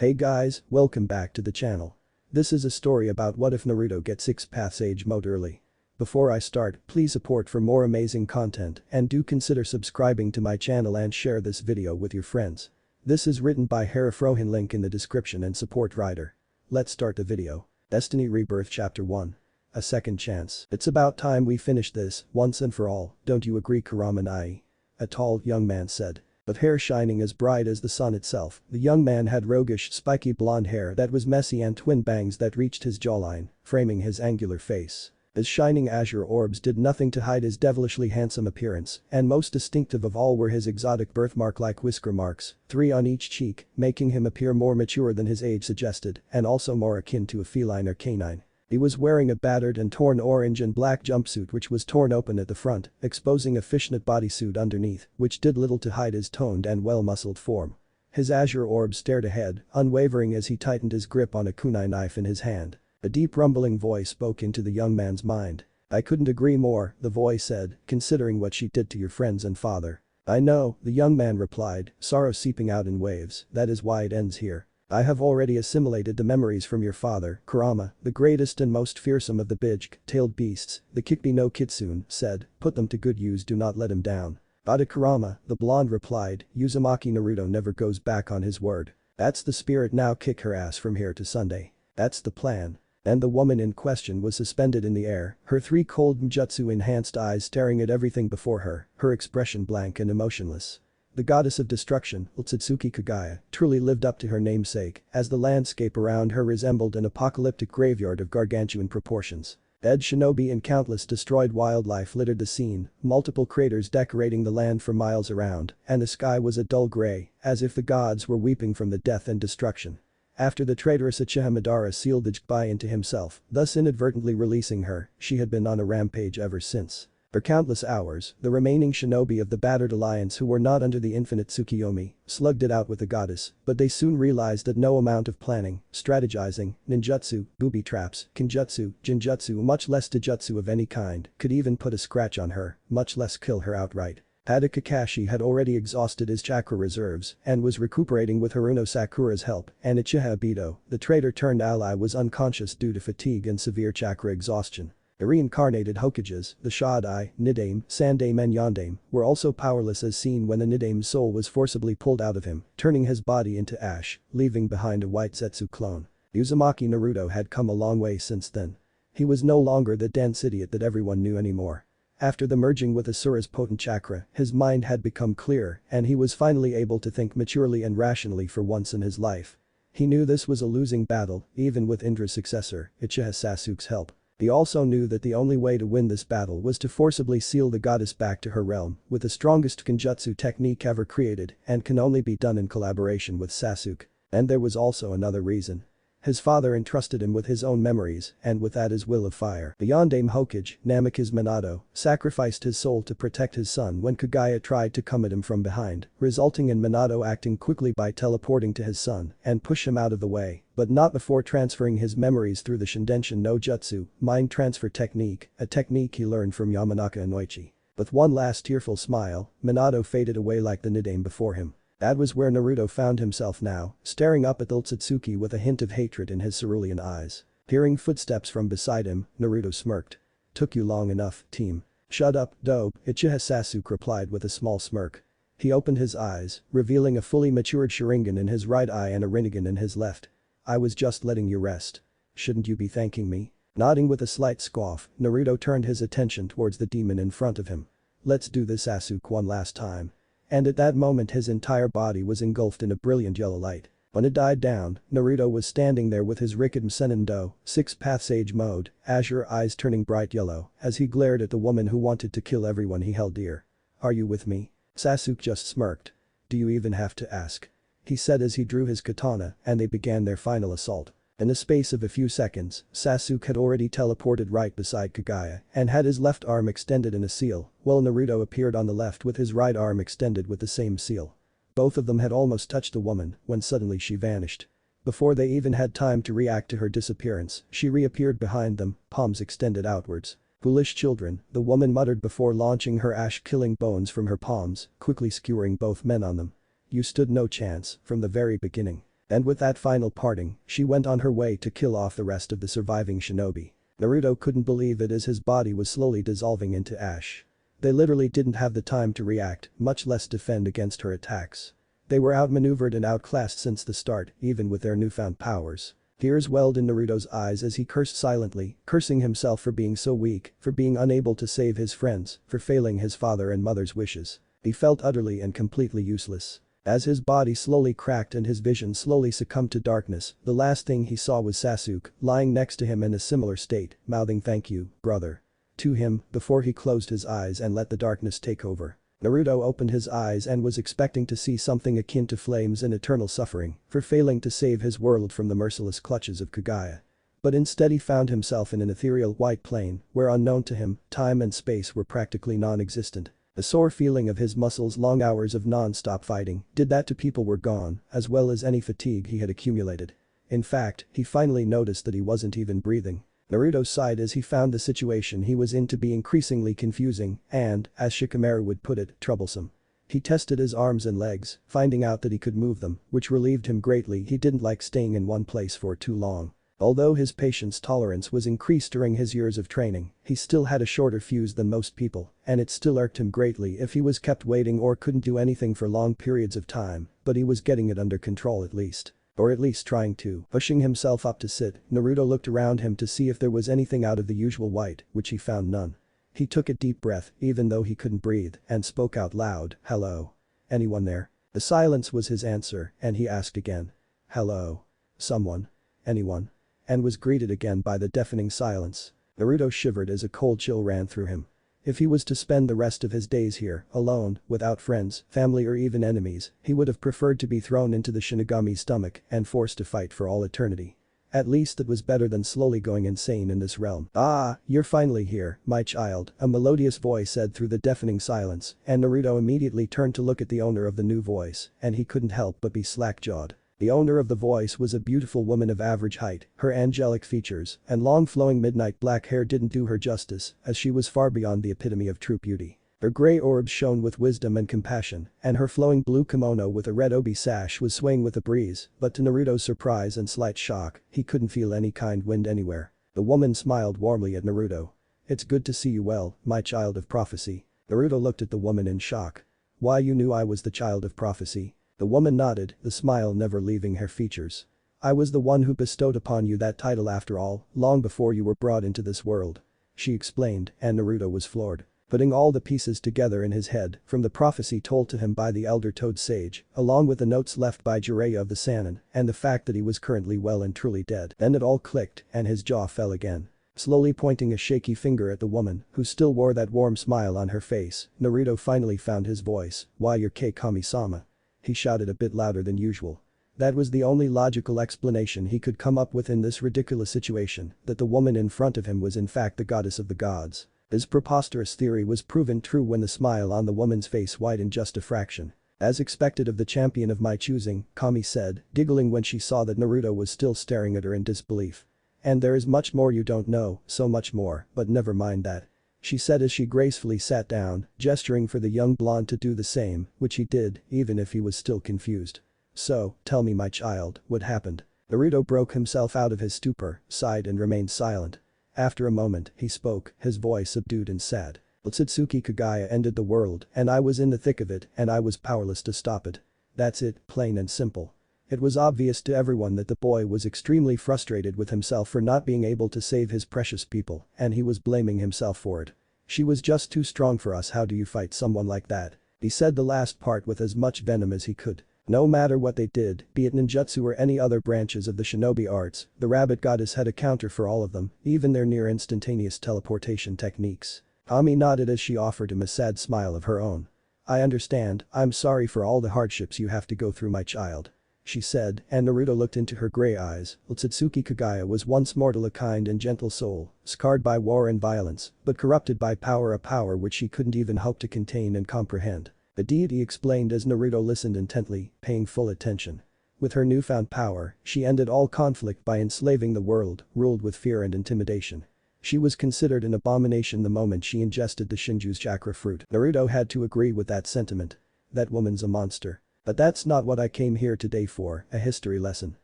Hey guys, welcome back to the channel. This is a story about what if Naruto gets 6 paths age mode early. Before I start, please support for more amazing content and do consider subscribing to my channel and share this video with your friends. This is written by HeirOfRohan, link in the description and support writer. Let's start the video. Destiny Rebirth Chapter 1. A second chance. It's about time we finish this, once and for all, don't you agree, Kurama? A tall, young man said. With hair shining as bright as the sun itself, the young man had roguish, spiky blonde hair that was messy and twin bangs that reached his jawline, framing his angular face. His shining azure orbs did nothing to hide his devilishly handsome appearance, and most distinctive of all were his exotic birthmark-like whisker marks, 3 on each cheek, making him appear more mature than his age suggested, and also more akin to a feline or canine. He was wearing a battered and torn orange and black jumpsuit which was torn open at the front, exposing a fishnet bodysuit underneath, which did little to hide his toned and well-muscled form. His azure orb stared ahead, unwavering as he tightened his grip on a kunai knife in his hand. A deep rumbling voice spoke into the young man's mind. "I couldn't agree more," the voice said, "considering what she did to your friends and father." "I know," the young man replied, sorrow seeping out in waves, "that is why it ends here. I have already assimilated the memories from your father, Kurama, the greatest and most fearsome of the big-tailed beasts," the Kikbi no Kitsune said, "put them to good use, do not let him down." "Bada Kurama," the blonde replied, "Uzumaki Naruto never goes back on his word. That's the spirit, now kick her ass from here to Sunday. That's the plan." And the woman in question was suspended in the air, her 3 cold Mjutsu-enhanced eyes staring at everything before her, her expression blank and emotionless. The goddess of destruction, Otsutsuki Kagaya, truly lived up to her namesake, as the landscape around her resembled an apocalyptic graveyard of gargantuan proportions. Dead shinobi and countless destroyed wildlife littered the scene, multiple craters decorating the land for miles around, and the sky was a dull gray, as if the gods were weeping from the death and destruction. After the traitorous Uchiha Madara sealed the Jikbai into himself, thus inadvertently releasing her, she had been on a rampage ever since. For countless hours, the remaining shinobi of the battered alliance who were not under the infinite Tsukiyomi slugged it out with the goddess, but they soon realized that no amount of planning, strategizing, ninjutsu, booby traps, kinjutsu, jinjutsu, much less taijutsu of any kind, could even put a scratch on her, much less kill her outright. Tada Kakashi had already exhausted his chakra reserves and was recuperating with Haruno Sakura's help, and Uchiha Obito, the traitor-turned-ally, was unconscious due to fatigue and severe chakra exhaustion. The reincarnated Hokages, the Shodai, Nidaime, Sandaime and Yondaime, were also powerless as seen when the Nidaime's soul was forcibly pulled out of him, turning his body into ash, leaving behind a white Zetsu clone. Uzumaki Naruto had come a long way since then. He was no longer the dense idiot that everyone knew anymore. After the merging with Asura's potent chakra, his mind had become clear and he was finally able to think maturely and rationally for once in his life. He knew this was a losing battle, even with Indra's successor, Uchiha Sasuke's help. He also knew that the only way to win this battle was to forcibly seal the goddess back to her realm with the strongest Kenjutsu technique ever created and can only be done in collaboration with Sasuke. And there was also another reason. His father entrusted him with his own memories and with that his will of fire. The Yondaime Hokage, Namikaze Minato, sacrificed his soul to protect his son when Kagaya tried to come at him from behind, resulting in Minato acting quickly by teleporting to his son and push him out of the way, but not before transferring his memories through the Shindenshin no Jutsu, mind transfer technique, a technique he learned from Yamanaka Inoichi. With one last tearful smile, Minato faded away like the Nidaime before him. That was where Naruto found himself now, staring up at the Otsutsuki with a hint of hatred in his cerulean eyes. Hearing footsteps from beside him, Naruto smirked. "Took you long enough, team." "Shut up, dope," Uchiha Sasuke replied with a small smirk. He opened his eyes, revealing a fully matured Sharingan in his right eye and a Rinnegan in his left. "I was just letting you rest. Shouldn't you be thanking me?" Nodding with a slight scoff, Naruto turned his attention towards the demon in front of him. "Let's do this, Sasuke, one last time." And at that moment his entire body was engulfed in a brilliant yellow light. When it died down, Naruto was standing there with his Rikiden Senendo, 6 paths age mode, azure eyes turning bright yellow, as he glared at the woman who wanted to kill everyone he held dear. "Are you with me?" Sasuke just smirked. "Do you even have to ask?" he said as he drew his katana and they began their final assault. In the space of a few seconds, Sasuke had already teleported right beside Kagaya and had his left arm extended in a seal, while Naruto appeared on the left with his right arm extended with the same seal. Both of them had almost touched the woman when suddenly she vanished. Before they even had time to react to her disappearance, she reappeared behind them, palms extended outwards. "Foolish children," the woman muttered before launching her ash-killing bones from her palms, quickly skewering both men on them. "You stood no chance from the very beginning." And with that final parting, she went on her way to kill off the rest of the surviving shinobi. Naruto couldn't believe it as his body was slowly dissolving into ash. They literally didn't have the time to react, much less defend against her attacks. They were outmaneuvered and outclassed since the start, even with their newfound powers. Tears welled in Naruto's eyes as he cursed silently, cursing himself for being so weak, for being unable to save his friends, for failing his father and mother's wishes. He felt utterly and completely useless. As his body slowly cracked and his vision slowly succumbed to darkness, the last thing he saw was Sasuke, lying next to him in a similar state, mouthing "Thank you, brother" to him, before he closed his eyes and let the darkness take over. Naruto opened his eyes and was expecting to see something akin to flames and eternal suffering for failing to save his world from the merciless clutches of Kagaya. But instead he found himself in an ethereal white plane where, unknown to him, time and space were practically non-existent. The sore feeling of his muscles, long hours of non-stop fighting did that to people were gone, as well as any fatigue he had accumulated. In fact, he finally noticed that he wasn't even breathing. Naruto sighed as he found the situation he was in to be increasingly confusing and, as Shikamaru would put it, troublesome. He tested his arms and legs, finding out that he could move them, which relieved him greatly. He didn't like staying in one place for too long. Although his patience tolerance was increased during his years of training, he still had a shorter fuse than most people, and it still irked him greatly if he was kept waiting or couldn't do anything for long periods of time, but he was getting it under control at least. Or at least trying to. Pushing himself up to sit, Naruto looked around him to see if there was anything out of the usual white, which he found none. He took a deep breath, even though he couldn't breathe, and spoke out loud, "Hello? Anyone there?" The silence was his answer, and he asked again. "Hello? Someone? Anyone?" And was greeted again by the deafening silence. Naruto shivered as a cold chill ran through him. If he was to spend the rest of his days here, alone, without friends, family or even enemies, he would have preferred to be thrown into the Shinigami's stomach and forced to fight for all eternity. At least it was better than slowly going insane in this realm. "Ah, you're finally here, my child," a melodious voice said through the deafening silence, and Naruto immediately turned to look at the owner of the new voice, and he couldn't help but be slack-jawed. The owner of the voice was a beautiful woman of average height. Her angelic features and long flowing midnight black hair didn't do her justice, as she was far beyond the epitome of true beauty. Her grey orbs shone with wisdom and compassion, and her flowing blue kimono with a red obi sash was swaying with a breeze, but to Naruto's surprise and slight shock, he couldn't feel any kind wind anywhere. The woman smiled warmly at Naruto. "It's good to see you well, my child of prophecy." Naruto looked at the woman in shock. "Why, you knew I was the child of prophecy?" The woman nodded, the smile never leaving her features. "I was the one who bestowed upon you that title after all, long before you were brought into this world," she explained, and Naruto was floored. Putting all the pieces together in his head, from the prophecy told to him by the elder Toad Sage, along with the notes left by Jiraiya of the Sannin, and the fact that he was currently well and truly dead, then it all clicked, and his jaw fell again. Slowly pointing a shaky finger at the woman, who still wore that warm smile on her face, Naruto finally found his voice. "Why, you're Kami-sama," he shouted a bit louder than usual. That was the only logical explanation he could come up with in this ridiculous situation, that the woman in front of him was in fact the goddess of the gods. His preposterous theory was proven true when the smile on the woman's face widened just a fraction. "As expected of the champion of my choosing," Kami said, giggling when she saw that Naruto was still staring at her in disbelief. "And there is much more you don't know, so much more, but never mind that," she said as she gracefully sat down, gesturing for the young blonde to do the same, which he did, even if he was still confused. "So, tell me, my child, what happened?" Naruto broke himself out of his stupor, sighed and remained silent. After a moment, he spoke, his voice subdued and sad. "Otsutsuki Kagaya ended the world, and I was in the thick of it, and I was powerless to stop it. That's it, plain and simple." It was obvious to everyone that the boy was extremely frustrated with himself for not being able to save his precious people, and he was blaming himself for it. "She was just too strong for us. How do you fight someone like that?" He said the last part with as much venom as he could. No matter what they did, be it ninjutsu or any other branches of the shinobi arts, the rabbit goddess had a counter for all of them, even their near instantaneous teleportation techniques. Kami nodded as she offered him a sad smile of her own. "I understand, I'm sorry for all the hardships you have to go through, my child," she said, and Naruto looked into her grey eyes. Otsutsuki Kagaya was once mortal, a kind and gentle soul, scarred by war and violence, but corrupted by power, a power which she couldn't even hope to contain and comprehend. The deity explained as Naruto listened intently, paying full attention. With her newfound power, she ended all conflict by enslaving the world, ruled with fear and intimidation. She was considered an abomination the moment she ingested the Shinju's chakra fruit. Naruto had to agree with that sentiment. That woman's a monster. But that's not what I came here today for, a history lesson.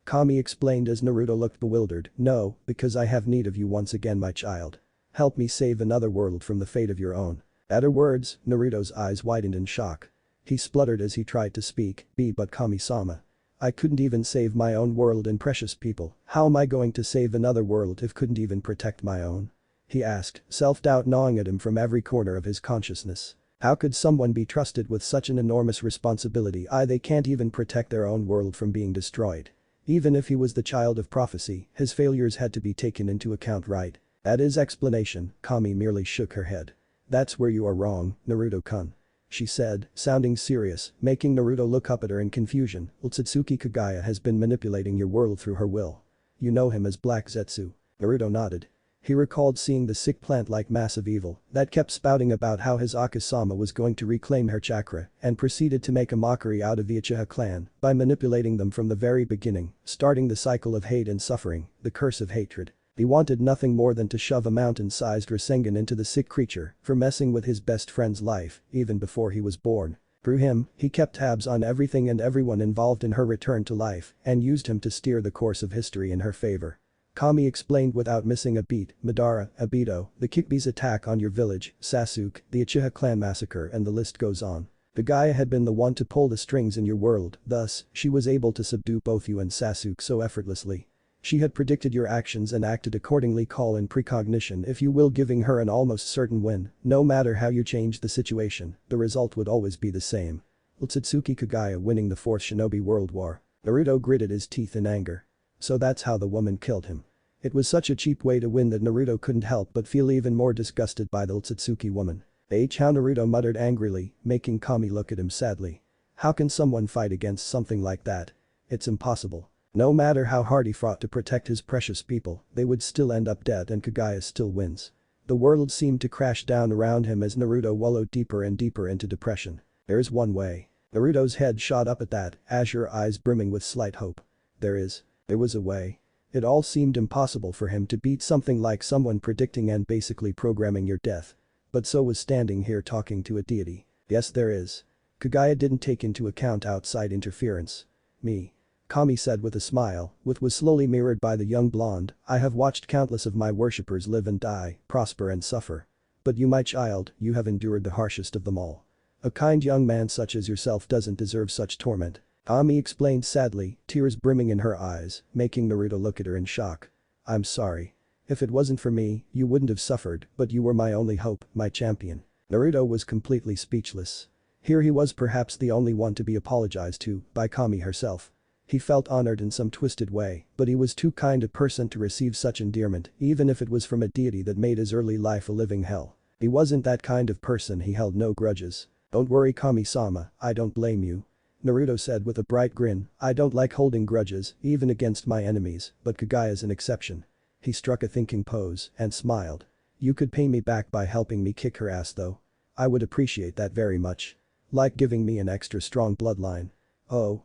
Kami explained as Naruto looked bewildered. No, because I have need of you once again, my child. Help me save another world from the fate of your own. At her words, Naruto's eyes widened in shock. He spluttered as he tried to speak, but Kami-sama. I couldn't even save my own world and precious people, how am I going to save another world if couldn't even protect my own? He asked, self-doubt gnawing at him from every corner of his consciousness. How could someone be trusted with such an enormous responsibility? They can't even protect their own world from being destroyed. Even if he was the child of prophecy, his failures had to be taken into account, right? At his explanation, Kami merely shook her head. That's where you are wrong, Naruto-kun. She said, sounding serious, making Naruto look up at her in confusion. Otsutsuki Kagaya has been manipulating your world through her will. You know him as Black Zetsu. Naruto nodded. He recalled seeing the sick plant-like mass of evil that kept spouting about how his Akasama was going to reclaim her chakra and proceeded to make a mockery out of the Uchiha clan by manipulating them from the very beginning, starting the cycle of hate and suffering, the curse of hatred. He wanted nothing more than to shove a mountain-sized Rasengan into the sick creature for messing with his best friend's life, even before he was born. Through him, he kept tabs on everything and everyone involved in her return to life and used him to steer the course of history in her favor. Kami explained without missing a beat, Madara, Obito, the Kyuubi's attack on your village, Sasuke, the Uchiha clan massacre, and the list goes on. The Gaia had been the one to pull the strings in your world, thus, she was able to subdue both you and Sasuke so effortlessly. She had predicted your actions and acted accordingly, call in precognition if you will, giving her an almost certain win. No matter how you changed the situation, the result would always be the same. Otsutsuki Kagaya winning the 4th Shinobi World War. Naruto gritted his teeth in anger. So that's how the woman killed him. It was such a cheap way to win that Naruto couldn't help but feel even more disgusted by the Otsutsuki woman. How Naruto muttered angrily, making Kami look at him sadly. How can someone fight against something like that? It's impossible. No matter how hard he fought to protect his precious people, they would still end up dead and Kagaya still wins. The world seemed to crash down around him as Naruto wallowed deeper and deeper into depression. There's one way. Naruto's head shot up at that, azure eyes brimming with slight hope. There was a way. It all seemed impossible for him to beat something like someone predicting and basically programming your death. But so was standing here talking to a deity. Yes, there is. Kagaya didn't take into account outside interference. Me. Kami said with a smile, which was slowly mirrored by the young blonde. I have watched countless of my worshippers live and die, prosper and suffer. But you, my child, you have endured the harshest of them all. A kind young man such as yourself doesn't deserve such torment. Kami explained sadly, tears brimming in her eyes, making Naruto look at her in shock. I'm sorry. If it wasn't for me, you wouldn't have suffered, but you were my only hope, my champion. Naruto was completely speechless. Here he was perhaps the only one to be apologized to by Kami herself. He felt honored in some twisted way, but he was too kind a person to receive such endearment, even if it was from a deity that made his early life a living hell. He wasn't that kind of person, he held no grudges. Don't worry, Kami-sama, I don't blame you. Naruto said with a bright grin, I don't like holding grudges, even against my enemies, but Kagaya's an exception. He struck a thinking pose and smiled. You could pay me back by helping me kick her ass though. I would appreciate that very much. Like giving me an extra strong bloodline. Oh.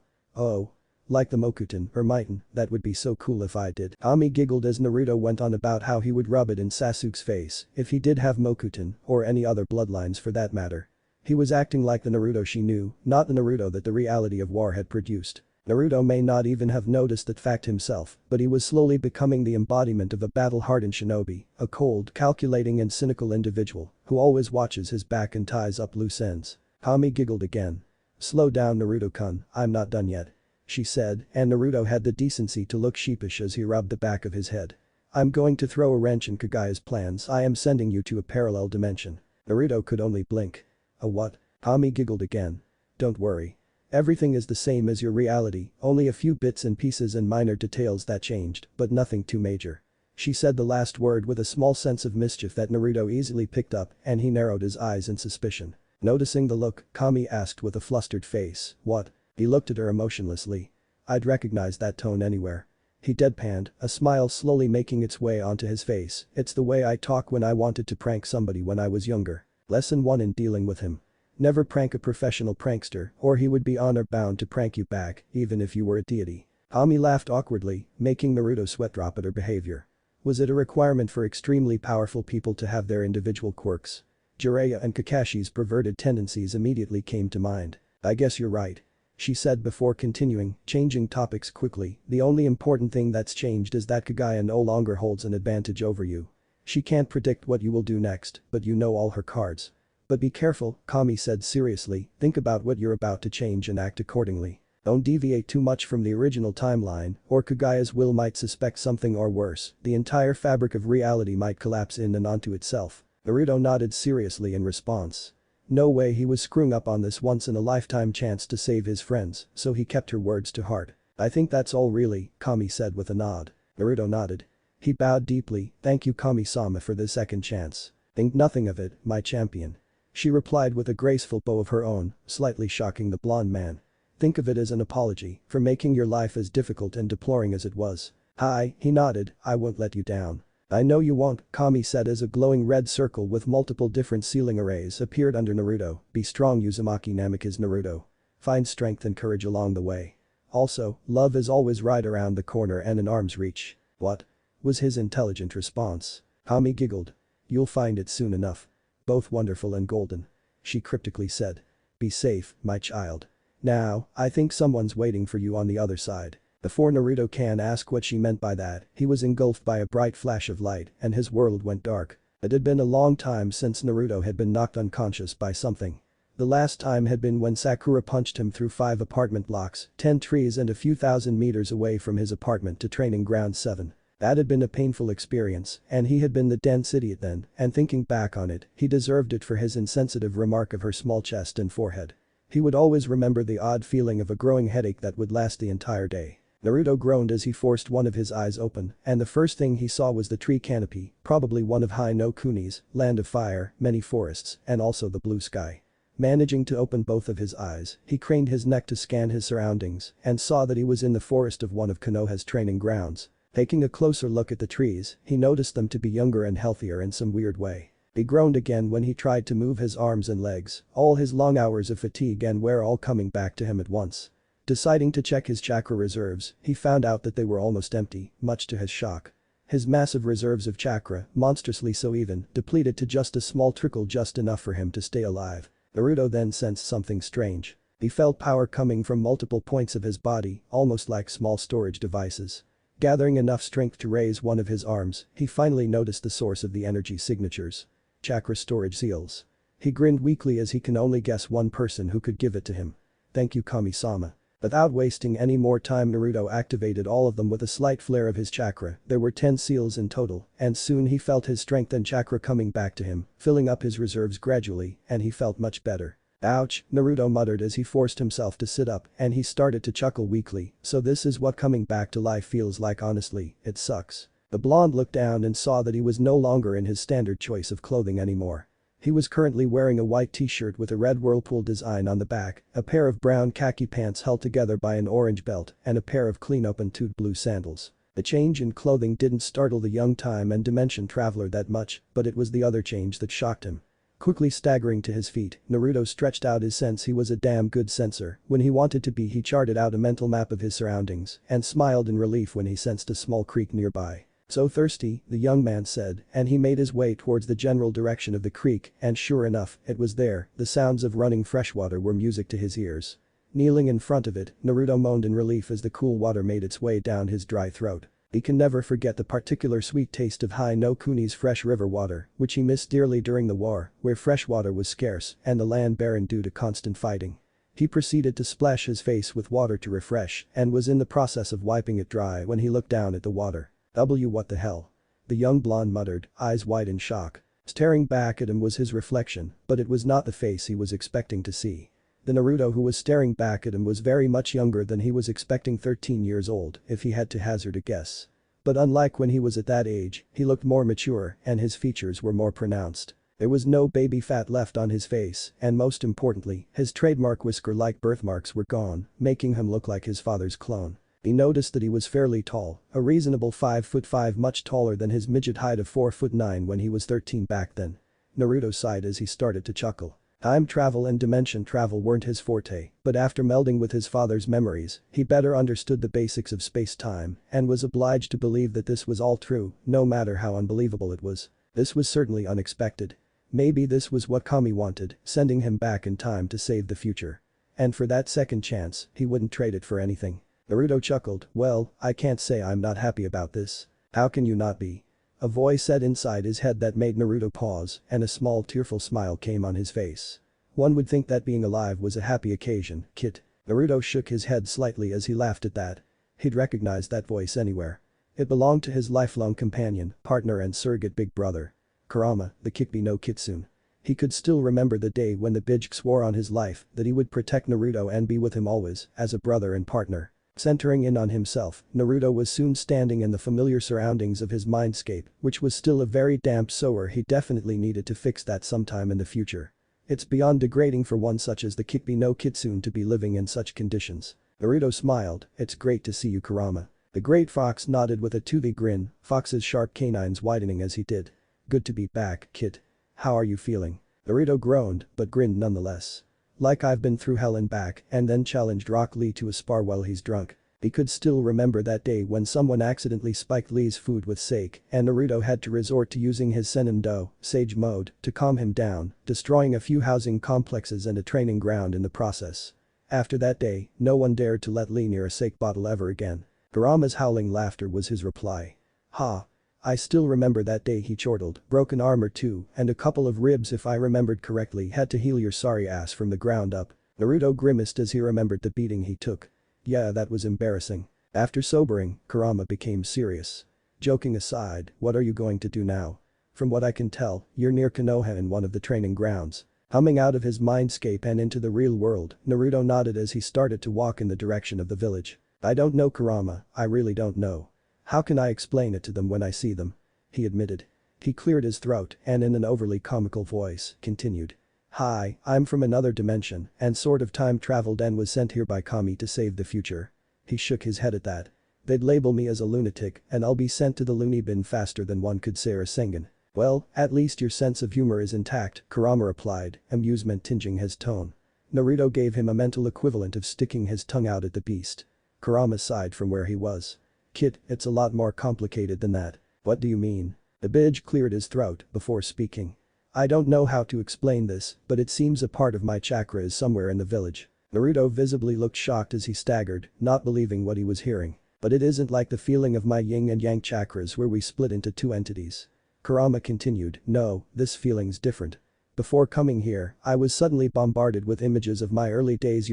Like the Mokuton or Miton, that would be so cool if I did. Kami giggled as Naruto went on about how he would rub it in Sasuke's face if he did have Mokuton or any other bloodlines for that matter. He was acting like the Naruto she knew, not the Naruto that the reality of war had produced. Naruto may not even have noticed that fact himself, but he was slowly becoming the embodiment of a battle-hardened shinobi, a cold, calculating and cynical individual who always watches his back and ties up loose ends. Kami giggled again. Slow down, Naruto-kun, I'm not done yet. She said, and Naruto had the decency to look sheepish as he rubbed the back of his head. I'm going to throw a wrench in Kagaya's plans. I am sending you to a parallel dimension. Naruto could only blink. A what? Kami giggled again. Don't worry. Everything is the same as your reality, only a few bits and pieces and minor details that changed, but nothing too major. She said the last word with a small sense of mischief that Naruto easily picked up, and he narrowed his eyes in suspicion. Noticing the look, Kami asked with a flustered face, what? He looked at her emotionlessly. I'd recognize that tone anywhere. He deadpanned, a smile slowly making its way onto his face. It's the way I talk when I wanted to prank somebody when I was younger. Lesson 1 in dealing with him. Never prank a professional prankster, or he would be honor-bound to prank you back, even if you were a deity. Kami laughed awkwardly, making Naruto sweat drop at her behavior. Was it a requirement for extremely powerful people to have their individual quirks? Jiraiya and Kakashi's perverted tendencies immediately came to mind. I guess you're right. she said before continuing, changing topics quickly, the only important thing that's changed is that Kagaya no longer holds an advantage over you. She can't predict what you will do next, but you know all her cards. But be careful, Kami said seriously, think about what you're about to change and act accordingly. Don't deviate too much from the original timeline, or Kagaya's will might suspect something or worse, the entire fabric of reality might collapse in and onto itself. Naruto nodded seriously in response. No way, he was screwing up on this once-in-a-lifetime chance to save his friends, so he kept her words to heart. I think that's all really, Kami said with a nod. Naruto nodded. He bowed deeply, thank you Kami-sama for the second chance. Think nothing of it, my champion. She replied with a graceful bow of her own, slightly shocking the blonde man. Think of it as an apology for making your life as difficult and deploring as it was. Hi, he nodded, I won't let you down. I know you won't, Kami said as a glowing red circle with multiple different ceiling arrays appeared under Naruto. Be strong Uzumaki Namikaze Naruto. Find strength and courage along the way. Also, love is always right around the corner and in arm's reach. What? Was his intelligent response. Kami giggled. You'll find it soon enough. Both wonderful and golden. She cryptically said. Be safe, my child. Now, I think someone's waiting for you on the other side. Before Naruto can ask what she meant by that, he was engulfed by a bright flash of light and his world went dark. It had been a long time since Naruto had been knocked unconscious by something. The last time had been when Sakura punched him through 5 apartment blocks, 10 trees and a few thousand meters away from his apartment to training ground 7. That had been a painful experience, and he had been the dense idiot then, and thinking back on it, he deserved it for his insensitive remark of her small chest and forehead. He would always remember the odd feeling of a growing headache that would last the entire day. Naruto groaned as he forced one of his eyes open, and the first thing he saw was the tree canopy, probably one of Hai no Kuni's, land of fire, many forests, and also the blue sky. Managing to open both of his eyes, he craned his neck to scan his surroundings and saw that he was in the forest of one of Konoha's training grounds. Taking a closer look at the trees, he noticed them to be younger and healthier in some weird way. He groaned again when he tried to move his arms and legs, all his long hours of fatigue and wear all coming back to him at once. Deciding to check his chakra reserves, he found out that they were almost empty, much to his shock. His massive reserves of chakra, monstrously so even, depleted to just a small trickle, just enough for him to stay alive. Naruto then sensed something strange. He felt power coming from multiple points of his body, almost like small storage devices. Gathering enough strength to raise one of his arms, he finally noticed the source of the energy signatures. Chakra storage seals. He grinned weakly as he can only guess one person who could give it to him. Thank you Kami-sama. Without wasting any more time, Naruto activated all of them with a slight flare of his chakra. There were 10 seals in total, and soon he felt his strength and chakra coming back to him, filling up his reserves gradually, and he felt much better. Ouch, Naruto muttered as he forced himself to sit up, and he started to chuckle weakly. So this is what coming back to life feels like. Honestly, it sucks. The blonde looked down and saw that he was no longer in his standard choice of clothing anymore. He was currently wearing a white t-shirt with a red whirlpool design on the back, a pair of brown khaki pants held together by an orange belt, and a pair of clean open-toed blue sandals. The change in clothing didn't startle the young time and dimension traveler that much, but it was the other change that shocked him. Quickly staggering to his feet, Naruto stretched out his sense. He was a damn good sensor. When he wanted to be, he charted out a mental map of his surroundings and smiled in relief when he sensed a small creek nearby. So thirsty, the young man said, and he made his way towards the general direction of the creek, and sure enough, it was there. The sounds of running fresh water were music to his ears. Kneeling in front of it, Naruto moaned in relief as the cool water made its way down his dry throat. He can never forget the particular sweet taste of Hai no Kuni's fresh river water, which he missed dearly during the war, where fresh water was scarce and the land barren due to constant fighting. He proceeded to splash his face with water to refresh and was in the process of wiping it dry when he looked down at the water. What the hell? The young blonde muttered, eyes wide in shock. Staring back at him was his reflection, but it was not the face he was expecting to see. The Naruto who was staring back at him was very much younger than he was expecting, 13 years old, if he had to hazard a guess. But unlike when he was at that age, he looked more mature and his features were more pronounced. There was no baby fat left on his face, and most importantly, his trademark whisker-like birthmarks were gone, making him look like his father's clone. He noticed that he was fairly tall, a reasonable 5'5", much taller than his midget height of 4'9" when he was 13 back then. Naruto sighed as he started to chuckle. Time travel and dimension travel weren't his forte, but after melding with his father's memories, he better understood the basics of space-time and was obliged to believe that this was all true, no matter how unbelievable it was. This was certainly unexpected. Maybe this was what Kami wanted, sending him back in time to save the future. And for that second chance, he wouldn't trade it for anything. Naruto chuckled, well, I can't say I'm not happy about this. How can you not be? A voice said inside his head that made Naruto pause, and a small tearful smile came on his face. One would think that being alive was a happy occasion, kid. Naruto shook his head slightly as he laughed at that. He'd recognize that voice anywhere. It belonged to his lifelong companion, partner and surrogate big brother. Kurama, the Kikbi no Kitsune. He could still remember the day when the Bijk swore on his life that he would protect Naruto and be with him always, as a brother and partner. Centering in on himself, Naruto was soon standing in the familiar surroundings of his mindscape, which was still a very damp sewer. He definitely needed to fix that sometime in the future. It's beyond degrading for one such as the Kikbi no Kitsune to be living in such conditions. Naruto smiled, it's great to see you Kurama. The great fox nodded with a toothy grin, Fox's sharp canines widening as he did. Good to be back, kid. How are you feeling? Naruto groaned, but grinned nonetheless. Like I've been through hell and back, and then challenged Rock Lee to a spar while he's drunk. He could still remember that day when someone accidentally spiked Lee's food with sake and Naruto had to resort to using his Senendo, Sage mode, to calm him down, destroying a few housing complexes and a training ground in the process. After that day, no one dared to let Lee near a sake bottle ever again. Kurama's howling laughter was his reply. Ha. I still remember that day he chortled, broken arm or two and a couple of ribs if I remembered correctly had to heal your sorry ass from the ground up. Naruto grimaced as he remembered the beating he took. Yeah, that was embarrassing. After sobering, Kurama became serious. Joking aside, what are you going to do now? From what I can tell, you're near Konoha in one of the training grounds. Humming out of his mindscape and into the real world, Naruto nodded as he started to walk in the direction of the village. I don't know Kurama, I really don't know. How can I explain it to them when I see them? He admitted. He cleared his throat and in an overly comical voice, continued. Hi, I'm from another dimension and sort of time traveled and was sent here by Kami to save the future. He shook his head at that. They'd label me as a lunatic and I'll be sent to the loony bin faster than one could say Rasengan. Well, at least your sense of humor is intact, Kurama replied, amusement tinging his tone. Naruto gave him a mental equivalent of sticking his tongue out at the beast. Kurama sighed from where he was. Kid, it's a lot more complicated than that. What do you mean? The Bijk cleared his throat before speaking. I don't know how to explain this, but it seems a part of my chakra is somewhere in the village. Naruto visibly looked shocked as he staggered, not believing what he was hearing. But it isn't like the feeling of my yin and yang chakras where we split into two entities. Kurama continued, no, this feeling's different. Before coming here, I was suddenly bombarded with images of my early days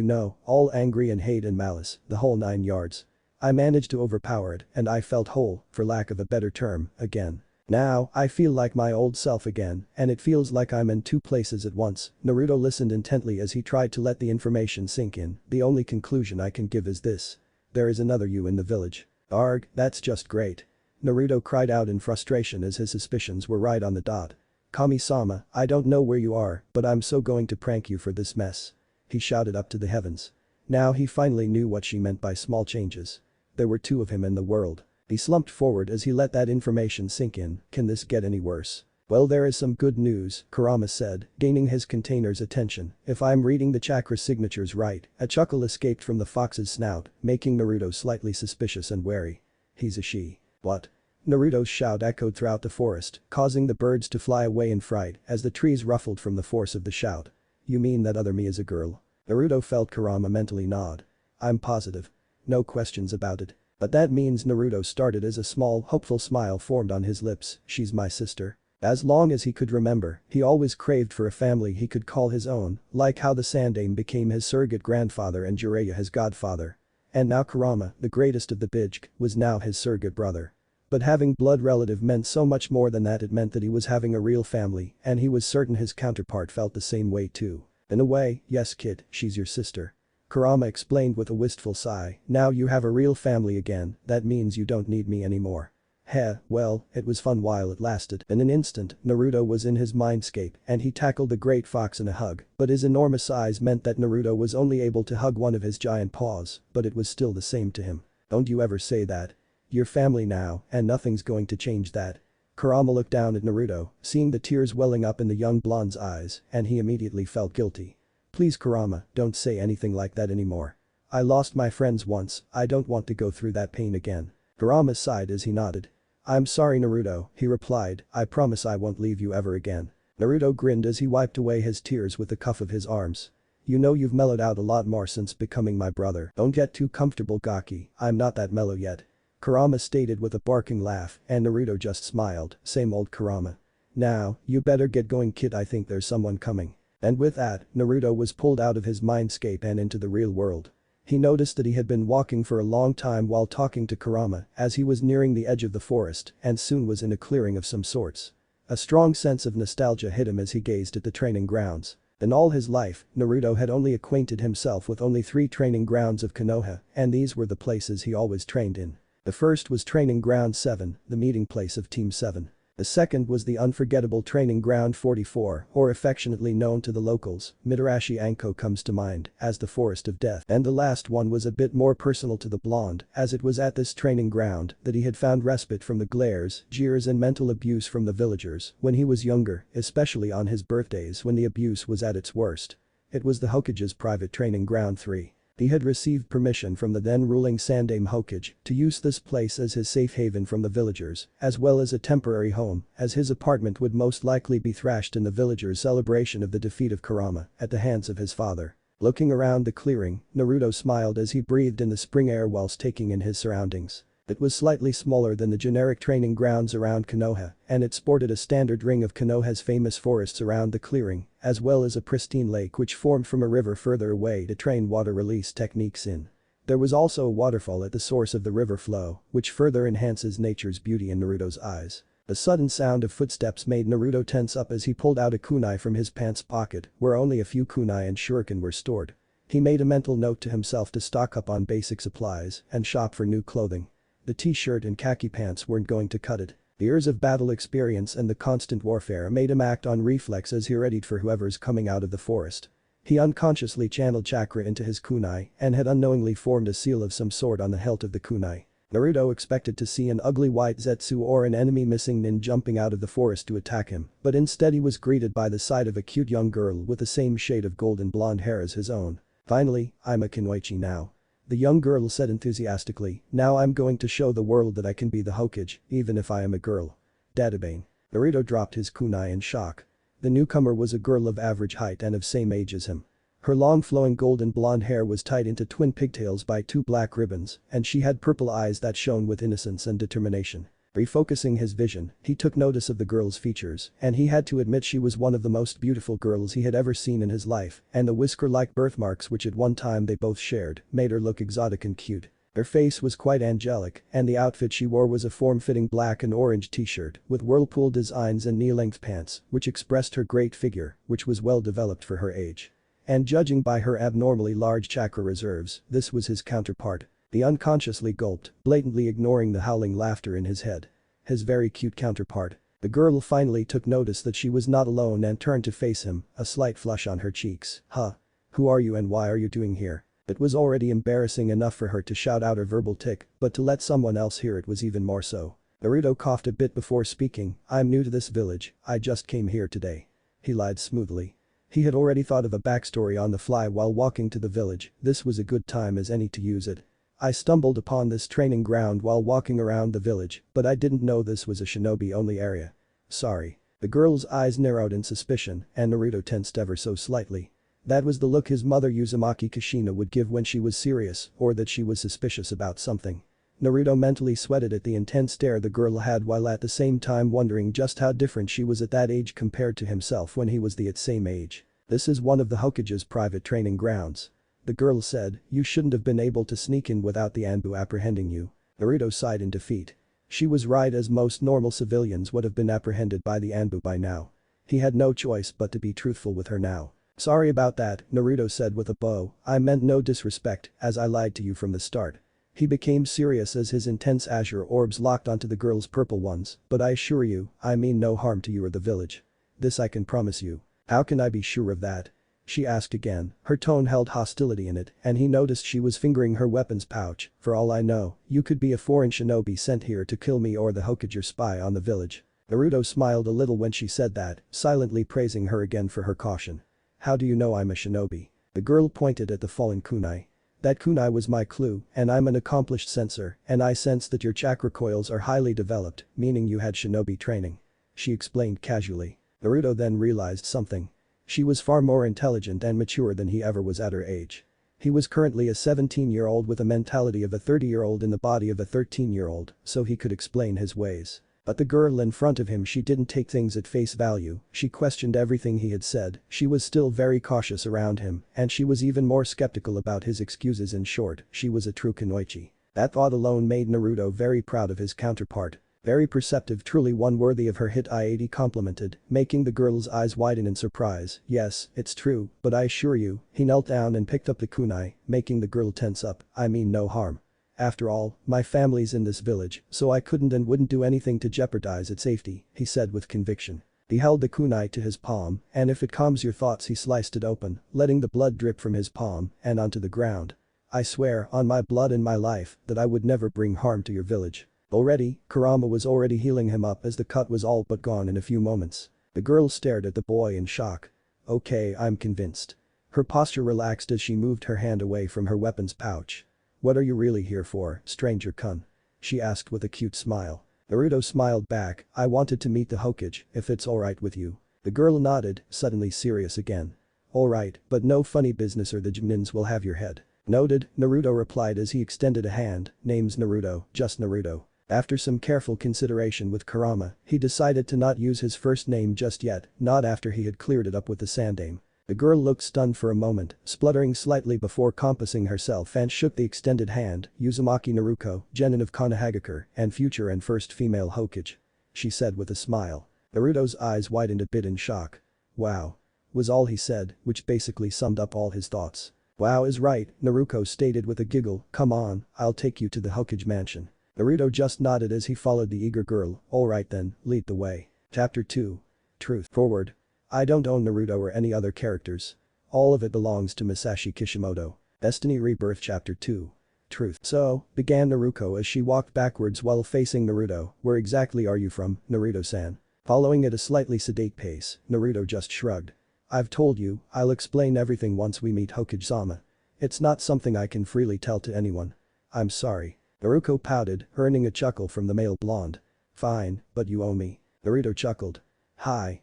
all angry and hate and malice, the whole 9 yards. I managed to overpower it and I felt whole, for lack of a better term, again. Now, I feel like my old self again, and it feels like I'm in 2 places at once. Naruto listened intently as he tried to let the information sink in. The only conclusion I can give is this. There is another you in the village. Arg, that's just great. Naruto cried out in frustration as his suspicions were right on the dot. Kami-sama, I don't know where you are, but I'm so going to prank you for this mess. He shouted up to the heavens. Now he finally knew what she meant by small changes. There were 2 of him in the world. He slumped forward as he let that information sink in. Can this get any worse? Well, there is some good news, Kurama said, gaining his container's attention. If I'm reading the chakra signatures right, a chuckle escaped from the fox's snout, making Naruto slightly suspicious and wary. He's a she. What? Naruto's shout echoed throughout the forest, causing the birds to fly away in fright as the trees ruffled from the force of the shout. You mean that other me is a girl? Naruto felt Kurama mentally nod. I'm positive. No questions about it. But that means Naruto started as a small, hopeful smile formed on his lips. She's my sister. As long as he could remember, he always craved for a family he could call his own, like how the Sandaime became his surrogate grandfather and Jiraiya his godfather. And now Kurama, the greatest of the Bijk, was now his surrogate brother. But having blood relative meant so much more than that. It meant that he was having a real family, and he was certain his counterpart felt the same way too. In a way, yes kid, she's your sister. Kurama explained with a wistful sigh, now you have a real family again, that means you don't need me anymore. Heh, well, it was fun while it lasted. In an instant, Naruto was in his mindscape and he tackled the great fox in a hug, but his enormous size meant that Naruto was only able to hug one of his giant paws, but it was still the same to him. Don't you ever say that. You're family now, and nothing's going to change that. Kurama looked down at Naruto, seeing the tears welling up in the young blonde's eyes, and he immediately felt guilty. Please Kurama, don't say anything like that anymore. I lost my friends once, I don't want to go through that pain again. Kurama sighed as he nodded. I'm sorry Naruto, he replied, I promise I won't leave you ever again. Naruto grinned as he wiped away his tears with the cuff of his arms. You know you've mellowed out a lot more since becoming my brother. Don't get too comfortable, Gaki, I'm not that mellow yet. Kurama stated with a barking laugh, and Naruto just smiled, same old Kurama. Now, you better get going, kid, I think there's someone coming. And with that, Naruto was pulled out of his mindscape and into the real world. He noticed that he had been walking for a long time while talking to Kurama as he was nearing the edge of the forest and soon was in a clearing of some sorts. A strong sense of nostalgia hit him as he gazed at the training grounds. In all his life, Naruto had only acquainted himself with only 3 training grounds of Konoha, and these were the places he always trained in. The first was Training Ground 7, the meeting place of Team 7. The second was the unforgettable Training Ground 44, or affectionately known to the locals, Mitarashi Anko comes to mind, as the Forest of Death. And the last one was a bit more personal to the blonde, as it was at this training ground that he had found respite from the glares, jeers and mental abuse from the villagers when he was younger, especially on his birthdays when the abuse was at its worst. It was the Hokage's private training ground 3. He had received permission from the then ruling Sandaime Hokage to use this place as his safe haven from the villagers, as well as a temporary home, as his apartment would most likely be thrashed in the villagers' celebration of the defeat of Kurama at the hands of his father. Looking around the clearing, Naruto smiled as he breathed in the spring air whilst taking in his surroundings. It was slightly smaller than the generic training grounds around Konoha, and it sported a standard ring of Konoha's famous forests around the clearing, as well as a pristine lake which formed from a river further away to train water release techniques in. There was also a waterfall at the source of the river flow, which further enhances nature's beauty in Naruto's eyes. The sudden sound of footsteps made Naruto tense up as he pulled out a kunai from his pants pocket, where only a few kunai and shuriken were stored. He made a mental note to himself to stock up on basic supplies and shop for new clothing. The t-shirt and khaki pants weren't going to cut it. The years of battle experience and the constant warfare made him act on reflex as he readied for whoever's coming out of the forest. He unconsciously channeled chakra into his kunai and had unknowingly formed a seal of some sort on the hilt of the kunai. Naruto expected to see an ugly white zetsu or an enemy missing nin jumping out of the forest to attack him, but instead he was greeted by the sight of a cute young girl with the same shade of golden blonde hair as his own. Finally, I'm a Kunoichi now. The young girl said enthusiastically, now I'm going to show the world that I can be the Hokage, even if I am a girl. Databane. Naruto dropped his kunai in shock. The newcomer was a girl of average height and of same age as him. Her long flowing golden blonde hair was tied into twin pigtails by 2 black ribbons, and she had purple eyes that shone with innocence and determination. Refocusing his vision, he took notice of the girl's features, and he had to admit she was one of the most beautiful girls he had ever seen in his life, and the whisker-like birthmarks which at one time they both shared made her look exotic and cute. Her face was quite angelic, and the outfit she wore was a form-fitting black and orange t-shirt with whirlpool designs and knee-length pants, which expressed her great figure, which was well developed for her age. And judging by her abnormally large chakra reserves, this was his counterpart. He unconsciously gulped, blatantly ignoring the howling laughter in his head. His very cute counterpart. The girl finally took notice that she was not alone and turned to face him, a slight flush on her cheeks. Huh? Who are you and why are you doing here? It was already embarrassing enough for her to shout out her verbal tick, but to let someone else hear it was even more so. Naruto coughed a bit before speaking, I'm new to this village, I just came here today. He lied smoothly. He had already thought of a backstory on the fly while walking to the village, this was a good time as any to use it. I stumbled upon this training ground while walking around the village, but I didn't know this was a shinobi-only area. Sorry. The girl's eyes narrowed in suspicion, and Naruto tensed ever so slightly. That was the look his mother Uzumaki Kushina would give when she was serious or that she was suspicious about something. Naruto mentally sweated at the intense stare the girl had while at the same time wondering just how different she was at that age compared to himself when he was the same age. This is one of the Hokage's private training grounds. The girl said, you shouldn't have been able to sneak in without the Anbu apprehending you. Naruto sighed in defeat. She was right, as most normal civilians would have been apprehended by the Anbu by now. He had no choice but to be truthful with her now. Sorry about that, Naruto said with a bow, I meant no disrespect, as I lied to you from the start. He became serious as his intense azure orbs locked onto the girl's purple ones, but I assure you, I mean no harm to you or the village. This I can promise you. How can I be sure of that? She asked again, her tone held hostility in it, and he noticed she was fingering her weapons pouch. For all I know, you could be a foreign shinobi sent here to kill me or the Hokage spy on the village. Naruto smiled a little when she said that, silently praising her again for her caution. How do you know I'm a shinobi? The girl pointed at the fallen kunai. That kunai was my clue, and I'm an accomplished sensor, and I sense that your chakra coils are highly developed, meaning you had shinobi training. She explained casually. Naruto then realized something. She was far more intelligent and mature than he ever was at her age. He was currently a 17-year-old with a mentality of a 30-year-old in the body of a 13-year-old, so he could explain his ways. But the girl in front of him, she didn't take things at face value, she questioned everything he had said, she was still very cautious around him, and she was even more skeptical about his excuses. In short, she was a true kunoichi. That thought alone made Naruto very proud of his counterpart. Very perceptive, truly one worthy of her hit, he complimented, making the girl's eyes widen in surprise. Yes, it's true, but I assure you, he knelt down and picked up the kunai, making the girl tense up, I mean no harm. After all, my family's in this village, so I couldn't and wouldn't do anything to jeopardize its safety, he said with conviction. He held the kunai to his palm, and if it calms your thoughts, he sliced it open, letting the blood drip from his palm and onto the ground. I swear, on my blood and my life, that I would never bring harm to your village. Already, Kurama was already healing him up as the cut was all but gone in a few moments. The girl stared at the boy in shock. Okay, I'm convinced. Her posture relaxed as she moved her hand away from her weapon's pouch. What are you really here for, stranger-kun? She asked with a cute smile. Naruto smiled back, I wanted to meet the Hokage, if it's alright with you. The girl nodded, suddenly serious again. Alright, but no funny business or the Jinins will have your head. Noted, Naruto replied as he extended a hand, name's Naruto, just Naruto. After some careful consideration with Kurama, he decided to not use his first name just yet, not after he had cleared it up with the Sandame. The girl looked stunned for a moment, spluttering slightly before compassing herself and shook the extended hand, Uzumaki Naruko, genin of Konohagakure, and future and first female Hokage. She said with a smile. Naruto's eyes widened a bit in shock. Wow. Was all he said, which basically summed up all his thoughts. Wow is right, Naruko stated with a giggle, come on, I'll take you to the Hokage mansion. Naruto just nodded as he followed the eager girl, alright then, lead the way. Chapter 2. Truth. Forward. I don't own Naruto or any other characters. All of it belongs to Masashi Kishimoto. Destiny Rebirth Chapter 2. Truth. So, began Naruko as she walked backwards while facing Naruto, where exactly are you from, Naruto-san? Following at a slightly sedate pace, Naruto just shrugged. I've told you, I'll explain everything once we meet Hokage-sama. It's not something I can freely tell to anyone. I'm sorry. Naruto pouted, earning a chuckle from the male blonde. Fine, but you owe me. Naruto chuckled. Hi.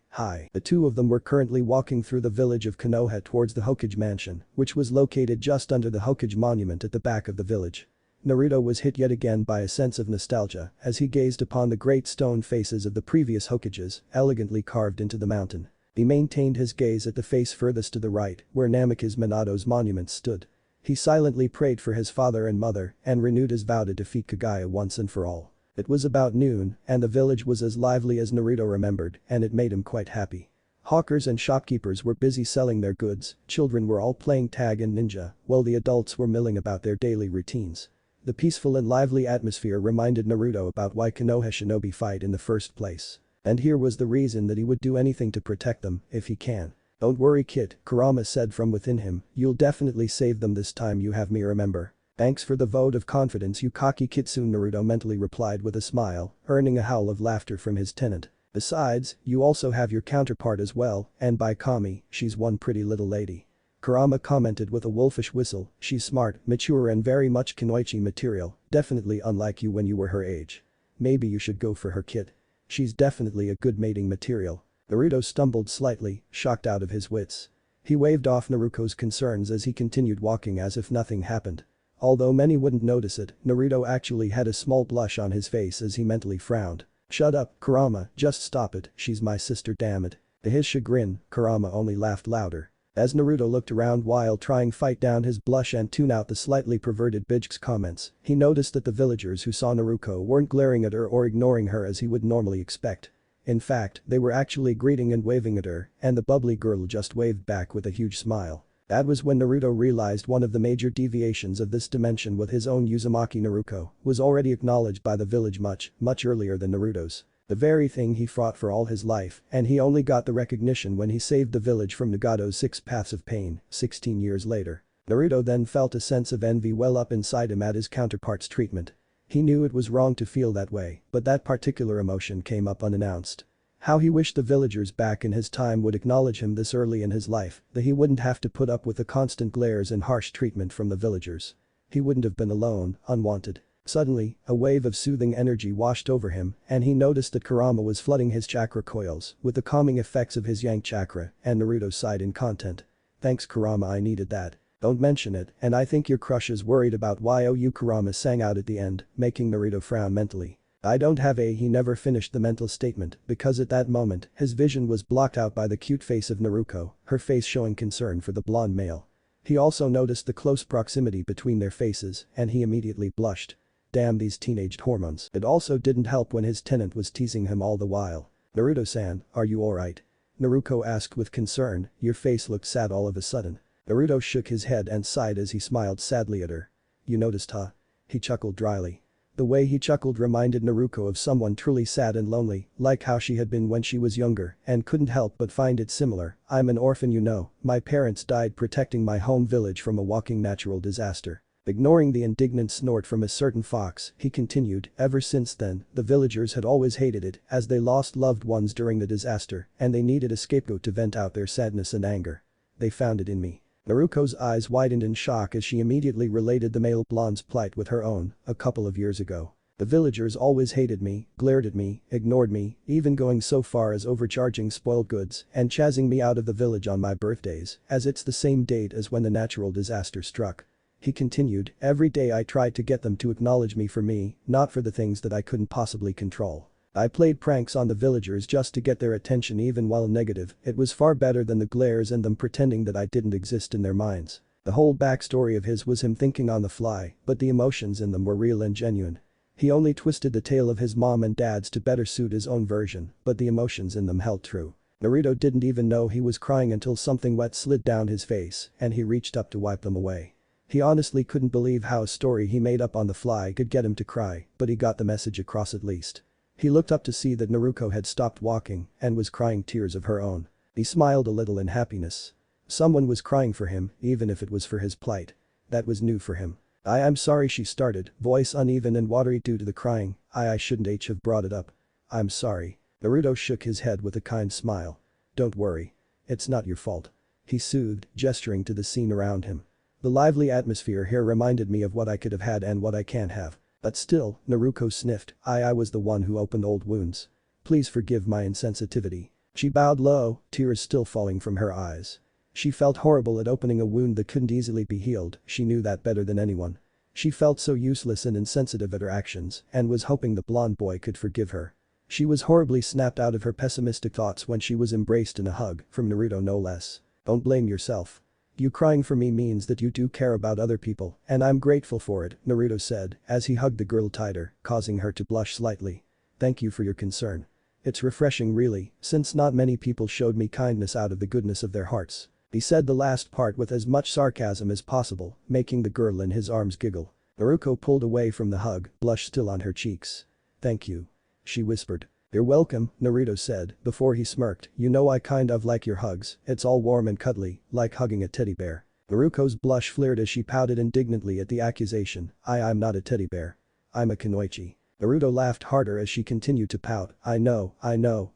The two of them were currently walking through the village of Konoha towards the Hokage mansion, which was located just under the Hokage monument at the back of the village. Naruto was hit yet again by a sense of nostalgia as he gazed upon the great stone faces of the previous Hokages, elegantly carved into the mountain. He maintained his gaze at the face furthest to the right, where Namikaze Minato's monument stood. He silently prayed for his father and mother and renewed his vow to defeat Kagaya once and for all. It was about noon, and the village was as lively as Naruto remembered, and it made him quite happy. Hawkers and shopkeepers were busy selling their goods, children were all playing tag and ninja, while the adults were milling about their daily routines. The peaceful and lively atmosphere reminded Naruto about why Konoha shinobi fight in the first place. And here was the reason that he would do anything to protect them, if he can. Don't worry kid, Kurama said from within him, you'll definitely save them this time, you have me, remember. Thanks for the vote of confidence, Yukaki Kitsune, Naruto mentally replied with a smile, earning a howl of laughter from his tenant. Besides, you also have your counterpart as well, and by Kami, she's one pretty little lady. Kurama commented with a wolfish whistle, she's smart, mature and very much kunoichi material, definitely unlike you when you were her age. Maybe you should go for her kid. She's definitely a good mating material. Naruto stumbled slightly, shocked out of his wits. He waved off Naruto's concerns as he continued walking as if nothing happened. Although many wouldn't notice it, Naruto actually had a small blush on his face as he mentally frowned. Shut up, Kurama, just stop it, she's my sister, damn it. To his chagrin, Kurama only laughed louder. As Naruto looked around while trying to fight down his blush and tune out the slightly perverted Bijk's comments, he noticed that the villagers who saw Naruto weren't glaring at her or ignoring her as he would normally expect. In fact, they were actually greeting and waving at her, and the bubbly girl just waved back with a huge smile. That was when Naruto realized one of the major deviations of this dimension with his own Uzumaki Naruto was already acknowledged by the village much earlier than Naruto's. The very thing he fought for all his life, and he only got the recognition when he saved the village from Nagato's 6 paths of pain, 16 years later. Naruto then felt a sense of envy well up inside him at his counterpart's treatment. He knew it was wrong to feel that way, but that particular emotion came up unannounced. How he wished the villagers back in his time would acknowledge him this early in his life, that he wouldn't have to put up with the constant glares and harsh treatment from the villagers. He wouldn't have been alone, unwanted. Suddenly, a wave of soothing energy washed over him and he noticed that Kurama was flooding his chakra coils with the calming effects of his yang chakra and Naruto sighed in content. Thanks Kurama, I needed that. Don't mention it, and I think your crush is worried about you, Kurama sang out at the end, making Naruto frown mentally. I don't have a he never finished the mental statement because at that moment his vision was blocked out by the cute face of Naruto, her face showing concern for the blonde male. He also noticed the close proximity between their faces and he immediately blushed. Damn these teenage hormones. It also didn't help when his tenant was teasing him all the while. Naruto-san, are you alright? Naruto asked with concern, your face looked sad all of a sudden. Naruto shook his head and sighed as he smiled sadly at her. You noticed, huh? He chuckled dryly. The way he chuckled reminded Naruto of someone truly sad and lonely, like how she had been when she was younger and couldn't help but find it similar. I'm an orphan, you know, my parents died protecting my home village from a walking natural disaster. Ignoring the indignant snort from a certain fox, he continued, ever since then, the villagers had always hated it as they lost loved ones during the disaster and they needed a scapegoat to vent out their sadness and anger. They found it in me. Naruto's eyes widened in shock as she immediately related the male blonde's plight with her own, a couple of years ago. The villagers always hated me, glared at me, ignored me, even going so far as overcharging spoiled goods and chasing me out of the village on my birthdays, as it's the same date as when the natural disaster struck. He continued, every day I tried to get them to acknowledge me for me, not for the things that I couldn't possibly control. I played pranks on the villagers just to get their attention even while negative, it was far better than the glares and them pretending that I didn't exist in their minds. The whole backstory of his was him thinking on the fly, but the emotions in them were real and genuine. He only twisted the tale of his mom and dad's to better suit his own version, but the emotions in them held true. Naruto didn't even know he was crying until something wet slid down his face and he reached up to wipe them away. He honestly couldn't believe how a story he made up on the fly could get him to cry, but he got the message across at least. He looked up to see that Naruto had stopped walking and was crying tears of her own. He smiled a little in happiness. Someone was crying for him, even if it was for his plight. That was new for him. I'm sorry, she started, voice uneven and watery due to the crying. I shouldn't have brought it up. I'm sorry. Naruto shook his head with a kind smile. Don't worry. It's not your fault. He soothed, gesturing to the scene around him. The lively atmosphere here reminded me of what I could have had and what I can't have. But still, Naruto sniffed, I was the one who opened old wounds. Please forgive my insensitivity. She bowed low, tears still falling from her eyes. She felt horrible at opening a wound that couldn't easily be healed, she knew that better than anyone. She felt so useless and insensitive at her actions and was hoping the blonde boy could forgive her. She was horribly snapped out of her pessimistic thoughts when she was embraced in a hug, from Naruto no less. Don't blame yourself. You crying for me means that you do care about other people, and I'm grateful for it, Naruto said, as he hugged the girl tighter, causing her to blush slightly. Thank you for your concern. It's refreshing really, since not many people showed me kindness out of the goodness of their hearts. He said the last part with as much sarcasm as possible, making the girl in his arms giggle. Naruto pulled away from the hug, blush still on her cheeks. Thank you. She whispered. You're welcome, Naruto said, before he smirked, you know I kind of like your hugs, it's all warm and cuddly, like hugging a teddy bear. Naruto's blush flared as she pouted indignantly at the accusation, I'm not a teddy bear. I'm a kunoichi. Naruto laughed harder as she continued to pout, I know,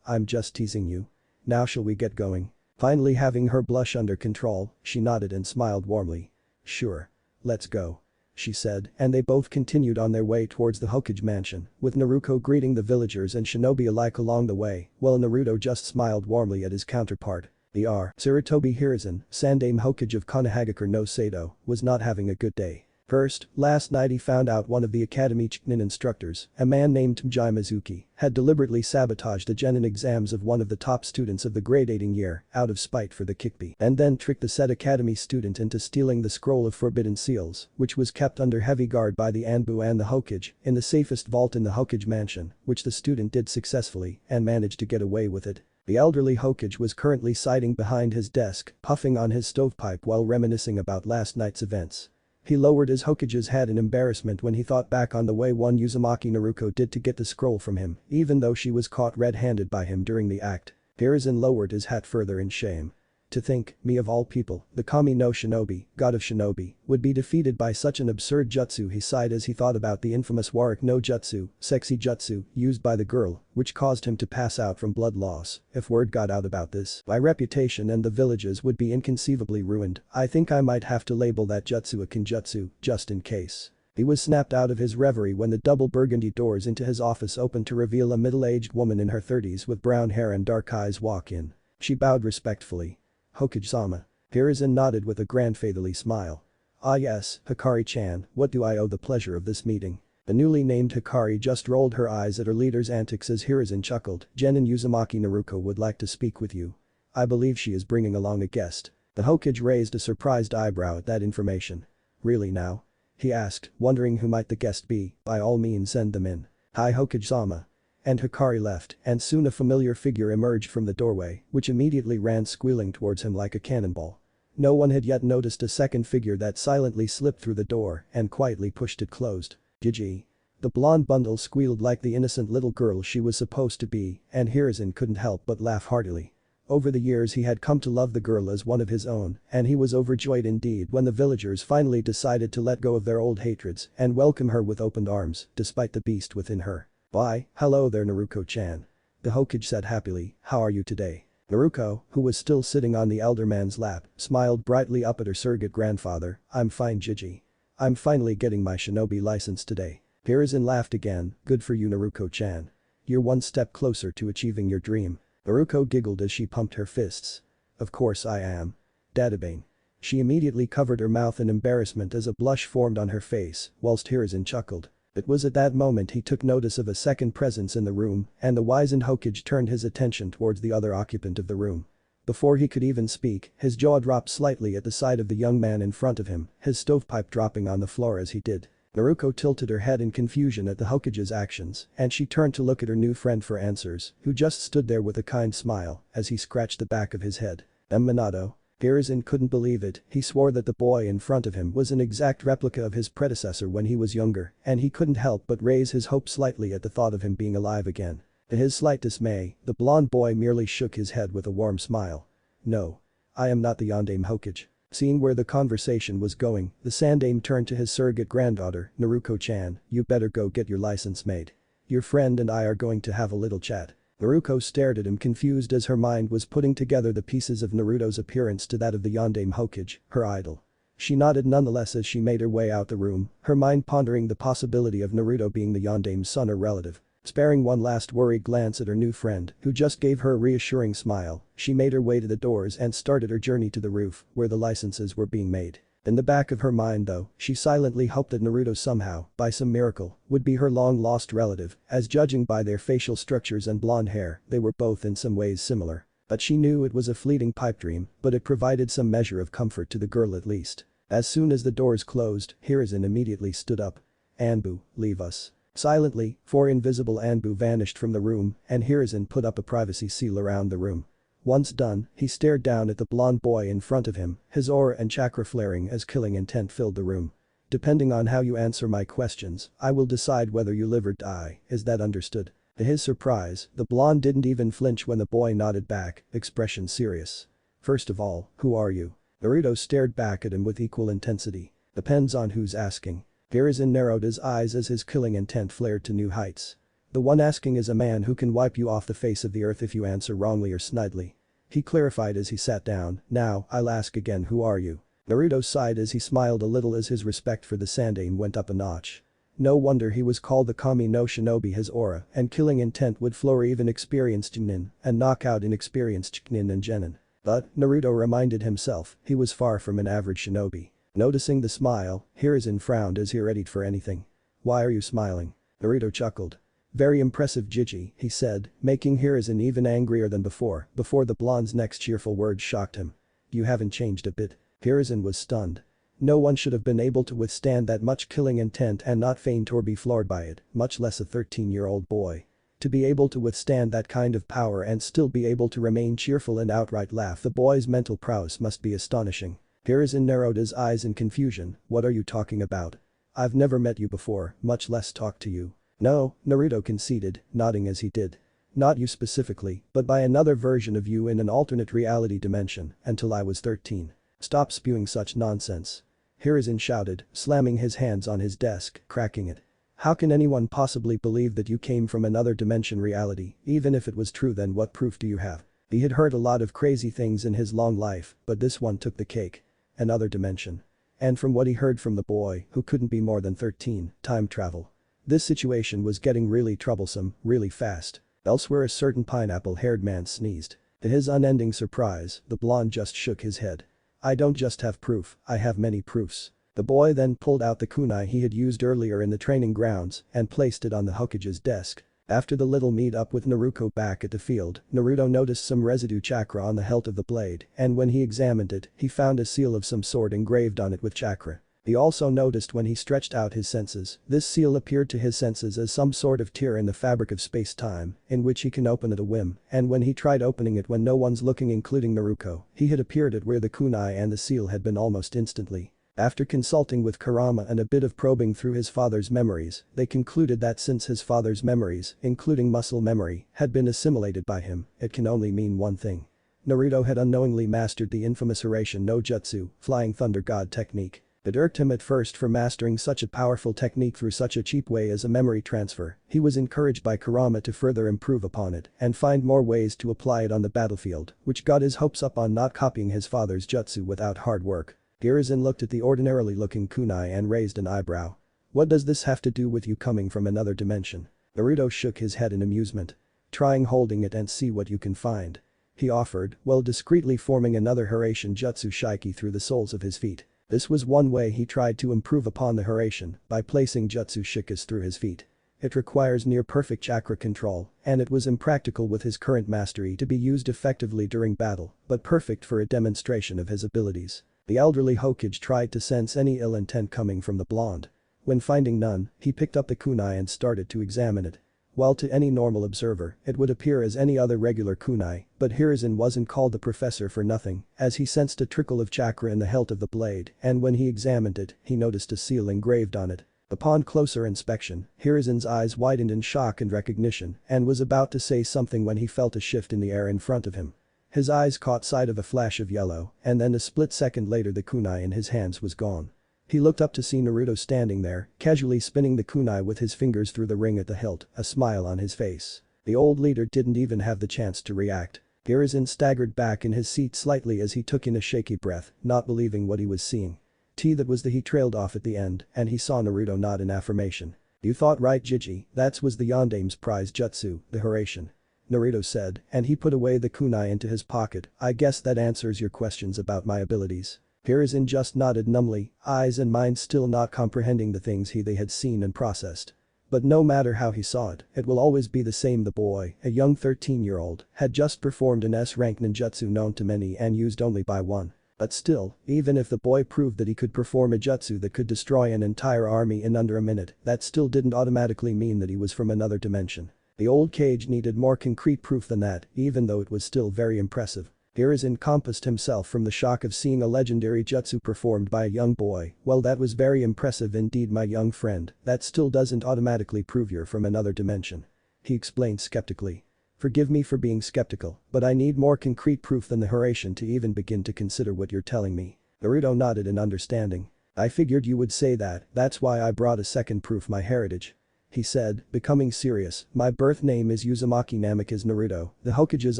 I'm just teasing you. Now shall we get going? Finally having her blush under control, she nodded and smiled warmly. Sure. Let's go. She said, and they both continued on their way towards the Hokage mansion, with Naruto greeting the villagers and shinobi alike along the way, while Naruto just smiled warmly at his counterpart. The Sarutobi Hiruzen, Sandaime Hokage of Konohagakure no Sado, was not having a good day. First, last night he found out one of the Academy Chunin instructors, a man named Mjai Mizuki, had deliberately sabotaged the genin exams of one of the top students of the grade-8ing year, out of spite for the Kikbi, and then tricked the said Academy student into stealing the Scroll of Forbidden Seals, which was kept under heavy guard by the Anbu and the Hokage, in the safest vault in the Hokage mansion, which the student did successfully and managed to get away with it. The elderly Hokage was currently sitting behind his desk, puffing on his stovepipe while reminiscing about last night's events. He lowered his Hokage's head in embarrassment when he thought back on the way one Uzumaki Naruto did to get the scroll from him, even though she was caught red-handed by him during the act. Hiruzen lowered his hat further in shame. To think, me of all people, the Kami no Shinobi, god of shinobi, would be defeated by such an absurd jutsu. He sighed as he thought about the infamous Warik no Jutsu, sexy jutsu, used by the girl, which caused him to pass out from blood loss. If word got out about this, my reputation and the villages would be inconceivably ruined. I think I might have to label that jutsu a kinjutsu, just in case. He was snapped out of his reverie when the double burgundy doors into his office opened to reveal a middle-aged woman in her 30s with brown hair and dark eyes walk in. She bowed respectfully. "Hokage-sama." Hiruzen nodded with a grandfatherly smile. "Ah yes, Hikari-chan, what do I owe the pleasure of this meeting?" The newly named Hikari just rolled her eyes at her leader's antics as Hiruzen chuckled. "Genin Uzumaki Naruto would like to speak with you. I believe she is bringing along a guest." The Hokage raised a surprised eyebrow at that information. "Really now?" he asked, wondering who might the guest be. "By all means send them in." "Hi Hokage-sama." And Hikari left, and soon a familiar figure emerged from the doorway, which immediately ran squealing towards him like a cannonball. No one had yet noticed a second figure that silently slipped through the door and quietly pushed it closed. "Gigi." The blonde bundle squealed like the innocent little girl she was supposed to be, and Hiruzen couldn't help but laugh heartily. Over the years he had come to love the girl as one of his own, and he was overjoyed indeed when the villagers finally decided to let go of their old hatreds and welcome her with open arms, despite the beast within her. "Why, hello there Naruto-chan." The Hokage said happily, "How are you today?" Naruto, who was still sitting on the elder man's lap, smiled brightly up at her surrogate grandfather. "I'm fine Gigi. I'm finally getting my shinobi license today." Hiruzen laughed again. "Good for you Naruto-chan. You're one step closer to achieving your dream." Naruto giggled as she pumped her fists. "Of course I am. Dadabane." She immediately covered her mouth in embarrassment as a blush formed on her face, whilst Hiruzen chuckled. It was at that moment he took notice of a second presence in the room, and the wizened Hokage turned his attention towards the other occupant of the room. Before he could even speak, his jaw dropped slightly at the sight of the young man in front of him, his stovepipe dropping on the floor as he did. Naruto tilted her head in confusion at the Hokage's actions, and she turned to look at her new friend for answers, who just stood there with a kind smile as he scratched the back of his head. Minato. Hiruzen couldn't believe it, he swore that the boy in front of him was an exact replica of his predecessor when he was younger, and he couldn't help but raise his hopes slightly at the thought of him being alive again. To his slight dismay, the blonde boy merely shook his head with a warm smile. "No. I am not the Yondaime Hokage." Seeing where the conversation was going, the Sandaime turned to his surrogate granddaughter. "Naruko-chan, you better go get your license made. Your friend and I are going to have a little chat." Naruko stared at him confused as her mind was putting together the pieces of Naruto's appearance to that of the Yondaime Hokage, her idol. She nodded nonetheless as she made her way out the room, her mind pondering the possibility of Naruto being the Yondaime's son or relative. Sparing one last worried glance at her new friend, who just gave her a reassuring smile, she made her way to the doors and started her journey to the roof, where the licenses were being made. In the back of her mind though, she silently hoped that Naruto somehow, by some miracle, would be her long-lost relative, as judging by their facial structures and blonde hair, they were both in some ways similar. But she knew it was a fleeting pipe dream, but it provided some measure of comfort to the girl at least. As soon as the doors closed, Hiruzen immediately stood up. "Anbu, leave us." Silently, 4 invisible Anbu vanished from the room, and Hiruzen put up a privacy seal around the room. Once done, he stared down at the blonde boy in front of him, his aura and chakra flaring as killing intent filled the room. "Depending on how you answer my questions, I will decide whether you live or die, is that understood?" To his surprise, the blonde didn't even flinch when the boy nodded back, expression serious. "First of all, who are you?" Naruto stared back at him with equal intensity. "Depends on who's asking." Hiruzen narrowed his eyes as his killing intent flared to new heights. "The one asking is a man who can wipe you off the face of the earth if you answer wrongly or snidely." He clarified as he sat down. "Now, I'll ask again, who are you?" Naruto sighed as he smiled a little as his respect for the Sandaime went up a notch. No wonder he was called the Kami no Shinobi. His aura and killing intent would floor even experienced Chunin and knock out inexperienced Chunin and Genin. But, Naruto reminded himself, he was far from an average shinobi. Noticing the smile, Hiruzen frowned as he readied for anything. "Why are you smiling?" Naruto chuckled. "Very impressive Gigi," he said, making Hiruzen even angrier than before the blonde's next cheerful words shocked him. "You haven't changed a bit." Hiruzen was stunned. No one should have been able to withstand that much killing intent and not faint or be floored by it, much less a 13-year-old boy. To be able to withstand that kind of power and still be able to remain cheerful and outright laugh, the boy's mental prowess must be astonishing. Hiruzen narrowed his eyes in confusion. "What are you talking about? I've never met you before, much less talked to you." "No," Naruto conceded, nodding as he did. "Not you specifically, but by another version of you in an alternate reality dimension, until I was 13. Stop spewing such nonsense." Hiruzen shouted, slamming his hands on his desk, cracking it. "How can anyone possibly believe that you came from another dimension reality? Even if it was true, then what proof do you have?" He had heard a lot of crazy things in his long life, but this one took the cake. Another dimension. And from what he heard from the boy, who couldn't be more than 13, time travel. This situation was getting really troublesome, really fast. Elsewhere a certain pineapple-haired man sneezed. To his unending surprise, the blonde just shook his head. I don't just have proof, I have many proofs. The boy then pulled out the kunai he had used earlier in the training grounds and placed it on the Hokage's desk. After the little meet-up with Naruto back at the field, Naruto noticed some residue chakra on the hilt of the blade, and when he examined it, he found a seal of some sort engraved on it with chakra. He also noticed when he stretched out his senses, this seal appeared to his senses as some sort of tear in the fabric of space-time, in which he can open at a whim, and when he tried opening it when no one's looking including Naruto, he had appeared at where the kunai and the seal had been almost instantly. After consulting with Kurama and a bit of probing through his father's memories, they concluded that since his father's memories, including muscle memory, had been assimilated by him, it can only mean one thing. Naruto had unknowingly mastered the infamous Hiraishin no Jutsu, Flying Thunder God technique. It irked him at first for mastering such a powerful technique through such a cheap way as a memory transfer. He was encouraged by Kurama to further improve upon it and find more ways to apply it on the battlefield, which got his hopes up on not copying his father's jutsu without hard work. Hiruzen looked at the ordinarily looking kunai and raised an eyebrow. What does this have to do with you coming from another dimension? Naruto shook his head in amusement. Trying holding it and see what you can find. He offered, while discreetly forming another Hiraishin jutsu shiki through the soles of his feet. This was one way he tried to improve upon the Hiraishin, by placing jutsu shikas through his feet. It requires near-perfect chakra control, and it was impractical with his current mastery to be used effectively during battle, but perfect for a demonstration of his abilities. The elderly Hokage tried to sense any ill intent coming from the blonde. When finding none, he picked up the kunai and started to examine it. While to any normal observer, it would appear as any other regular kunai, but Hiruzen wasn't called the professor for nothing, as he sensed a trickle of chakra in the hilt of the blade, and when he examined it, he noticed a seal engraved on it. Upon closer inspection, Hiruzen's eyes widened in shock and recognition and was about to say something when he felt a shift in the air in front of him. His eyes caught sight of a flash of yellow, and then a split second later the kunai in his hands was gone. He looked up to see Naruto standing there, casually spinning the kunai with his fingers through the ring at the hilt, a smile on his face. The old leader didn't even have the chance to react. Hiruzen staggered back in his seat slightly as he took in a shaky breath, not believing what he was seeing. That was he trailed off at the end, and he saw Naruto nod in affirmation. You thought right, Jiji, that was the Yondame's prize jutsu, the Hiraishin. Naruto said, and he put away the kunai into his pocket. I guess that answers your questions about my abilities. Hiruzen just nodded numbly, eyes and mind still not comprehending the things they had seen and processed. But no matter how he saw it, it will always be the same. The boy, a young 13-year-old, had just performed an S-rank ninjutsu known to many and used only by one. But still, even if the boy proved that he could perform a jutsu that could destroy an entire army in under a minute, that still didn't automatically mean that he was from another dimension. The old cage needed more concrete proof than that, even though it was still very impressive. Hiruzen compassed himself from the shock of seeing a legendary jutsu performed by a young boy. Well, that was very impressive indeed, my young friend, that still doesn't automatically prove you're from another dimension. He explained skeptically. Forgive me for being skeptical, but I need more concrete proof than the Hiraishin to even begin to consider what you're telling me. Naruto nodded in understanding. I figured you would say that, that's why I brought a second proof, my heritage. He said, becoming serious, my birth name is Uzumaki Namikaze Naruto. The Hokage's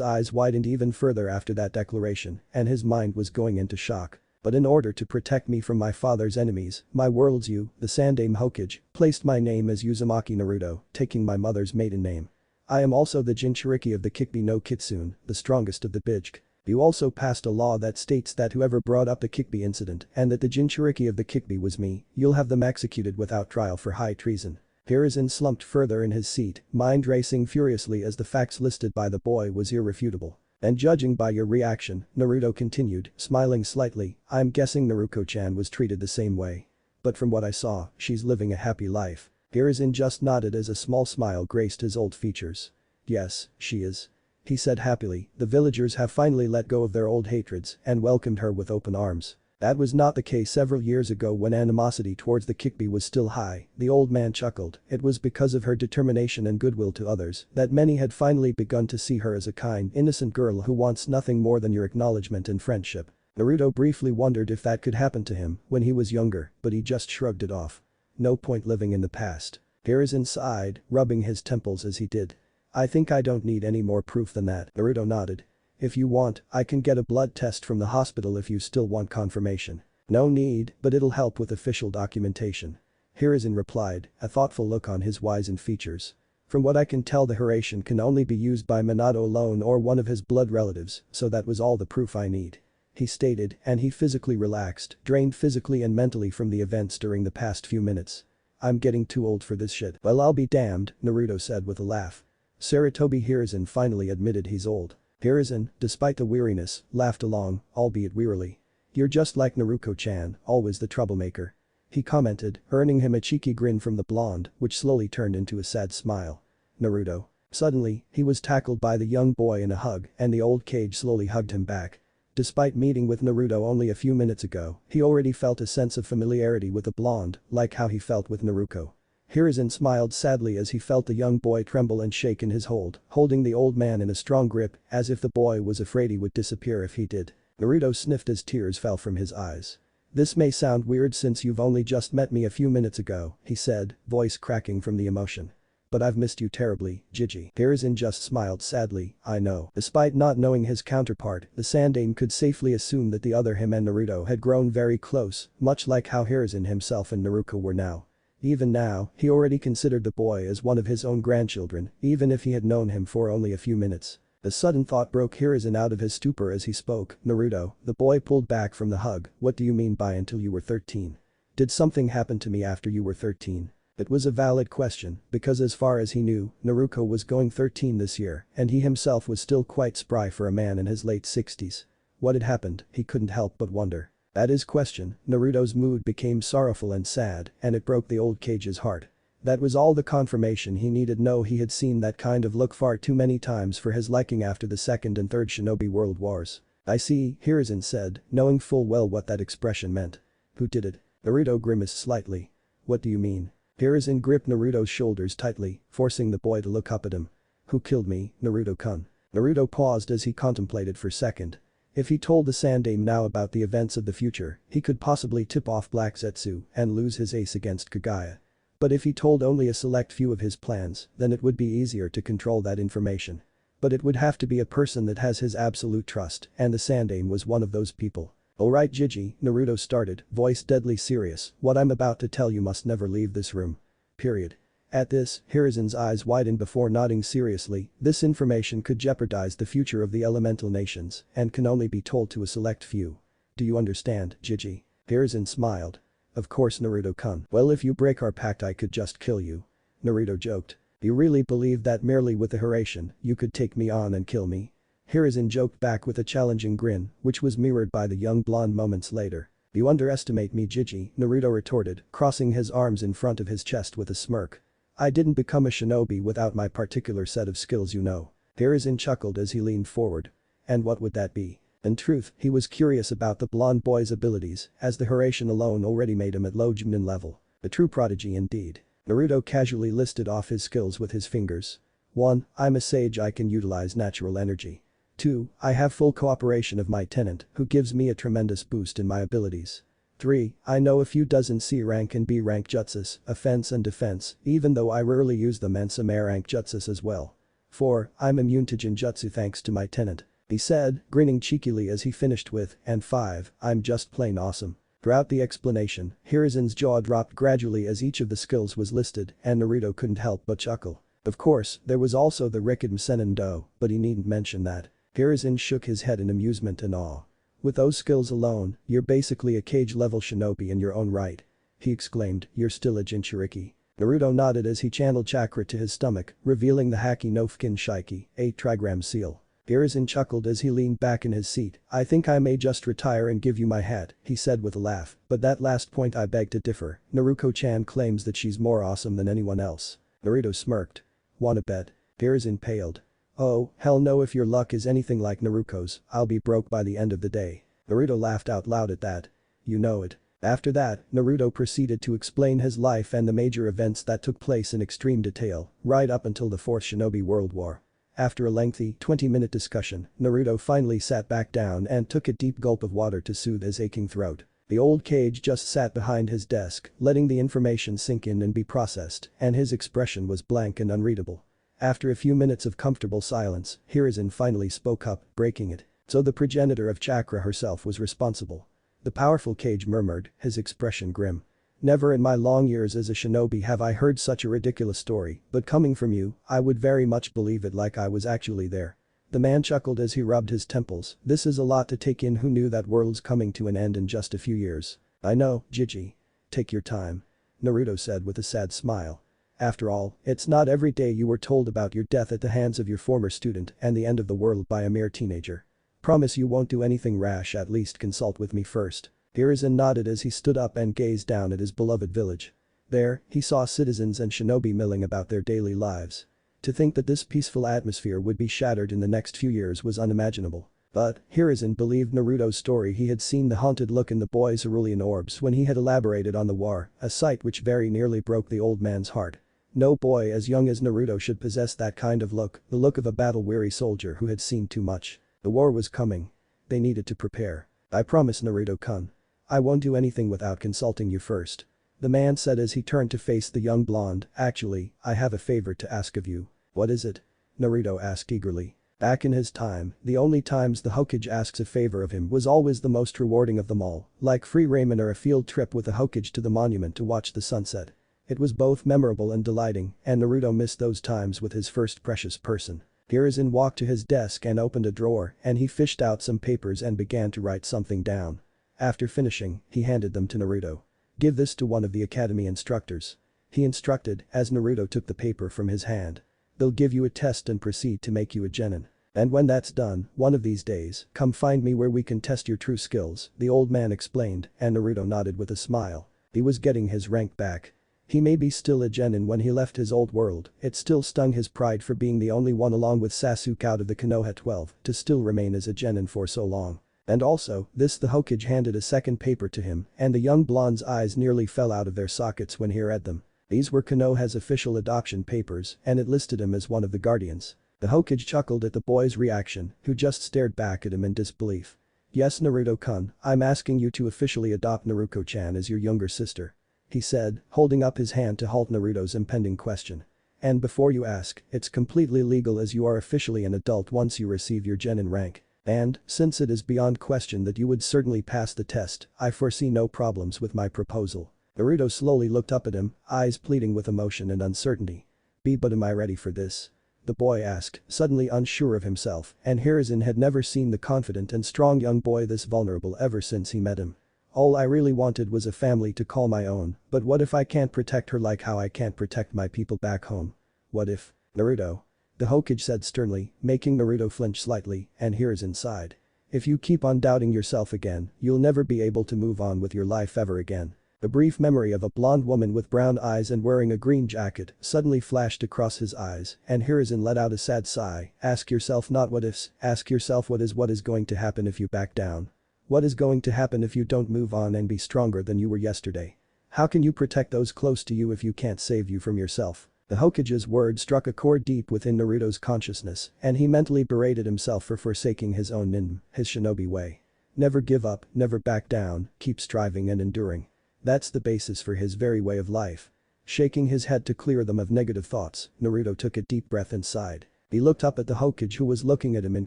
eyes widened even further after that declaration, and his mind was going into shock. But in order to protect me from my father's enemies, my world's you, the Sandame Hokage, placed my name as Uzumaki Naruto, taking my mother's maiden name. I am also the Jinchuriki of the Kikbi no Kitsune, the strongest of the Bijk. You also passed a law that states that whoever brought up the Kikbi incident and that the Jinchuriki of the Kikbi was me, you'll have them executed without trial for high treason. Hiruzen slumped further in his seat, mind racing furiously as the facts listed by the boy was irrefutable. And judging by your reaction, Naruto continued, smiling slightly, I'm guessing Naruko-chan was treated the same way. But from what I saw, she's living a happy life. Hiruzen just nodded as a small smile graced his old features. Yes, she is. He said happily, the villagers have finally let go of their old hatreds and welcomed her with open arms. That was not the case several years ago when animosity towards the Kikbi was still high. The old man chuckled. It was because of her determination and goodwill to others that many had finally begun to see her as a kind, innocent girl who wants nothing more than your acknowledgement and friendship. Naruto briefly wondered if that could happen to him when he was younger, but he just shrugged it off. No point living in the past. Hiruzen sighed, rubbing his temples as he did. I think I don't need any more proof than that. Naruto nodded. If you want, I can get a blood test from the hospital if you still want confirmation. No need, but it'll help with official documentation. Hiruzen replied, a thoughtful look on his wizened features. From what I can tell, the Hiraishin can only be used by Minato alone or one of his blood relatives, so that was all the proof I need. He stated, and he physically relaxed, drained physically and mentally from the events during the past few minutes. I'm getting too old for this shit. Well, I'll be damned, Naruto said with a laugh. Sarutobi Hiruzen finally admitted he's old. Hiruzen, despite the weariness, laughed along, albeit wearily. You're just like Naruto-chan, always the troublemaker. He commented, earning him a cheeky grin from the blonde, which slowly turned into a sad smile. Naruto. Suddenly, he was tackled by the young boy in a hug and the old cage slowly hugged him back. Despite meeting with Naruto only a few minutes ago, he already felt a sense of familiarity with the blonde, like how he felt with Naruto. Hiruzen smiled sadly as he felt the young boy tremble and shake in his hold, holding the old man in a strong grip, as if the boy was afraid he would disappear if he did. Naruto sniffed as tears fell from his eyes. This may sound weird since you've only just met me a few minutes ago, he said, voice cracking from the emotion. But I've missed you terribly, Gigi. Hiruzen just smiled sadly, I know. Despite not knowing his counterpart, the Sandaime could safely assume that the other him and Naruto had grown very close, much like how Hiruzen himself and Naruto were now. Even now, he already considered the boy as one of his own grandchildren, even if he had known him for only a few minutes. A sudden thought broke Hiruzen out of his stupor as he spoke, Naruto, the boy pulled back from the hug, what do you mean by until you were 13? Did something happen to me after you were 13? It was a valid question, because as far as he knew, Naruto was going 13 this year, and he himself was still quite spry for a man in his late 60s. What had happened, he couldn't help but wonder. At his question, Naruto's mood became sorrowful and sad, and it broke the old cage's heart. That was all the confirmation he needed. No, he had seen that kind of look far too many times for his liking after the Second and Third Shinobi World Wars. I see, Hiruzen said, knowing full well what that expression meant. Who did it? Naruto grimaced slightly. What do you mean? Hiruzen gripped Naruto's shoulders tightly, forcing the boy to look up at him. Who killed me, Naruto-kun? Naruto paused as he contemplated for a second. If he told the Sandaime now about the events of the future, he could possibly tip off Black Zetsu and lose his ace against Kagaya. But if he told only a select few of his plans, then it would be easier to control that information. But it would have to be a person that has his absolute trust, and the Sandaime was one of those people. Alright Gigi, Naruto started, voice deadly serious, what I'm about to tell you must never leave this room. Period. At this, Hiruzen's eyes widened before nodding seriously, this information could jeopardize the future of the elemental nations, and can only be told to a select few. Do you understand, Gigi? Hiruzen smiled. Of course Naruto-kun. Well, if you break our pact I could just kill you. Naruto joked. You really believe that merely with the Hiraishin, you could take me on and kill me? Hiruzen joked back with a challenging grin, which was mirrored by the young blonde moments later. You underestimate me, Gigi, Naruto retorted, crossing his arms in front of his chest with a smirk. I didn't become a shinobi without my particular set of skills, you know. Hiruzen chuckled as he leaned forward. And what would that be? In truth, he was curious about the blonde boy's abilities, as the Hiraishin alone already made him at low Junin level. A true prodigy indeed. Naruto casually listed off his skills with his fingers. 1. I'm a sage, I can utilize natural energy. 2. I have full cooperation of my tenant, who gives me a tremendous boost in my abilities. 3. I know a few dozen C rank and B rank jutsus, offense and defense, even though I rarely use them, and some A rank jutsus as well. 4. I'm immune to Genjutsu thanks to my tenant. He said, grinning cheekily as he finished with, and 5, I'm just plain awesome. Throughout the explanation, Hiruzen's jaw dropped gradually as each of the skills was listed, and Naruto couldn't help but chuckle. Of course, there was also the Rikiden Senendo, but he needn't mention that. Hiruzen shook his head in amusement and awe. With those skills alone, you're basically a cage-level shinobi in your own right. He exclaimed, you're still a Jinchuriki. Naruto nodded as he channeled chakra to his stomach, revealing the Haki no Fukin Shiki, a trigram seal. Hiruzen chuckled as he leaned back in his seat. I think I may just retire and give you my hat, he said with a laugh, but that last point I beg to differ. Naruto-chan claims that she's more awesome than anyone else. Naruto smirked. Wanna bet? Hiruzen paled. Oh, hell no, if your luck is anything like Naruto's, I'll be broke by the end of the day. Naruto laughed out loud at that. You know it. After that, Naruto proceeded to explain his life and the major events that took place in extreme detail, right up until the Fourth Shinobi World War. After a lengthy 20-minute discussion, Naruto finally sat back down and took a deep gulp of water to soothe his aching throat. The old cage just sat behind his desk, letting the information sink in and be processed, and his expression was blank and unreadable. After a few minutes of comfortable silence, Hiruzen finally spoke up, breaking it. So the progenitor of chakra herself was responsible. The powerful Cage murmured, his expression grim. Never in my long years as a shinobi have I heard such a ridiculous story, but coming from you, I would very much believe it like I was actually there. The man chuckled as he rubbed his temples, this is a lot to take in. Who knew that world's coming to an end in just a few years? I know, Gigi. Take your time. Naruto said with a sad smile. After all, it's not every day you were told about your death at the hands of your former student and the end of the world by a mere teenager. Promise you won't do anything rash, at least consult with me first. Hiruzen nodded as he stood up and gazed down at his beloved village. There, he saw citizens and shinobi milling about their daily lives. To think that this peaceful atmosphere would be shattered in the next few years was unimaginable. But, Hiruzen believed Naruto's story. He had seen the haunted look in the boy's cerulean orbs when he had elaborated on the war, a sight which very nearly broke the old man's heart. No boy as young as Naruto should possess that kind of look, the look of a battle-weary soldier who had seen too much. The war was coming. They needed to prepare. I promise, Naruto-kun. I won't do anything without consulting you first. The man said as he turned to face the young blonde. Actually, I have a favor to ask of you. What is it? Naruto asked eagerly. Back in his time, the only times the Hokage asks a favor of him was always the most rewarding of them all, like free ramen or a field trip with the Hokage to the monument to watch the sunset. It was both memorable and delighting, and Naruto missed those times with his first precious person. Hiruzen walked to his desk and opened a drawer, and he fished out some papers and began to write something down. After finishing, he handed them to Naruto. Give this to one of the academy instructors. He instructed as Naruto took the paper from his hand. They'll give you a test and proceed to make you a genin. And when that's done, one of these days, come find me where we can test your true skills, the old man explained, and Naruto nodded with a smile. He was getting his rank back. He may be still a genin when he left his old world, it still stung his pride for being the only one along with Sasuke out of the Konoha 12 to still remain as a genin for so long. And also, the Hokage handed a second paper to him, and the young blonde's eyes nearly fell out of their sockets when he read them. These were Konoha's official adoption papers, and it listed him as one of the guardians. The Hokage chuckled at the boy's reaction, who just stared back at him in disbelief. Yes, Naruto-kun, I'm asking you to officially adopt Naruko-chan as your younger sister. He said, holding up his hand to halt Naruto's impending question. And before you ask, it's completely legal as you are officially an adult once you receive your genin rank. And, since it is beyond question that you would certainly pass the test, I foresee no problems with my proposal. Naruto slowly looked up at him, eyes pleading with emotion and uncertainty. But am I ready for this? The boy asked, suddenly unsure of himself, and Hiruzen had never seen the confident and strong young boy this vulnerable ever since he met him. All I really wanted was a family to call my own, but what if I can't protect her like how I can't protect my people back home? What if… Naruto? The Hokage said sternly, making Naruto flinch slightly, and Hiruzen sighed. If you keep on doubting yourself again, you'll never be able to move on with your life ever again. A brief memory of a blonde woman with brown eyes and wearing a green jacket suddenly flashed across his eyes, and Hiruzen let out a sad sigh. Ask yourself not what ifs, ask yourself what is going to happen if you back down. What is going to happen if you don't move on and be stronger than you were yesterday? How can you protect those close to you if you can't save you from yourself? The Hokage's words struck a chord deep within Naruto's consciousness, and he mentally berated himself for forsaking his own nin, his shinobi way. Never give up, never back down, keep striving and enduring. That's the basis for his very way of life. Shaking his head to clear them of negative thoughts, Naruto took a deep breath and sighed. He looked up at the Hokage who was looking at him in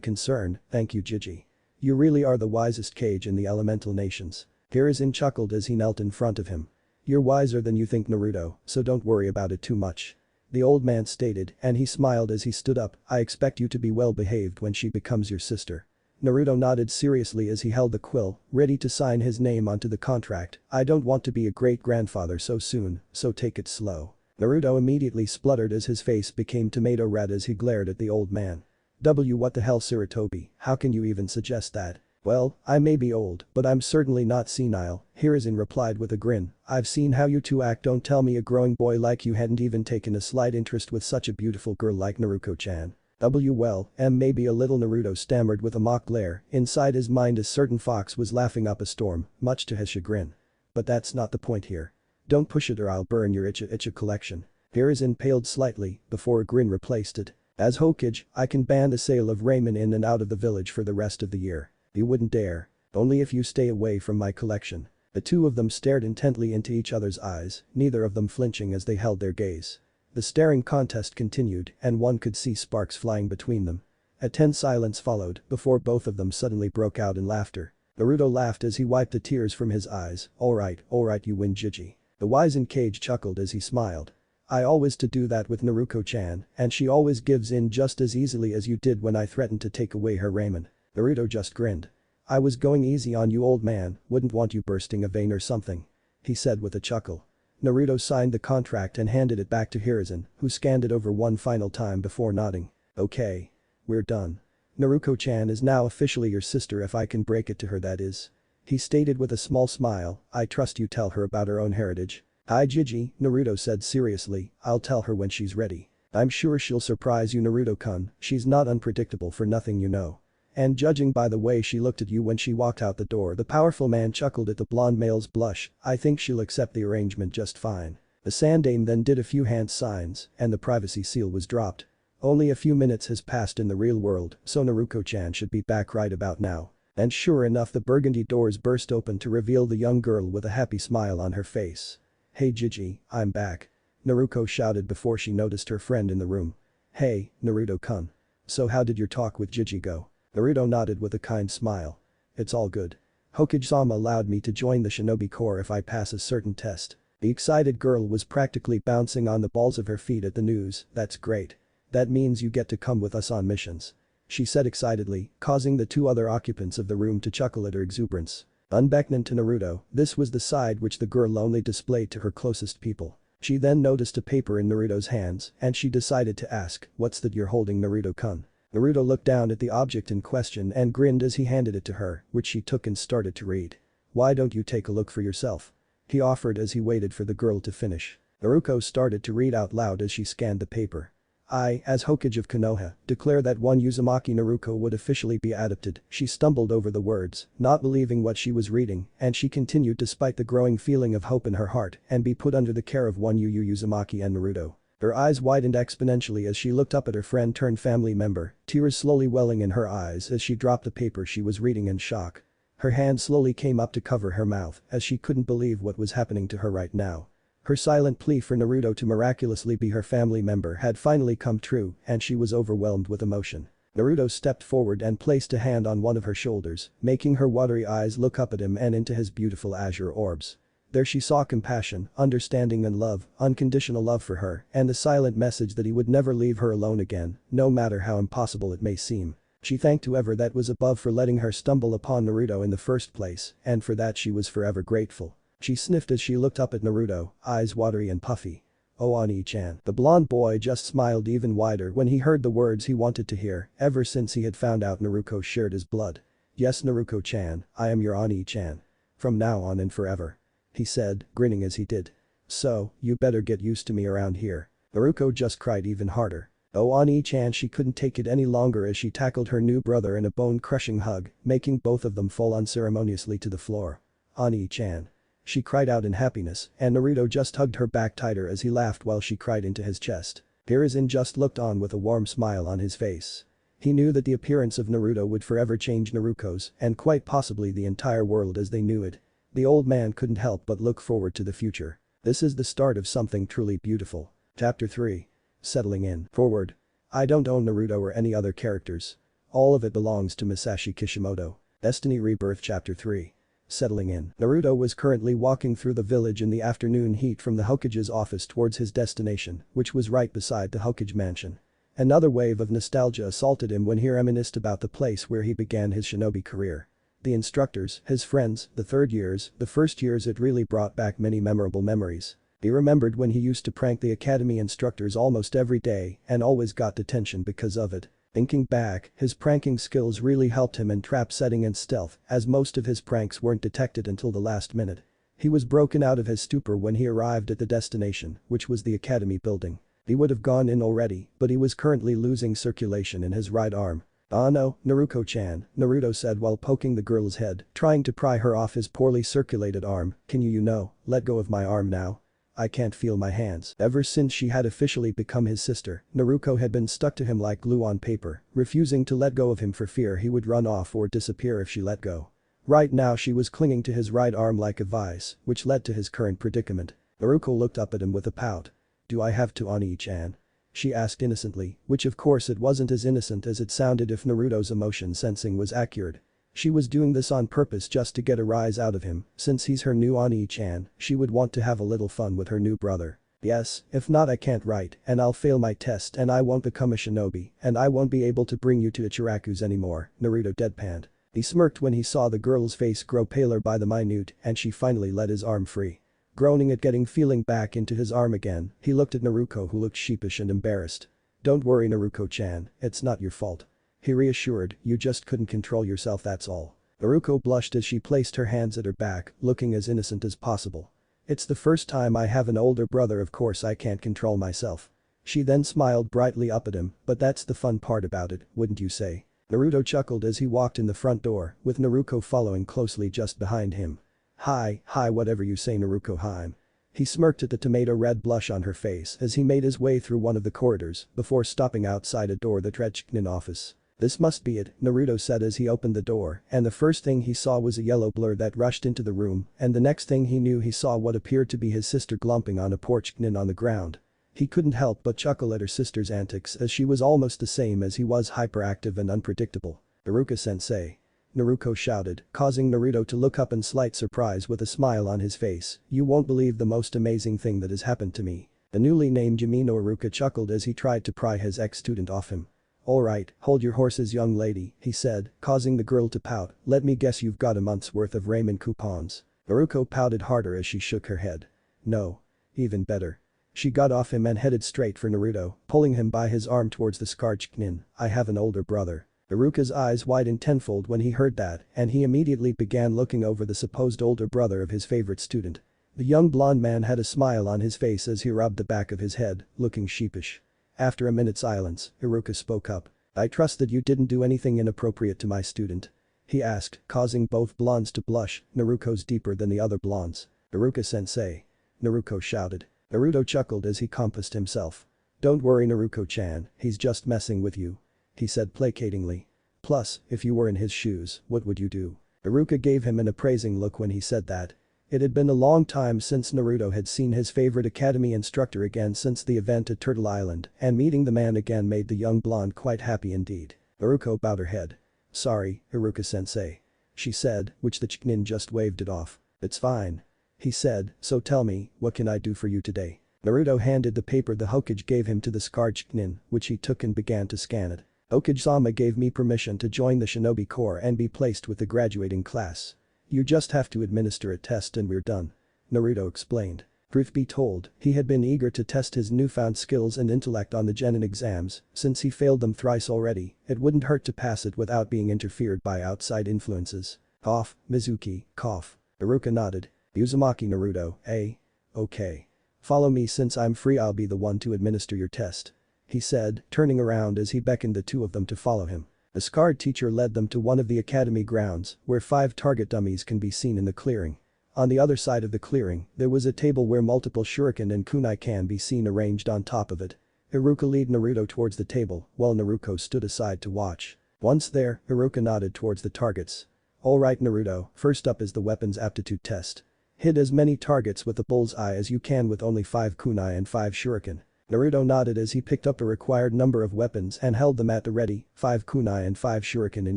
concern. Thank you, Gigi. You really are the wisest Kage in the elemental nations. Hiruzen chuckled as he knelt in front of him. You're wiser than you think, Naruto, so don't worry about it too much. The old man stated, and he smiled as he stood up. I expect you to be well behaved when she becomes your sister. Naruto nodded seriously as he held the quill, ready to sign his name onto the contract. I don't want to be a great-grandfather so soon, so take it slow. Naruto immediately spluttered as his face became tomato red as he glared at the old man. What the hell, Sarutobi, how can you even suggest that? Well, I may be old, but I'm certainly not senile, Hiruzen replied with a grin. I've seen how you two act. Don't tell me a growing boy like you hadn't even taken a slight interest with such a beautiful girl like Naruko-chan. Well, maybe a little, Naruto stammered with a mock glare. Inside his mind a certain fox was laughing up a storm, much to his chagrin. But that's not the point here. Don't push it or I'll burn your Icha collection. Hiruzen paled slightly before a grin replaced it. As Hokage, I can ban the sale of ramen in and out of the village for the rest of the year. You wouldn't dare. Only if you stay away from my collection. The two of them stared intently into each other's eyes, neither of them flinching as they held their gaze. The staring contest continued, and one could see sparks flying between them. A tense silence followed before both of them suddenly broke out in laughter. Naruto laughed as he wiped the tears from his eyes. Alright, you win Gigi. The wizened Cage chuckled as he smiled. I always to do that with Naruko-chan, and she always gives in just as easily as you did when I threatened to take away her ramen. Naruto just grinned. I was going easy on you, old man, wouldn't want you bursting a vein or something. He said with a chuckle. Naruto signed the contract and handed it back to Hiruzen, who scanned it over one final time before nodding. Okay. We're done. Naruko-chan is now officially your sister if I can break it to her, that is. He stated with a small smile. I trust you tell her about her own heritage. Hi Gigi, Naruto said seriously, I'll tell her when she's ready. I'm sure she'll surprise you, Naruto-kun, she's not unpredictable for nothing, you know. And judging by the way she looked at you when she walked out the door, the powerful man chuckled at the blonde male's blush. I think she'll accept the arrangement just fine. The Sandame then did a few hand signs and the privacy seal was dropped. Only a few minutes has passed in the real world, so Naruko-chan should be back right about now. And sure enough, the burgundy doors burst open to reveal the young girl with a happy smile on her face. Hey Gigi, I'm back. Naruko shouted before she noticed her friend in the room. Hey, Naruto-kun. So how did your talk with Gigi go? Naruto nodded with a kind smile. It's all good. Hokage-sama allowed me to join the Shinobi Corps if I pass a certain test. The excited girl was practically bouncing on the balls of her feet at the news. That's great. That means you get to come with us on missions. She said excitedly, causing the two other occupants of the room to chuckle at her exuberance. Unbeknown to Naruto, this was the side which the girl only displayed to her closest people. She then noticed a paper in Naruto's hands and she decided to ask, what's that you're holding, Naruto-kun? Naruto looked down at the object in question and grinned as he handed it to her, which she took and started to read. Why don't you take a look for yourself? He offered as he waited for the girl to finish. Naruko started to read out loud as she scanned the paper. I, as Hokage of Konoha, declare that one Uzumaki Naruto would officially be adopted. She stumbled over the words, not believing what she was reading, and she continued despite the growing feeling of hope in her heart and be put under the care of one Uzumaki and Naruto. Her eyes widened exponentially as she looked up at her friend turned family member, tears slowly welling in her eyes as she dropped the paper she was reading in shock. Her hand slowly came up to cover her mouth as she couldn't believe what was happening to her right now. Her silent plea for Naruto to miraculously be her family member had finally come true and she was overwhelmed with emotion. Naruto stepped forward and placed a hand on one of her shoulders, making her watery eyes look up at him and into his beautiful azure orbs. There she saw compassion, understanding and love, unconditional love for her, and the silent message that he would never leave her alone again, no matter how impossible it may seem. She thanked whoever that was above for letting her stumble upon Naruto in the first place, and for that she was forever grateful. She sniffed as she looked up at Naruto, eyes watery and puffy. Oh Ani-chan. The blonde boy just smiled even wider when he heard the words he wanted to hear ever since he had found out Naruto shared his blood. Yes Naruko-chan, I am your Ani-chan. From now on and forever. He said, grinning as he did. So, you better get used to me around here. Naruko just cried even harder. Oh Ani-chan, she couldn't take it any longer as she tackled her new brother in a bone-crushing hug, making both of them fall unceremoniously to the floor. Ani-chan. She cried out in happiness and Naruto just hugged her back tighter as he laughed while she cried into his chest. Hiruzen just looked on with a warm smile on his face. He knew that the appearance of Naruto would forever change Naruko's and quite possibly the entire world as they knew it. The old man couldn't help but look forward to the future. This is the start of something truly beautiful. Chapter 3. Settling in. Forward. I don't own Naruto or any other characters. All of it belongs to Masashi Kishimoto. Destiny Rebirth Chapter 3. Settling in. Naruto was currently walking through the village in the afternoon heat from the Hokage's office towards his destination, which was right beside the Hokage mansion. Another wave of nostalgia assaulted him when he reminisced about the place where he began his shinobi career. The instructors, his friends, the third years, the first years, it really brought back many memorable memories. He remembered when he used to prank the academy instructors almost every day and always got detention because of it. Thinking back, his pranking skills really helped him in trap setting and stealth, as most of his pranks weren't detected until the last minute. He was broken out of his stupor when he arrived at the destination, which was the academy building. He would have gone in already, but he was currently losing circulation in his right arm. Ah no, Naruko-chan, Naruto said while poking the girl's head, trying to pry her off his poorly circulated arm. Can you let go of my arm now? I can't feel my hands. Ever since she had officially become his sister, Naruto had been stuck to him like glue on paper, refusing to let go of him for fear he would run off or disappear if she let go. Right now she was clinging to his right arm like a vice, which led to his current predicament. Naruto looked up at him with a pout. Do I have to, Ani-chan? She asked innocently, which of course it wasn't as innocent as it sounded if Naruto's emotion sensing was accurate. She was doing this on purpose just to get a rise out of him, since he's her new Oni-chan, she would want to have a little fun with her new brother. Yes, if not I can't write and I'll fail my test and I won't become a shinobi and I won't be able to bring you to Ichiraku's anymore, Naruto deadpanned. He smirked when he saw the girl's face grow paler by the minute and she finally let his arm free. Groaning at getting feeling back into his arm again, he looked at Naruto who looked sheepish and embarrassed. Don't worry Naruto-chan, it's not your fault. He reassured, you just couldn't control yourself that's all. Naruto blushed as she placed her hands at her back, looking as innocent as possible. It's the first time I have an older brother of course I can't control myself. She then smiled brightly up at him, but that's the fun part about it, wouldn't you say? Naruto chuckled as he walked in the front door, with Naruto following closely just behind him. Hi, whatever you say Naruto-hime. He smirked at the tomato red blush on her face as he made his way through one of the corridors before stopping outside a door that read Chiknin office. This must be it, Naruto said as he opened the door, and the first thing he saw was a yellow blur that rushed into the room, and the next thing he knew he saw what appeared to be his sister glumping on a porch on the ground. He couldn't help but chuckle at her sister's antics as she was almost the same as he was, hyperactive and unpredictable. Iruka-sensei. Naruto shouted, causing Naruto to look up in slight surprise with a smile on his face, you won't believe the most amazing thing that has happened to me. The newly named Yamino Iruka chuckled as he tried to pry his ex-student off him. Alright, hold your horses young lady, he said, causing the girl to pout, let me guess you've got a month's worth of ramen coupons. Naruto pouted harder as she shook her head. No. Even better. She got off him and headed straight for Naruto, pulling him by his arm towards the scarred Chiknin, I have an older brother. Iruka's eyes widened tenfold when he heard that and he immediately began looking over the supposed older brother of his favorite student. The young blonde man had a smile on his face as he rubbed the back of his head, looking sheepish. After a minute's silence, Iruka spoke up. I trust that you didn't do anything inappropriate to my student. He asked, causing both blondes to blush, Naruto's deeper than the other blondes. Iruka-sensei. Naruto shouted. Naruto chuckled as he composed himself. Don't worry Naruto-chan, he's just messing with you. He said placatingly. Plus, if you were in his shoes, what would you do? Iruka gave him an appraising look when he said that. It had been a long time since Naruto had seen his favorite academy instructor again since the event at Turtle Island, and meeting the man again made the young blonde quite happy indeed. Naruto bowed her head. Sorry, Iruka-sensei. She said, which the Chiknin just waved it off. It's fine. He said, so tell me, what can I do for you today? Naruto handed the paper the Hokage gave him to the scarred Chiknin, which he took and began to scan it. Hokage-sama gave me permission to join the Shinobi Corps and be placed with the graduating class. You just have to administer a test and we're done. Naruto explained. Truth be told, he had been eager to test his newfound skills and intellect on the Genin exams, since he failed them thrice already, it wouldn't hurt to pass it without being interfered by outside influences. Cough, Mizuki, cough. Iruka nodded. Uzumaki Naruto, eh? Okay. Follow me since I'm free I'll be the one to administer your test. He said, turning around as he beckoned the two of them to follow him. The scarred teacher led them to one of the academy grounds, where 5 target dummies can be seen in the clearing. On the other side of the clearing, there was a table where multiple shuriken and kunai can be seen arranged on top of it. Iruka led Naruto towards the table, while Naruto stood aside to watch. Once there, Iruka nodded towards the targets. Alright Naruto, first up is the weapons aptitude test. Hit as many targets with a bull's eye as you can with only 5 kunai and 5 shuriken. Naruto nodded as he picked up a required number of weapons and held them at the ready, 5 kunai and 5 shuriken in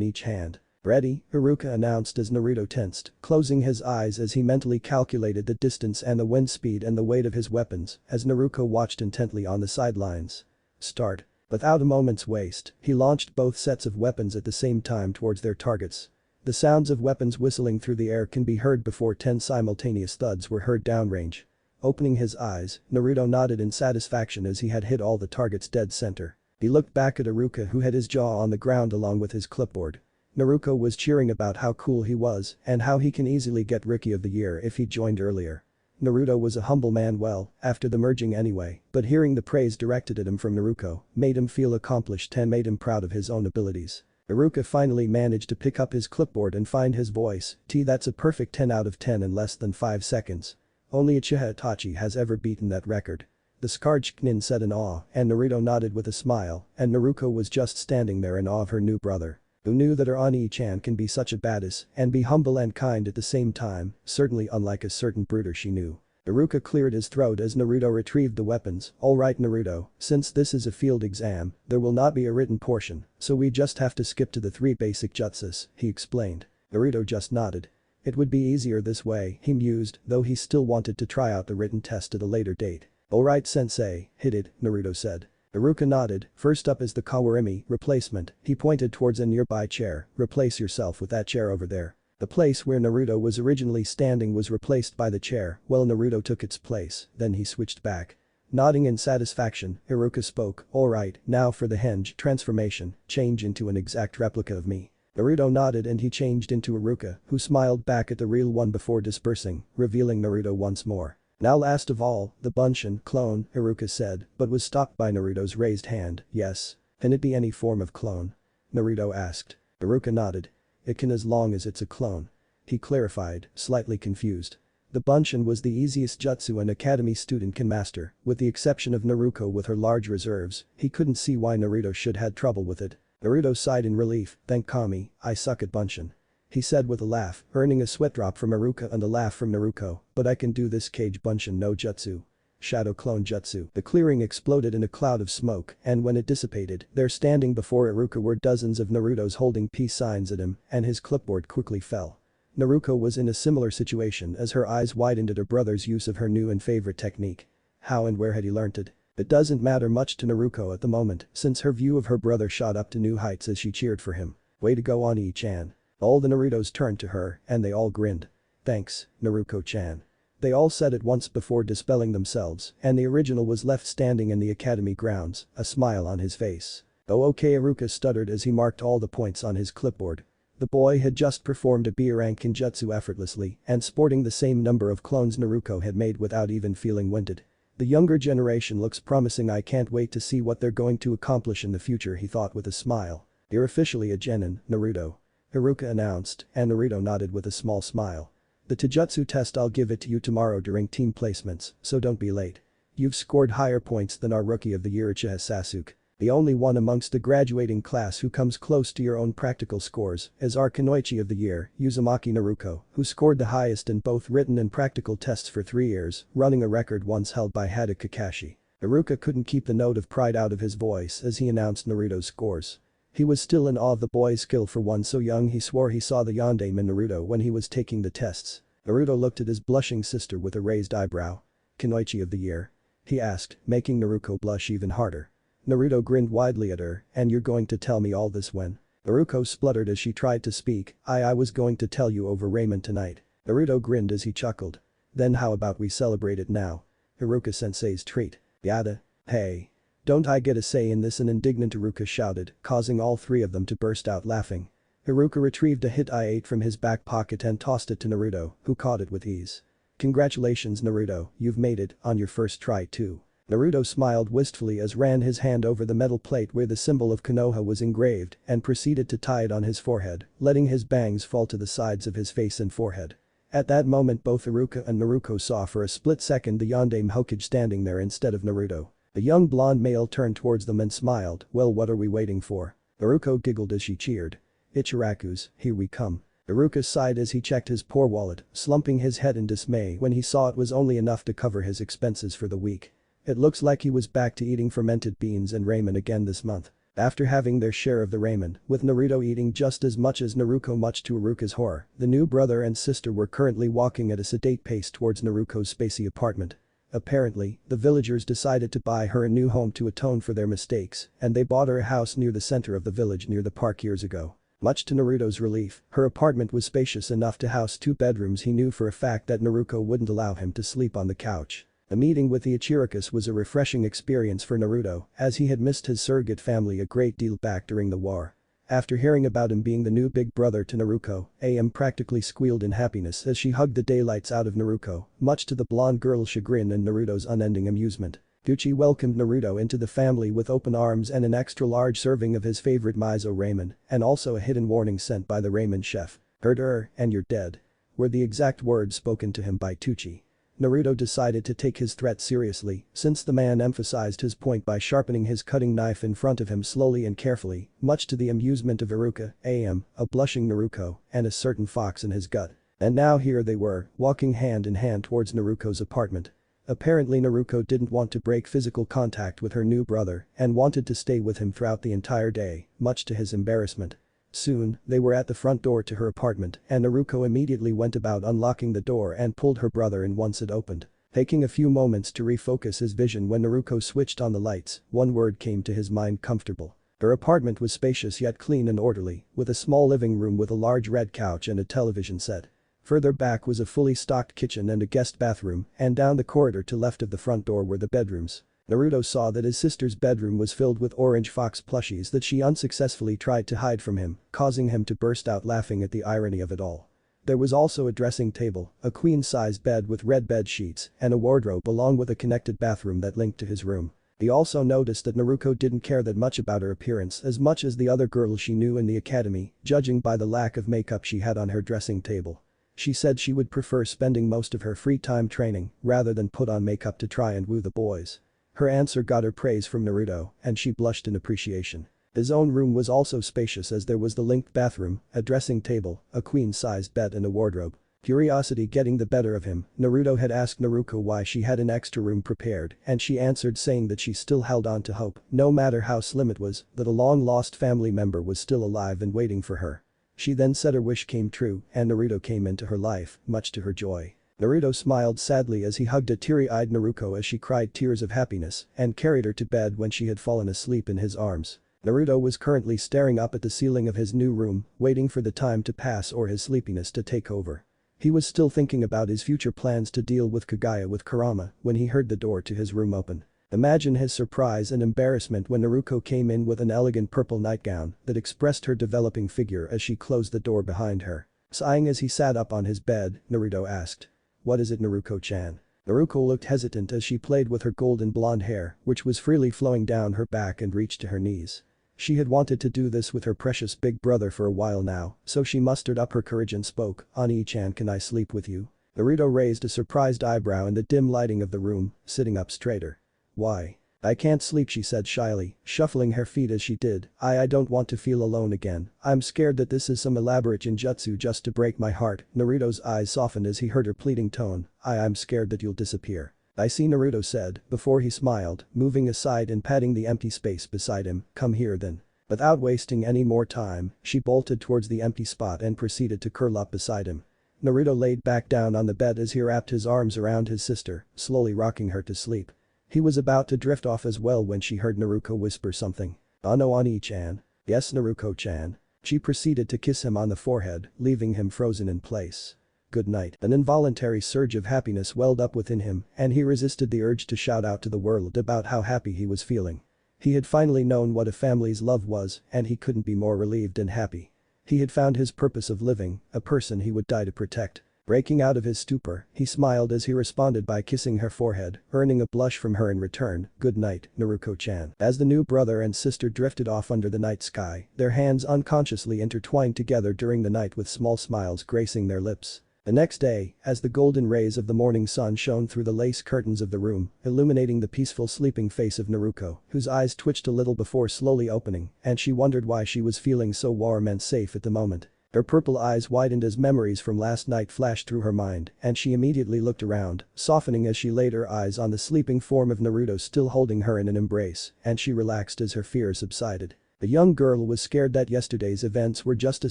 each hand. Ready, Iruka announced as Naruto tensed, closing his eyes as he mentally calculated the distance and the wind speed and the weight of his weapons as Naruto watched intently on the sidelines. Start. Without a moment's waste, he launched both sets of weapons at the same time towards their targets. The sounds of weapons whistling through the air can be heard before 10 simultaneous thuds were heard downrange. Opening his eyes, Naruto nodded in satisfaction as he had hit all the targets dead center. He looked back at Iruka who had his jaw on the ground along with his clipboard. Naruto was cheering about how cool he was and how he can easily get Rookie of the Year if he joined earlier. Naruto was a humble man after the merging anyway, but hearing the praise directed at him from Naruto made him feel accomplished and made him proud of his own abilities. Iruka finally managed to pick up his clipboard and find his voice, that's a perfect 10 out of 10 in less than 5 seconds. Only Uchiha Itachi has ever beaten that record. The scarred Chiknin said in awe and Naruto nodded with a smile and Naruto was just standing there in awe of her new brother. Who knew that her Oni-chan can be such a badass and be humble and kind at the same time, certainly unlike a certain brooder she knew. Iruka cleared his throat as Naruto retrieved the weapons. Alright Naruto, since this is a field exam, there will not be a written portion, so we just have to skip to the 3 basic jutsus, he explained. Naruto just nodded. It would be easier this way, he mused, though he still wanted to try out the written test at a later date. Alright sensei, hit it, Naruto said. Iruka nodded. First up is the Kawarimi replacement. He pointed towards a nearby chair. Replace yourself with that chair over there. The place where Naruto was originally standing was replaced by the chair, while Naruto took its place, then he switched back. Nodding in satisfaction, Iruka spoke, alright, now for the henge transformation, change into an exact replica of me. Naruto nodded and he changed into Iruka, who smiled back at the real one before dispersing, revealing Naruto once more. Now last of all, the Bunshin clone, Iruka said, but was stopped by Naruto's raised hand. Yes. Can it be any form of clone? Naruto asked. Iruka nodded. It can as long as it's a clone. He clarified, slightly confused. The Bunshin was the easiest jutsu an academy student can master, with the exception of Naruto with her large reserves. He couldn't see why Naruto should had trouble with it. Naruto sighed in relief, thank Kami, I suck at Bunshin. He said with a laugh, earning a sweat drop from Iruka and a laugh from Naruto, but I can do this Kage Bunshin no jutsu. Shadow clone jutsu. The clearing exploded in a cloud of smoke, and when it dissipated, there standing before Iruka were dozens of Narutos holding peace signs at him, and his clipboard quickly fell. Naruto was in a similar situation as her eyes widened at her brother's use of her new and favorite technique. How and where had he learnt it? It doesn't matter much to Naruto at the moment, since her view of her brother shot up to new heights as she cheered for him. Way to go Oni-chan. All the Narutos turned to her, and they all grinned. Thanks, Naruto-chan. They all said it once before dispelling themselves, and the original was left standing in the academy grounds, a smile on his face. Oh okay, Iruka stuttered as he marked all the points on his clipboard. The boy had just performed a B rank ninjutsu effortlessly and sporting the same number of clones Naruto had made without even feeling winded. The younger generation looks promising, I can't wait to see what they're going to accomplish in the future, he thought with a smile. You're officially a genin, Naruto. Iruka announced, and Naruto nodded with a small smile. The Taijutsu test, I'll give it to you tomorrow during team placements, so don't be late. You've scored higher points than our Rookie of the Year Uchiha Sasuke. The only one amongst the graduating class who comes close to your own practical scores is our Kunoichi of the Year, Uzumaki Naruto, who scored the highest in both written and practical tests for 3 years, running a record once held by Hada Kakashi. Iruka couldn't keep the note of pride out of his voice as he announced Naruto's scores. He was still in awe of the boy's skill for one so young. He swore he saw the yandere in Naruto when he was taking the tests. Naruto looked at his blushing sister with a raised eyebrow. Kunoichi of the Year? He asked, making Naruto blush even harder. Naruto grinned widely at her, and you're going to tell me all this when? Naruto spluttered as she tried to speak, I was going to tell you over ramen tonight. Naruto grinned as he chuckled. Then how about we celebrate it now? Iruka-sensei's treat. Yada. Hey. Don't I get a say in this? An indignant Iruka shouted, causing all three of them to burst out laughing. Iruka retrieved a hit I-8 from his back pocket and tossed it to Naruto, who caught it with ease. Congratulations Naruto, you've made it, on your first try too. Naruto smiled wistfully as ran his hand over the metal plate where the symbol of Konoha was engraved and proceeded to tie it on his forehead, letting his bangs fall to the sides of his face and forehead. At that moment both Iruka and Naruto saw for a split second the yandere Hokage standing there instead of Naruto. The young blonde male turned towards them and smiled, well what are we waiting for? Naruto giggled as she cheered. Ichiraku's, here we come. Iruka sighed as he checked his poor wallet, slumping his head in dismay when he saw it was only enough to cover his expenses for the week. It looks like he was back to eating fermented beans and ramen again this month. After having their share of the ramen, with Naruto eating just as much as Naruto, much to Iruka's horror, the new brother and sister were currently walking at a sedate pace towards Naruto's spacey apartment. Apparently, the villagers decided to buy her a new home to atone for their mistakes, and they bought her a house near the center of the village near the park years ago. Much to Naruto's relief, her apartment was spacious enough to house 2 bedrooms. He knew for a fact that Naruto wouldn't allow him to sleep on the couch. A meeting with the Ichirakas was a refreshing experience for Naruto, as he had missed his surrogate family a great deal back during the war. After hearing about him being the new big brother to Naruto, AM practically squealed in happiness as she hugged the daylights out of Naruto, much to the blonde girl's chagrin and Naruto's unending amusement. Gucci welcomed Naruto into the family with open arms and an extra-large serving of his favorite miso ramen, and also a hidden warning sent by the ramen chef. "Heard her, and you're dead," were the exact words spoken to him by Tucci. Naruto decided to take his threat seriously, since the man emphasized his point by sharpening his cutting knife in front of him slowly and carefully, much to the amusement of Iruka, AM, a blushing Naruto, and a certain fox in his gut. And now here they were, walking hand in hand towards Naruto's apartment. Apparently Naruto didn't want to break physical contact with her new brother and wanted to stay with him throughout the entire day, much to his embarrassment. Soon, they were at the front door to her apartment and Naruto immediately went about unlocking the door and pulled her brother in once it opened. Taking a few moments to refocus his vision when Naruto switched on the lights, one word came to his mind: comfortable. Her apartment was spacious yet clean and orderly, with a small living room with a large red couch and a television set. Further back was a fully stocked kitchen and a guest bathroom, and down the corridor to left of the front door were the bedrooms. Naruto saw that his sister's bedroom was filled with orange fox plushies that she unsuccessfully tried to hide from him, causing him to burst out laughing at the irony of it all. There was also a dressing table, a queen-size bed with red bed sheets, and a wardrobe along with a connected bathroom that linked to his room. He also noticed that Naruto didn't care that much about her appearance as much as the other girls she knew in the academy, judging by the lack of makeup she had on her dressing table. She said she would prefer spending most of her free time training rather than put on makeup to try and woo the boys. Her answer got her praise from Naruto, and she blushed in appreciation. His own room was also spacious as there was the linked bathroom, a dressing table, a queen-sized bed and a wardrobe. Curiosity getting the better of him, Naruto had asked Naruto why she had an extra room prepared and she answered saying that she still held on to hope, no matter how slim it was, that a long-lost family member was still alive and waiting for her. She then said her wish came true and Naruto came into her life, much to her joy. Naruto smiled sadly as he hugged a teary-eyed Naruto as she cried tears of happiness and carried her to bed when she had fallen asleep in his arms. Naruto was currently staring up at the ceiling of his new room, waiting for the time to pass or his sleepiness to take over. He was still thinking about his future plans to deal with Kagaya with Kurama when he heard the door to his room open. Imagine his surprise and embarrassment when Naruto came in with an elegant purple nightgown that expressed her developing figure as she closed the door behind her. Sighing as he sat up on his bed, Naruto asked, "What is it, Naruto-chan?" Naruto looked hesitant as she played with her golden blonde hair, which was freely flowing down her back and reached to her knees. She had wanted to do this with her precious big brother for a while now, so she mustered up her courage and spoke, "Ani-chan, can I sleep with you?" Naruto raised a surprised eyebrow in the dim lighting of the room, sitting up straighter. "Why? I can't sleep," she said shyly, shuffling her feet as she did. I don't want to feel alone again. I'm scared that this is some elaborate ninjutsu just to break my heart." Naruto's eyes softened as he heard her pleading tone. I'm scared that you'll disappear." "I see," Naruto said, before he smiled, moving aside and patting the empty space beside him. "Come here then." Without wasting any more time, she bolted towards the empty spot and proceeded to curl up beside him. Naruto laid back down on the bed as he wrapped his arms around his sister, slowly rocking her to sleep. He was about to drift off as well when she heard Naruto whisper something. "Oh no, Ani-chan." "Yes, Naruto-chan." She proceeded to kiss him on the forehead, leaving him frozen in place. "Good night." An involuntary surge of happiness welled up within him and he resisted the urge to shout out to the world about how happy he was feeling. He had finally known what a family's love was and he couldn't be more relieved and happy. He had found his purpose of living, a person he would die to protect. Breaking out of his stupor, he smiled as he responded by kissing her forehead, earning a blush from her in return. "Good night, Naruto-chan." As the new brother and sister drifted off under the night sky, their hands unconsciously intertwined together during the night with small smiles gracing their lips. The next day, as the golden rays of the morning sun shone through the lace curtains of the room, illuminating the peaceful sleeping face of Naruto, whose eyes twitched a little before slowly opening, and she wondered why she was feeling so warm and safe at the moment. Her purple eyes widened as memories from last night flashed through her mind, and she immediately looked around, softening as she laid her eyes on the sleeping form of Naruto still holding her in an embrace, and she relaxed as her fear subsided. The young girl was scared that yesterday's events were just a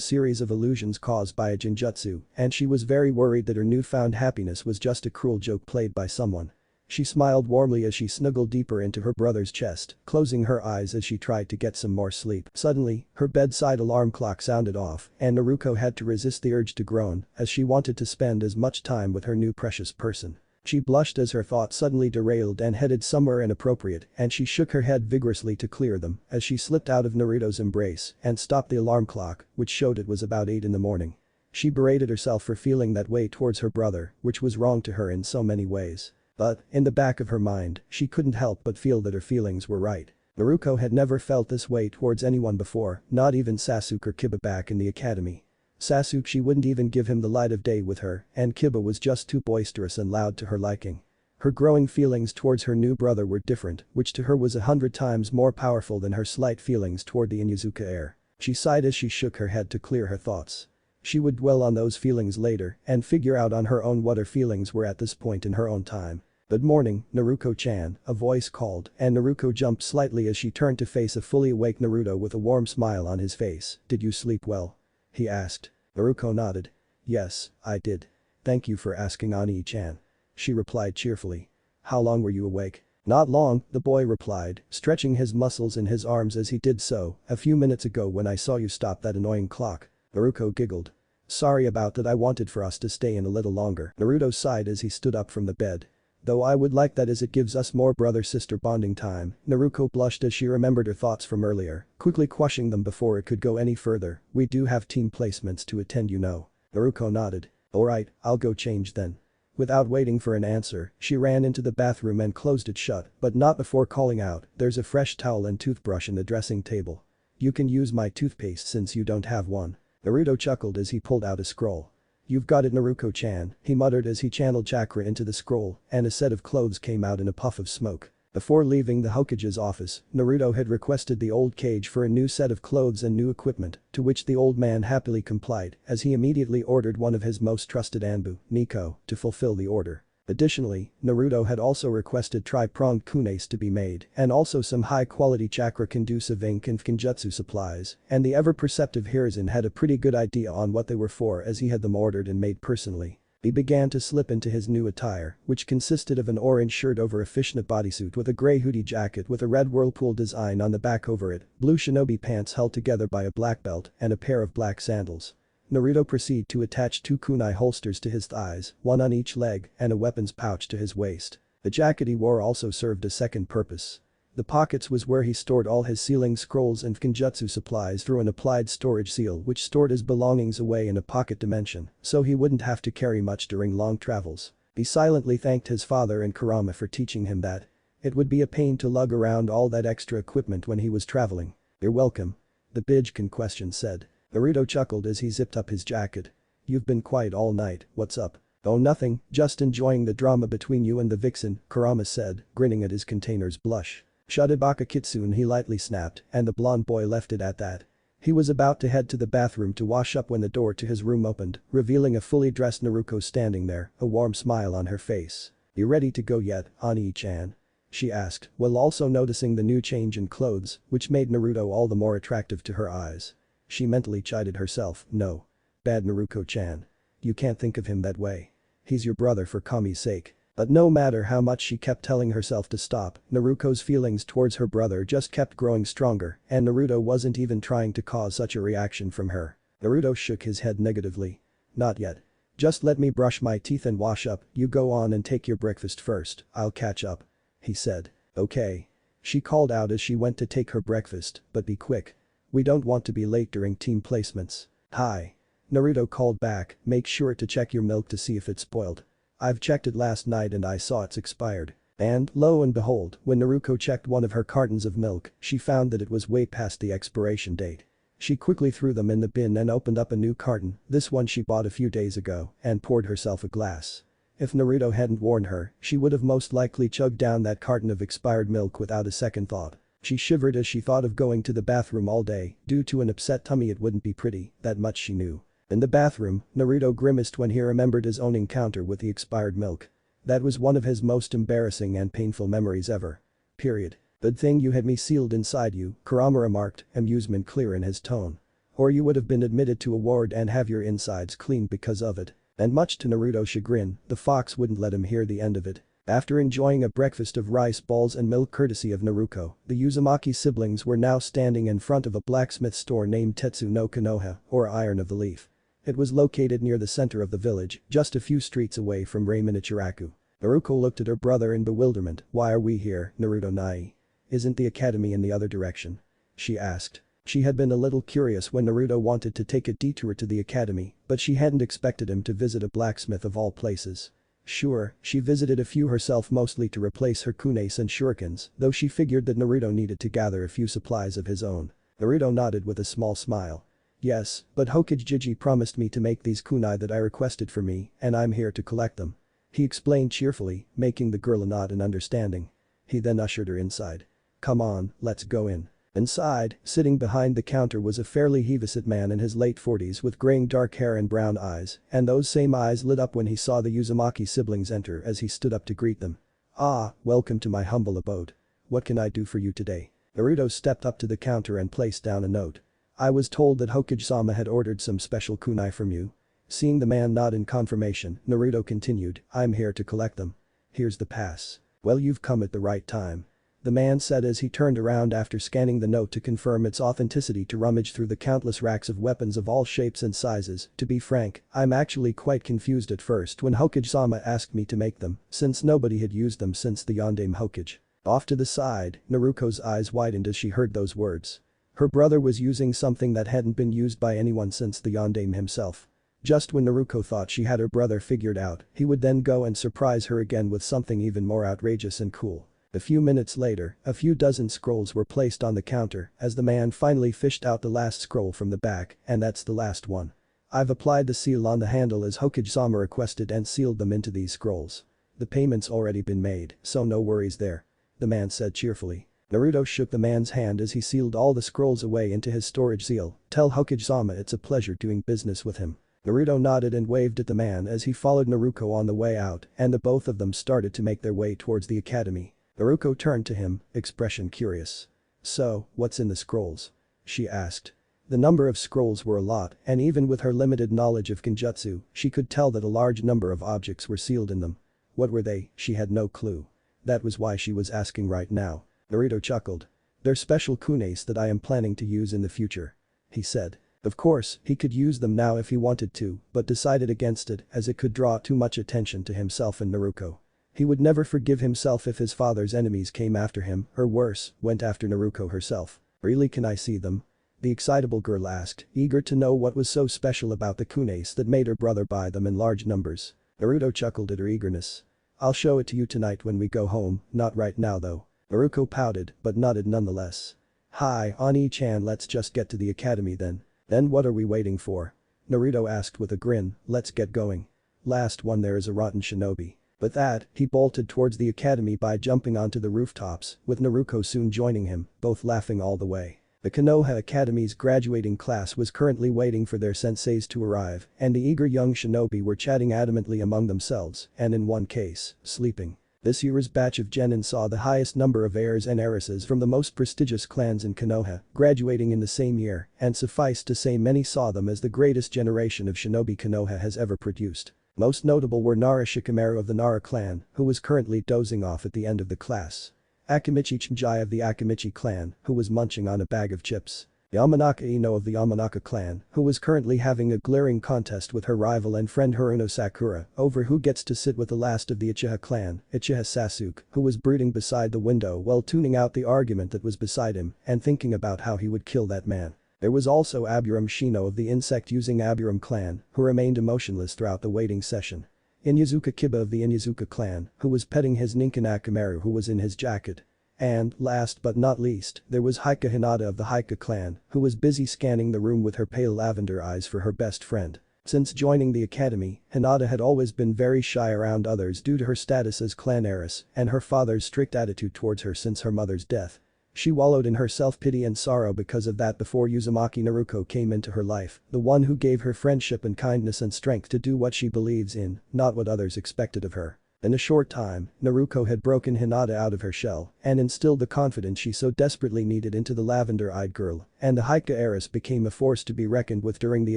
series of illusions caused by a genjutsu, and she was very worried that her newfound happiness was just a cruel joke played by someone. She smiled warmly as she snuggled deeper into her brother's chest, closing her eyes as she tried to get some more sleep. Suddenly, her bedside alarm clock sounded off, and Naruto had to resist the urge to groan, as she wanted to spend as much time with her new precious person. She blushed as her thoughts suddenly derailed and headed somewhere inappropriate, and she shook her head vigorously to clear them as she slipped out of Naruto's embrace and stopped the alarm clock, which showed it was about 8 in the morning. She berated herself for feeling that way towards her brother, which was wrong to her in so many ways. But, in the back of her mind, she couldn't help but feel that her feelings were right. Naruto had never felt this way towards anyone before, not even Sasuke or Kiba back in the academy. Sasuke wouldn't even give him the light of day with her, and Kiba was just too boisterous and loud to her liking. Her growing feelings towards her new brother were different, which to her was 100 times more powerful than her slight feelings toward the Inuzuka heir. She sighed as she shook her head to clear her thoughts. She would dwell on those feelings later and figure out on her own what her feelings were at this point in her own time. "Good morning, Naruto-chan," a voice called, and Naruto jumped slightly as she turned to face a fully awake Naruto with a warm smile on his face. "Did you sleep well?" he asked. Naruto nodded. "Yes, I did. Thank you for asking, Ani-chan," she replied cheerfully. "How long were you awake?" "Not long," the boy replied, stretching his muscles in his arms as he did so. "A few minutes ago when I saw you stop that annoying clock." Naruto giggled. "Sorry about that, I wanted for us to stay in a little longer." Naruto sighed as he stood up from the bed. "Though I would like that as it gives us more brother-sister bonding time." Naruto blushed as she remembered her thoughts from earlier, quickly quashing them before it could go any further. "We do have team placements to attend, you know." Naruto nodded. "Alright, I'll go change then." Without waiting for an answer, she ran into the bathroom and closed it shut, but not before calling out, "There's a fresh towel and toothbrush in the dressing table. You can use my toothpaste since you don't have one." Naruto chuckled as he pulled out a scroll. "You've got it, Naruto-chan," he muttered as he channeled chakra into the scroll, and a set of clothes came out in a puff of smoke. Before leaving the Hokage's office, Naruto had requested the old cage for a new set of clothes and new equipment, to which the old man happily complied, as he immediately ordered one of his most trusted Anbu, Nico, to fulfill the order. Additionally, Naruto had also requested tri-pronged kunais to be made, and also some high-quality chakra-conducive ink and genjutsu supplies, and the ever-perceptive Hiruzen had a pretty good idea on what they were for as he had them ordered and made personally. He began to slip into his new attire, which consisted of an orange shirt over a fishnet bodysuit with a grey hoodie jacket with a red whirlpool design on the back over it, blue shinobi pants held together by a black belt, and a pair of black sandals. Naruto proceeded to attach 2 kunai holsters to his thighs, one on each leg, and a weapons pouch to his waist. The jacket he wore also served a second purpose. The pockets was where he stored all his sealing scrolls and genjutsu supplies through an applied storage seal which stored his belongings away in a pocket dimension, so he wouldn't have to carry much during long travels. He silently thanked his father and Kurama for teaching him that it would be a pain to lug around all that extra equipment when he was traveling. "You're welcome," the Bijkin question said. Naruto chuckled as he zipped up his jacket. "You've been quiet all night, what's up?" "Oh, nothing, just enjoying the drama between you and the vixen," Kurama said, grinning at his container's blush. "Shudabaka Kitsune," he lightly snapped, and the blonde boy left it at that. He was about to head to the bathroom to wash up when the door to his room opened, revealing a fully dressed Naruto standing there, a warm smile on her face. "You ready to go yet, Ani-chan?" she asked, while also noticing the new change in clothes, which made Naruto all the more attractive to her eyes. She mentally chided herself, "No. Bad Naruto-chan. You can't think of him that way. He's your brother for Kami's sake." But no matter how much she kept telling herself to stop, Naruto's feelings towards her brother just kept growing stronger, and Naruto wasn't even trying to cause such a reaction from her. Naruto shook his head negatively. "Not yet. Just let me brush my teeth and wash up, you go on and take your breakfast first, I'll catch up," he said. "Okay." She called out as she went to take her breakfast, "But be quick. We don't want to be late during team placements." "Hi." Naruto called back, "Make sure to check your milk to see if it's spoiled. I've checked it last night and I saw it's expired." And, lo and behold, when Naruto checked one of her cartons of milk, she found that it was way past the expiration date. She quickly threw them in the bin and opened up a new carton, this one she bought a few days ago, and poured herself a glass. If Naruto hadn't warned her, she would have most likely chugged down that carton of expired milk without a second thought. She shivered as she thought of going to the bathroom all day, due to an upset tummy. It wouldn't be pretty, that much she knew. In the bathroom, Naruto grimaced when he remembered his own encounter with the expired milk. That was one of his most embarrassing and painful memories ever. Period. "Good thing you had me sealed inside you," Kurama remarked, amusement clear in his tone. "Or you would have been admitted to a ward and have your insides cleaned because of it." And much to Naruto's chagrin, the fox wouldn't let him hear the end of it. After enjoying a breakfast of rice balls and milk courtesy of Naruto, the Uzumaki siblings were now standing in front of a blacksmith store named Tetsu no Konoha, or Iron of the Leaf. It was located near the center of the village, just a few streets away from Ramen Ichiraku. Naruto looked at her brother in bewilderment. "Why are we here, Naruto Nai? Isn't the academy in the other direction?" she asked. She had been a little curious when Naruto wanted to take a detour to the academy, but she hadn't expected him to visit a blacksmith of all places. Sure, she visited a few herself mostly to replace her kunais and shurikens, though she figured that Naruto needed to gather a few supplies of his own. Naruto nodded with a small smile. "Yes, but Hokage Jiji promised me to make these kunai that I requested for me, and I'm here to collect them," he explained cheerfully, making the girl nod in understanding. He then ushered her inside. "Come on, let's go in." Inside, sitting behind the counter was a fairly heavy-set man in his late 40s with graying dark hair and brown eyes, and those same eyes lit up when he saw the Uzumaki siblings enter as he stood up to greet them. Ah, welcome to my humble abode. What can I do for you today? Naruto stepped up to the counter and placed down a note. I was told that Hokage-sama had ordered some special kunai from you. Seeing the man nod in confirmation, Naruto continued, I'm here to collect them. Here's the pass. Well, you've come at the right time. The man said as he turned around after scanning the note to confirm its authenticity to rummage through the countless racks of weapons of all shapes and sizes. To be frank, I'm actually quite confused at first when Hokage-sama asked me to make them, since nobody had used them since the Yondaime Hokage. Off to the side, Naruto's eyes widened as she heard those words. Her brother was using something that hadn't been used by anyone since the Yondaime himself. Just when Naruto thought she had her brother figured out, he would then go and surprise her again with something even more outrageous and cool. A few minutes later, a few dozen scrolls were placed on the counter as the man finally fished out the last scroll from the back, and that's the last one. I've applied the seal on the handle as Hokage-sama requested and sealed them into these scrolls. The payment's already been made, so no worries there. The man said cheerfully. Naruto shook the man's hand as he sealed all the scrolls away into his storage seal. Tell Hokage-sama it's a pleasure doing business with him. Naruto nodded and waved at the man as he followed Naruto on the way out and the both of them started to make their way towards the academy. Naruto turned to him, expression curious. So, what's in the scrolls? She asked. The number of scrolls were a lot and even with her limited knowledge of Genjutsu, she could tell that a large number of objects were sealed in them. What were they? She had no clue. That was why she was asking right now. Naruto chuckled. They're special kunes that I am planning to use in the future. He said. Of course, he could use them now if he wanted to, but decided against it as it could draw too much attention to himself and Naruto. He would never forgive himself if his father's enemies came after him, or worse, went after Naruto herself. Really, can I see them? The excitable girl asked, eager to know what was so special about the kunes that made her brother buy them in large numbers. Naruto chuckled at her eagerness. I'll show it to you tonight when we go home, not right now though. Naruto pouted, but nodded nonetheless. Hi, Oni-chan, let's just get to the academy then. Then what are we waiting for? Naruto asked with a grin, let's get going. Last one there is a rotten shinobi. With that, he bolted towards the academy by jumping onto the rooftops, with Naruto soon joining him, both laughing all the way. The Konoha Academy's graduating class was currently waiting for their senseis to arrive, and the eager young shinobi were chatting adamantly among themselves, and in one case, sleeping. This year's batch of genin saw the highest number of heirs and heiresses from the most prestigious clans in Konoha graduating in the same year, and suffice to say many saw them as the greatest generation of shinobi Konoha has ever produced. Most notable were Nara Shikamaru of the Nara clan, who was currently dozing off at the end of the class. Akimichi Chimjai of the Akimichi clan, who was munching on a bag of chips. Yamanaka Ino of the Yamanaka clan, who was currently having a glaring contest with her rival and friend Haruno Sakura over who gets to sit with the last of the Uchiha clan, Uchiha Sasuke, who was brooding beside the window while tuning out the argument that was beside him and thinking about how he would kill that man. There was also Aburam Shino of the insect-using Aburam clan, who remained emotionless throughout the waiting session. Inyazuka Kiba of the Inyazuka clan, who was petting his Ninken Akamaru who was in his jacket. And, last but not least, there was Haika Hinata of the Haika clan, who was busy scanning the room with her pale lavender eyes for her best friend. Since joining the academy, Hinata had always been very shy around others due to her status as clan heiress and her father's strict attitude towards her since her mother's death. She wallowed in her self-pity and sorrow because of that before Uzumaki Naruto came into her life, the one who gave her friendship and kindness and strength to do what she believes in, not what others expected of her. In a short time, Naruto had broken Hinata out of her shell and instilled the confidence she so desperately needed into the lavender-eyed girl, and the Haika heiress became a force to be reckoned with during the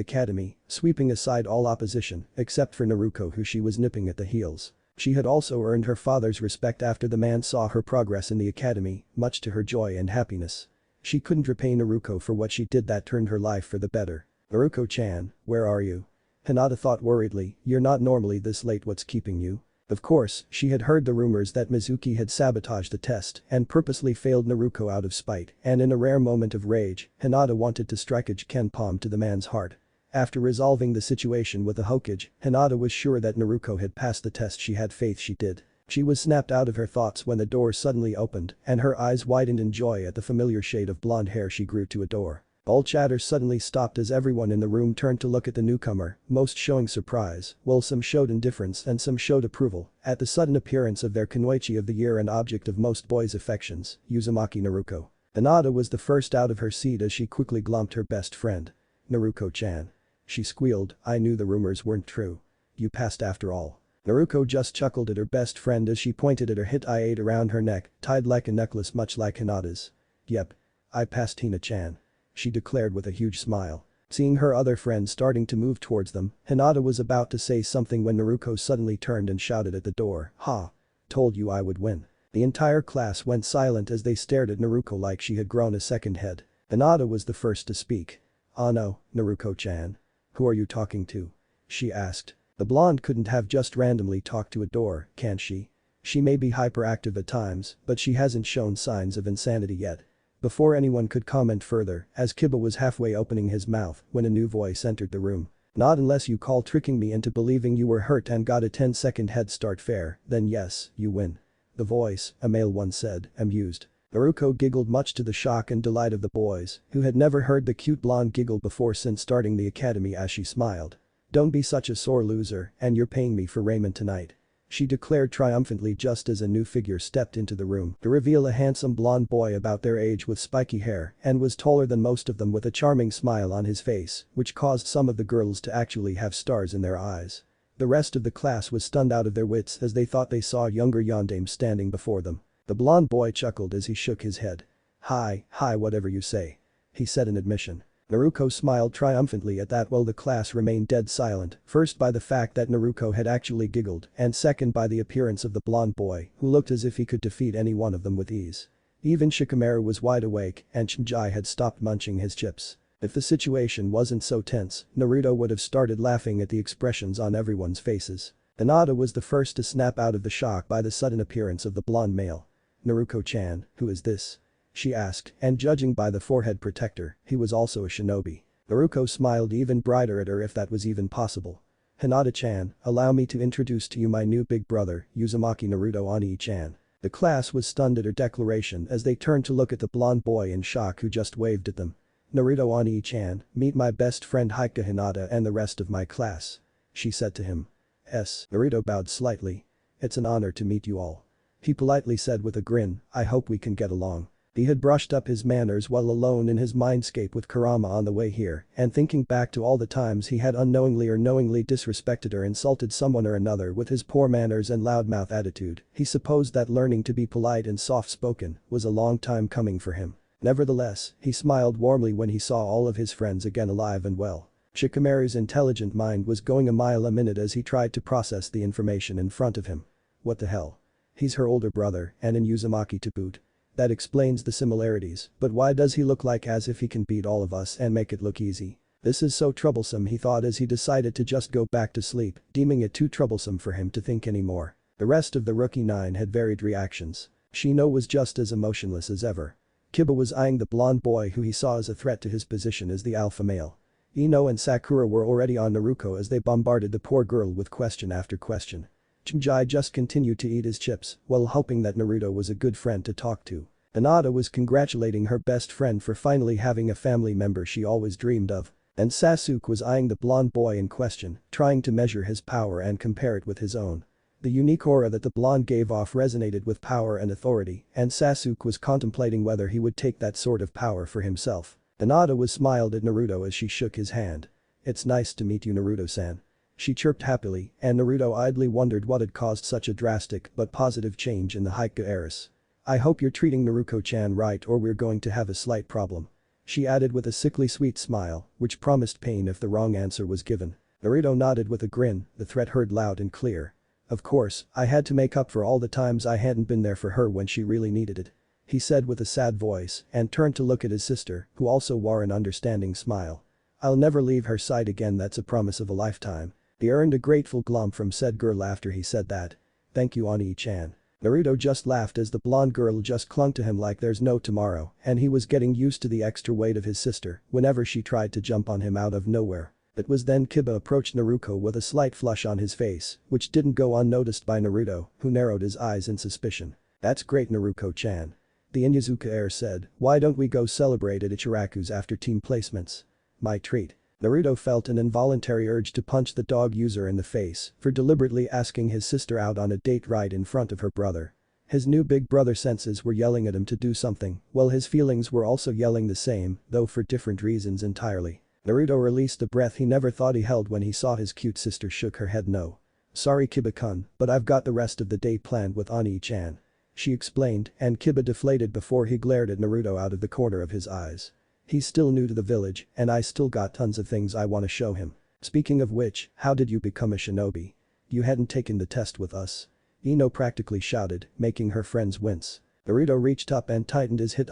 academy, sweeping aside all opposition, except for Naruto who she was nipping at the heels. She had also earned her father's respect after the man saw her progress in the academy, much to her joy and happiness. She couldn't repay Naruto for what she did that turned her life for the better. Naruto-chan, where are you? Hinata thought worriedly, you're not normally this late, what's keeping you? Of course, she had heard the rumors that Mizuki had sabotaged the test and purposely failed Naruto out of spite, and in a rare moment of rage, Hinata wanted to strike a Ken palm to the man's heart. After resolving the situation with the Hokage, Hinata was sure that Naruto had passed the test. She had faith she did. She was snapped out of her thoughts when the door suddenly opened and her eyes widened in joy at the familiar shade of blonde hair she grew to adore. All chatter suddenly stopped as everyone in the room turned to look at the newcomer, most showing surprise, while some showed indifference and some showed approval, at the sudden appearance of their Kunoichi of the year and object of most boys' affections, Uzumaki Naruto. Hinata was the first out of her seat as she quickly glumped her best friend. Naruto-chan. She squealed, I knew the rumors weren't true. You passed after all. Naruko just chuckled at her best friend as she pointed at her hit-eye around her neck, tied like a necklace much like Hinata's. Yep. I passed Hina-chan. She declared with a huge smile. Seeing her other friend starting to move towards them, Hinata was about to say something when Naruko suddenly turned and shouted at the door, "Ha! Told you I would win." The entire class went silent as they stared at Naruko like she had grown a second head. Hinata was the first to speak. "Ah no, Naruko-chan. Who are you talking to?" she asked. The blonde couldn't have just randomly talked to a door, can she? She may be hyperactive at times, but she hasn't shown signs of insanity yet. Before anyone could comment further, as Kiba was halfway opening his mouth when a new voice entered the room. "Not unless you call tricking me into believing you were hurt and got a 10-second head start fair, then yes, you win." The voice, a male one, said, amused. Naruko giggled much to the shock and delight of the boys, who had never heard the cute blonde giggle before since starting the academy as she smiled. "Don't be such a sore loser, and you're paying me for raiment tonight," she declared triumphantly just as a new figure stepped into the room to reveal a handsome blonde boy about their age with spiky hair and was taller than most of them with a charming smile on his face, which caused some of the girls to actually have stars in their eyes. The rest of the class was stunned out of their wits as they thought they saw a younger yandere standing before them. The blonde boy chuckled as he shook his head. Hi, whatever you say," he said in admission. Naruko smiled triumphantly at that while the class remained dead silent, first by the fact that Naruko had actually giggled and second by the appearance of the blonde boy who looked as if he could defeat any one of them with ease. Even Shikamaru was wide awake and Shinji had stopped munching his chips. If the situation wasn't so tense, Naruto would have started laughing at the expressions on everyone's faces. Hinata was the first to snap out of the shock by the sudden appearance of the blonde male. "Naruko-chan, who is this?" she asked, and judging by the forehead protector, he was also a shinobi. Naruko smiled even brighter at her if that was even possible. "Hinata-chan, allow me to introduce to you my new big brother, Uzumaki Naruto Oni-chan." The class was stunned at her declaration as they turned to look at the blonde boy in shock who just waved at them. "Naruto Oni-chan, meet my best friend Hika Hinata and the rest of my class," she said to him. Naruto bowed slightly. "It's an honor to meet you all," he politely said with a grin. "I hope we can get along." He had brushed up his manners while alone in his mindscape with Kurama on the way here, and thinking back to all the times he had unknowingly or knowingly disrespected or insulted someone or another with his poor manners and loudmouth attitude, he supposed that learning to be polite and soft-spoken was a long time coming for him. Nevertheless, he smiled warmly when he saw all of his friends again alive and well. Shikamaru's intelligent mind was going a mile a minute as he tried to process the information in front of him. What the hell? He's her older brother and an Uzumaki to boot. That explains the similarities, but why does he look like as if he can beat all of us and make it look easy? This is so troublesome, he thought as he decided to just go back to sleep, deeming it too troublesome for him to think anymore. The rest of the rookie nine had varied reactions. Shino was just as emotionless as ever. Kiba was eyeing the blonde boy who he saw as a threat to his position as the alpha male. Ino and Sakura were already on Naruko as they bombarded the poor girl with question after question. Shinji just continued to eat his chips while hoping that Naruto was a good friend to talk to. Hinata was congratulating her best friend for finally having a family member she always dreamed of. And Sasuke was eyeing the blonde boy in question, trying to measure his power and compare it with his own. The unique aura that the blonde gave off resonated with power and authority, and Sasuke was contemplating whether he would take that sort of power for himself. Hinata was smiled at Naruto as she shook his hand. "It's nice to meet you, Naruto-san," she chirped happily, and Naruto idly wondered what had caused such a drastic but positive change in the Hika heiress. "I hope you're treating Naruko-chan right or we're going to have a slight problem," she added with a sickly sweet smile, which promised pain if the wrong answer was given. Naruto nodded with a grin, the threat heard loud and clear. "Of course, I had to make up for all the times I hadn't been there for her when she really needed it," he said with a sad voice and turned to look at his sister, who also wore an understanding smile. "I'll never leave her side again, that's a promise of a lifetime." He earned a grateful glum from said girl after he said that. "Thank you, Oni-chan." Naruto just laughed as the blonde girl just clung to him like there's no tomorrow and he was getting used to the extra weight of his sister whenever she tried to jump on him out of nowhere. It was then Kiba approached Naruto with a slight flush on his face, which didn't go unnoticed by Naruto, who narrowed his eyes in suspicion. "That's great, Naruko-chan," the Inyazuka heir said. "Why don't we go celebrate at Ichiraku's after team placements?" "My treat." Naruto felt an involuntary urge to punch the dog user in the face for deliberately asking his sister out on a date right in front of her brother. His new big brother senses were yelling at him to do something, while his feelings were also yelling the same, though for different reasons entirely. Naruto released a breath he never thought he held when he saw his cute sister shook her head no. Sorry Kiba-kun, but I've got the rest of the day planned with Ani-chan. She explained, and Kiba deflated before he glared at Naruto out of the corner of his eyes. He's still new to the village, and I still got tons of things I wanna show him. Speaking of which, how did you become a shinobi? You hadn't taken the test with us. Ino practically shouted, making her friends wince. Naruto reached up and tightened his hit,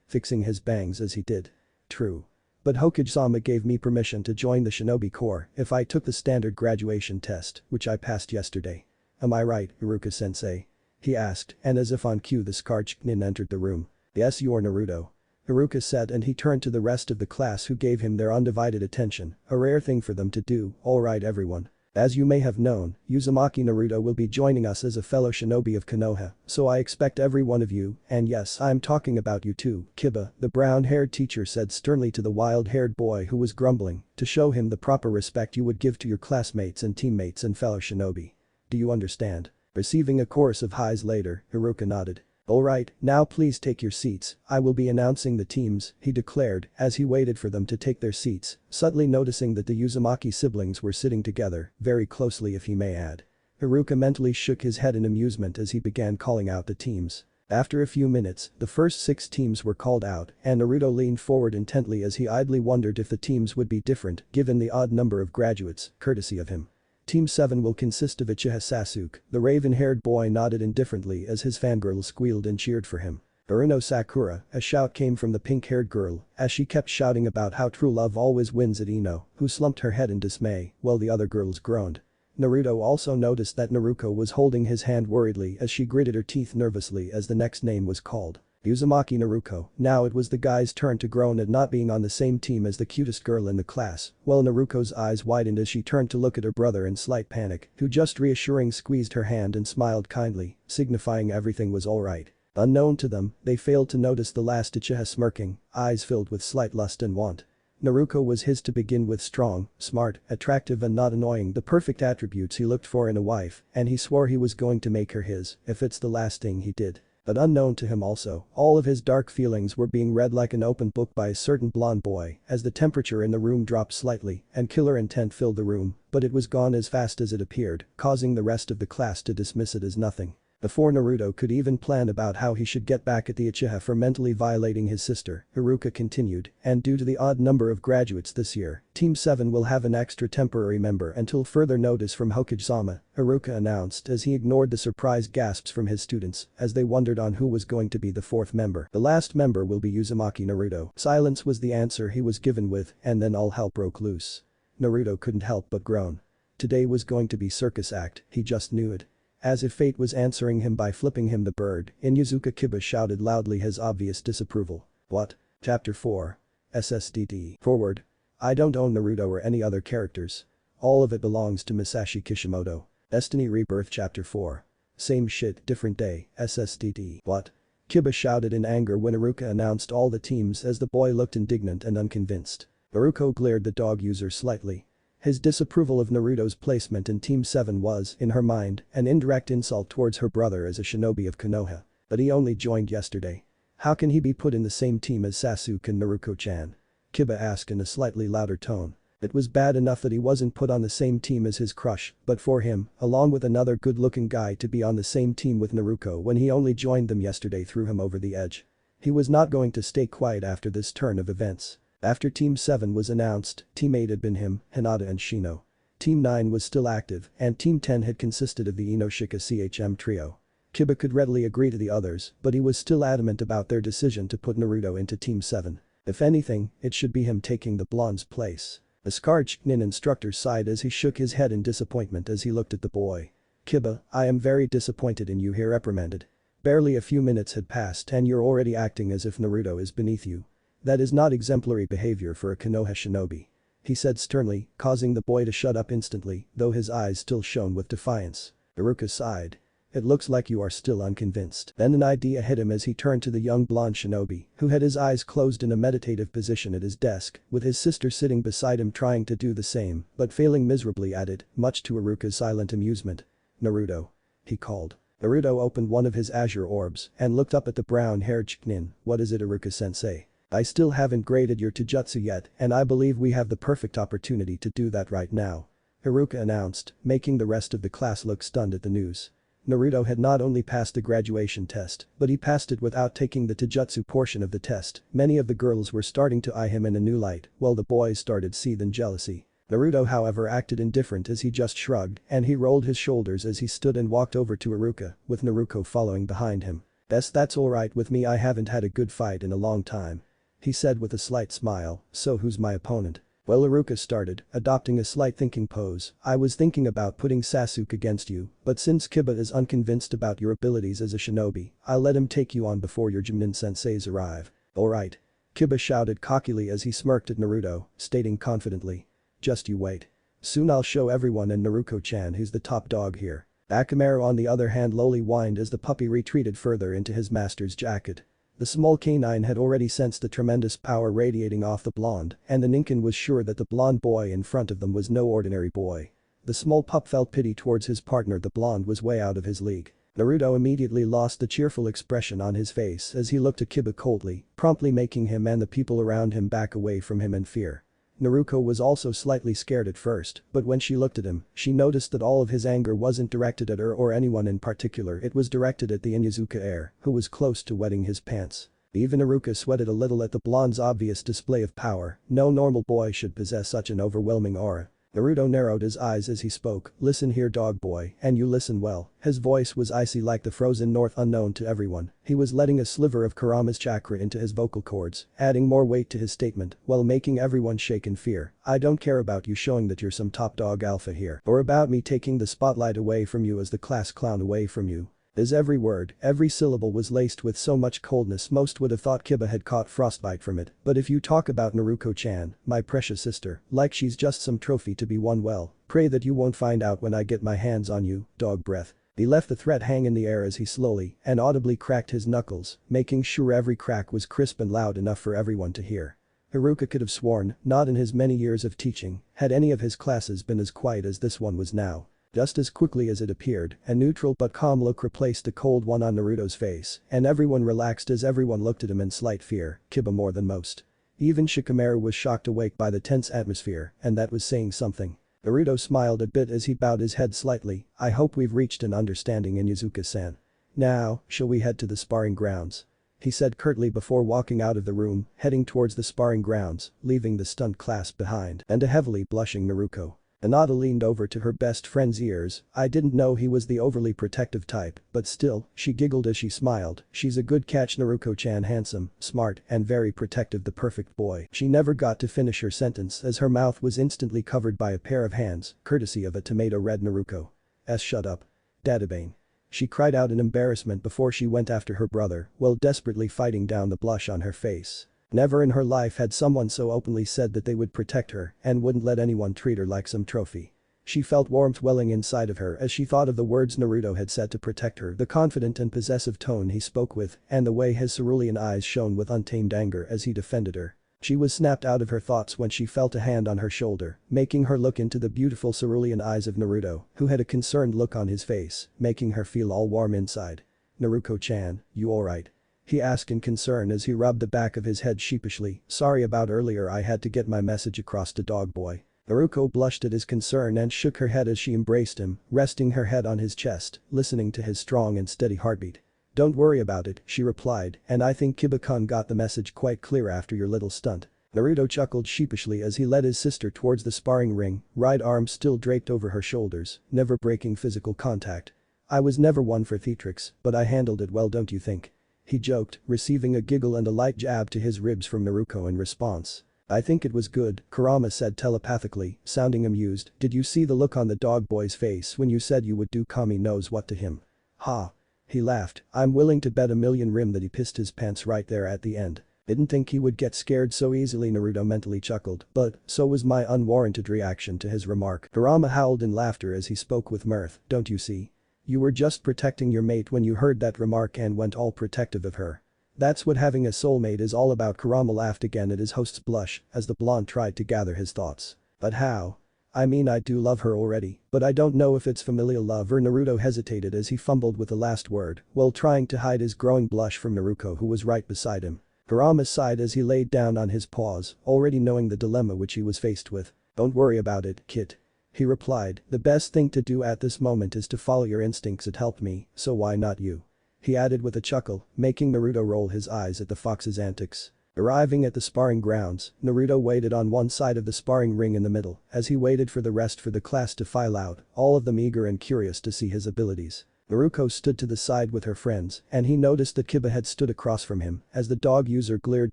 fixing his bangs as he did. True. But Hokage-sama gave me permission to join the shinobi corps if I took the standard graduation test, which I passed yesterday. Am I right, Iruka-sensei? He asked, and as if on cue the scarred Chunin entered the room. Yes, you're Naruto. Iruka said, and he turned to the rest of the class who gave him their undivided attention, a rare thing for them to do. Alright everyone. As you may have known, Uzumaki Naruto will be joining us as a fellow shinobi of Konoha, so I expect every one of you, and yes, I'm talking about you too, Kiba, the brown-haired teacher said sternly to the wild-haired boy who was grumbling, to show him the proper respect you would give to your classmates and teammates and fellow shinobi. Do you understand? Receiving a chorus of highs later, Iruka nodded. Alright, now please take your seats, I will be announcing the teams, he declared as he waited for them to take their seats, subtly noticing that the Uzumaki siblings were sitting together, very closely if he may add. Iruka mentally shook his head in amusement as he began calling out the teams. After a few minutes, the first 6 teams were called out and Naruto leaned forward intently as he idly wondered if the teams would be different given the odd number of graduates, courtesy of him. Team 7 will consist of Uchiha Sasuke, the raven-haired boy nodded indifferently as his fangirls squealed and cheered for him. Uruno Sakura, a shout came from the pink-haired girl as she kept shouting about how true love always wins at Ino, who slumped her head in dismay while the other girls groaned. Naruto also noticed that Naruko was holding his hand worriedly as she gritted her teeth nervously as the next name was called. Uzumaki Naruko. Now it was the guy's turn to groan at not being on the same team as the cutest girl in the class, while Naruko's eyes widened as she turned to look at her brother in slight panic, who just reassuring squeezed her hand and smiled kindly, signifying everything was alright. Unknown to them, they failed to notice the last Uchiha smirking, eyes filled with slight lust and want. Naruko was his to begin with, strong, smart, attractive and not annoying, the perfect attributes he looked for in a wife, and he swore he was going to make her his, if it's the last thing he did. But unknown to him also, all of his dark feelings were being read like an open book by a certain blonde boy as the temperature in the room dropped slightly and killer intent filled the room, but it was gone as fast as it appeared, causing the rest of the class to dismiss it as nothing. Before Naruto could even plan about how he should get back at the Uchiha for mentally violating his sister, Iruka continued, and due to the odd number of graduates this year, Team 7 will have an extra temporary member until further notice from Hokage-sama, Iruka announced as he ignored the surprised gasps from his students as they wondered on who was going to be the 4th member. The last member will be Uzumaki Naruto. Silence was the answer he was given with, and then all hell broke loose. Naruto couldn't help but groan. Today was going to be circus act, he just knew it. As if fate was answering him by flipping him the bird, Inuzuka Kiba shouted loudly his obvious disapproval. What? Chapter 4. SSDD. Forward. I don't own Naruto or any other characters. All of it belongs to Masashi Kishimoto. Destiny Rebirth Chapter 4. Same shit, different day, SSDD. What? Kiba shouted in anger when Iruka announced all the teams as the boy looked indignant and unconvinced. Naruko glared the dog user slightly. His disapproval of Naruto's placement in Team 7 was, in her mind, an indirect insult towards her brother as a shinobi of Konoha. But he only joined yesterday. How can he be put in the same team as Sasuke and Naruko-chan? Kiba asked in a slightly louder tone. It was bad enough that he wasn't put on the same team as his crush, but for him, along with another good-looking guy to be on the same team with Naruko when he only joined them yesterday threw him over the edge. He was not going to stay quiet after this turn of events. After Team 7 was announced, Team 8 had been him, Hinata and Shino. Team 9 was still active, and Team 10 had consisted of the Inoshika CHM trio. Kiba could readily agree to the others, but he was still adamant about their decision to put Naruto into Team 7. If anything, it should be him taking the blonde's place. The scarred Chunin instructor sighed as he shook his head in disappointment as he looked at the boy. Kiba, I am very disappointed in you, he reprimanded. Barely a few minutes had passed and you're already acting as if Naruto is beneath you. That is not exemplary behavior for a Konoha shinobi. He said sternly, causing the boy to shut up instantly, though his eyes still shone with defiance. Iruka sighed. It looks like you are still unconvinced. Then an idea hit him as he turned to the young blonde shinobi, who had his eyes closed in a meditative position at his desk, with his sister sitting beside him trying to do the same, but failing miserably at it, much to Iruka's silent amusement. Naruto. He called. Naruto opened one of his azure orbs and looked up at the brown-haired Chunin. What is it, Iruka-sensei? I still haven't graded your Taijutsu yet and I believe we have the perfect opportunity to do that right now. Haruka announced, making the rest of the class look stunned at the news. Naruto had not only passed the graduation test, but he passed it without taking the taijutsu portion of the test. Many of the girls were starting to eye him in a new light, while the boys started seethe in jealousy. Naruto however acted indifferent as he just shrugged and he rolled his shoulders as he stood and walked over to Haruka, with Naruto following behind him. That's alright with me, I haven't had a good fight in a long time. He said with a slight smile, so who's my opponent? Well, Haruka started, adopting a slight thinking pose. I was thinking about putting Sasuke against you, but since Kiba is unconvinced about your abilities as a shinobi, I'll let him take you on before your Junin senseis arrive. Alright. Kiba shouted cockily as he smirked at Naruto, stating confidently. Just you wait. Soon I'll show everyone and Naruto-chan who's the top dog here. Akamaru on the other hand lowly whined as the puppy retreated further into his master's jacket. The small canine had already sensed the tremendous power radiating off the blonde, and the Ninken was sure that the blonde boy in front of them was no ordinary boy. The small pup felt pity towards his partner, the blonde was way out of his league. Naruto immediately lost the cheerful expression on his face as he looked at Kiba coldly, promptly making him and the people around him back away from him in fear. Naruto was also slightly scared at first, but when she looked at him, she noticed that all of his anger wasn't directed at her or anyone in particular, it was directed at the Inuzuka heir, who was close to wetting his pants. Even Haruka sweated a little at the blonde's obvious display of power. No normal boy should possess such an overwhelming aura. Naruto narrowed his eyes as he spoke, listen here dog boy, and you listen well. His voice was icy like the frozen north unknown to everyone. He was letting a sliver of Kurama's chakra into his vocal cords, adding more weight to his statement while making everyone shake in fear. I don't care about you showing that you're some top dog alpha here, or about me taking the spotlight away from you as the class clown away from you. His every word, every syllable was laced with so much coldness most would have thought Kiba had caught frostbite from it. But if you talk about Naruto-chan, my precious sister, like she's just some trophy to be won, well, pray that you won't find out when I get my hands on you, dog breath. He left the threat hang in the air as he slowly and audibly cracked his knuckles, making sure every crack was crisp and loud enough for everyone to hear. Haruka could have sworn, not in his many years of teaching, had any of his classes been as quiet as this one was now. Just as quickly as it appeared, a neutral but calm look replaced the cold one on Naruto's face, and everyone relaxed as everyone looked at him in slight fear, Kiba more than most. Even Shikamaru was shocked awake by the tense atmosphere, and that was saying something. Naruto smiled a bit as he bowed his head slightly, I hope we've reached an understanding, Inuzuka-san. Now, shall we head to the sparring grounds? He said curtly before walking out of the room, heading towards the sparring grounds, leaving the stunned class behind and a heavily blushing Naruto. Anata leaned over to her best friend's ears, I didn't know he was the overly protective type, but still, she giggled as she smiled, she's a good catch Naruto-chan, handsome, smart, and very protective, the perfect boy. She never got to finish her sentence as her mouth was instantly covered by a pair of hands, courtesy of a tomato-red Naruto. Shut up. Dadabane. She cried out in embarrassment before she went after her brother, while desperately fighting down the blush on her face. Never in her life had someone so openly said that they would protect her and wouldn't let anyone treat her like some trophy. She felt warmth welling inside of her as she thought of the words Naruto had said to protect her, the confident and possessive tone he spoke with, and the way his cerulean eyes shone with untamed anger as he defended her. She was snapped out of her thoughts when she felt a hand on her shoulder, making her look into the beautiful cerulean eyes of Naruto, who had a concerned look on his face, making her feel all warm inside. Naruto-chan, you alright? He asked in concern as he rubbed the back of his head sheepishly, sorry about earlier, I had to get my message across to dog boy. Naruto blushed at his concern and shook her head as she embraced him, resting her head on his chest, listening to his strong and steady heartbeat. Don't worry about it, she replied, and I think Kiba-kun got the message quite clear after your little stunt. Naruto chuckled sheepishly as he led his sister towards the sparring ring, right arm still draped over her shoulders, never breaking physical contact. I was never one for theatrics, but I handled it well, don't you think? He joked, receiving a giggle and a light jab to his ribs from Naruto in response. I think it was good, Kurama said telepathically, sounding amused, did you see the look on the dog boy's face when you said you would do Kami knows what to him? Ha. He laughed, I'm willing to bet a million rim that he pissed his pants right there at the end. Didn't think he would get scared so easily, Naruto mentally chuckled, but so was my unwarranted reaction to his remark. Kurama howled in laughter as he spoke with mirth, don't you see? You were just protecting your mate when you heard that remark and went all protective of her. That's what having a soulmate is all about. Kurama laughed again at his host's blush as the blonde tried to gather his thoughts. But how? I mean, I do love her already, but I don't know if it's familial love or. Naruto hesitated as he fumbled with the last word while trying to hide his growing blush from Naruto, who was right beside him. Kurama sighed as he laid down on his paws, already knowing the dilemma which he was faced with. Don't worry about it, kid. He replied, "The best thing to do at this moment is to follow your instincts. It helped me, so why not you?" He added with a chuckle, making Naruto roll his eyes at the fox's antics. Arriving at the sparring grounds, Naruto waited on one side of the sparring ring in the middle as he waited for the rest for the class to file out, all of them eager and curious to see his abilities. Naruto stood to the side with her friends and he noticed that Kiba had stood across from him as the dog user glared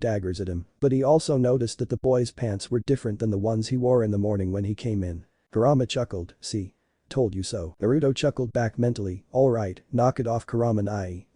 daggers at him, but he also noticed that the boy's pants were different than the ones he wore in the morning when he came in. Kurama chuckled, "See? Told you so." Naruto chuckled back mentally, "Alright, knock it off Kurama,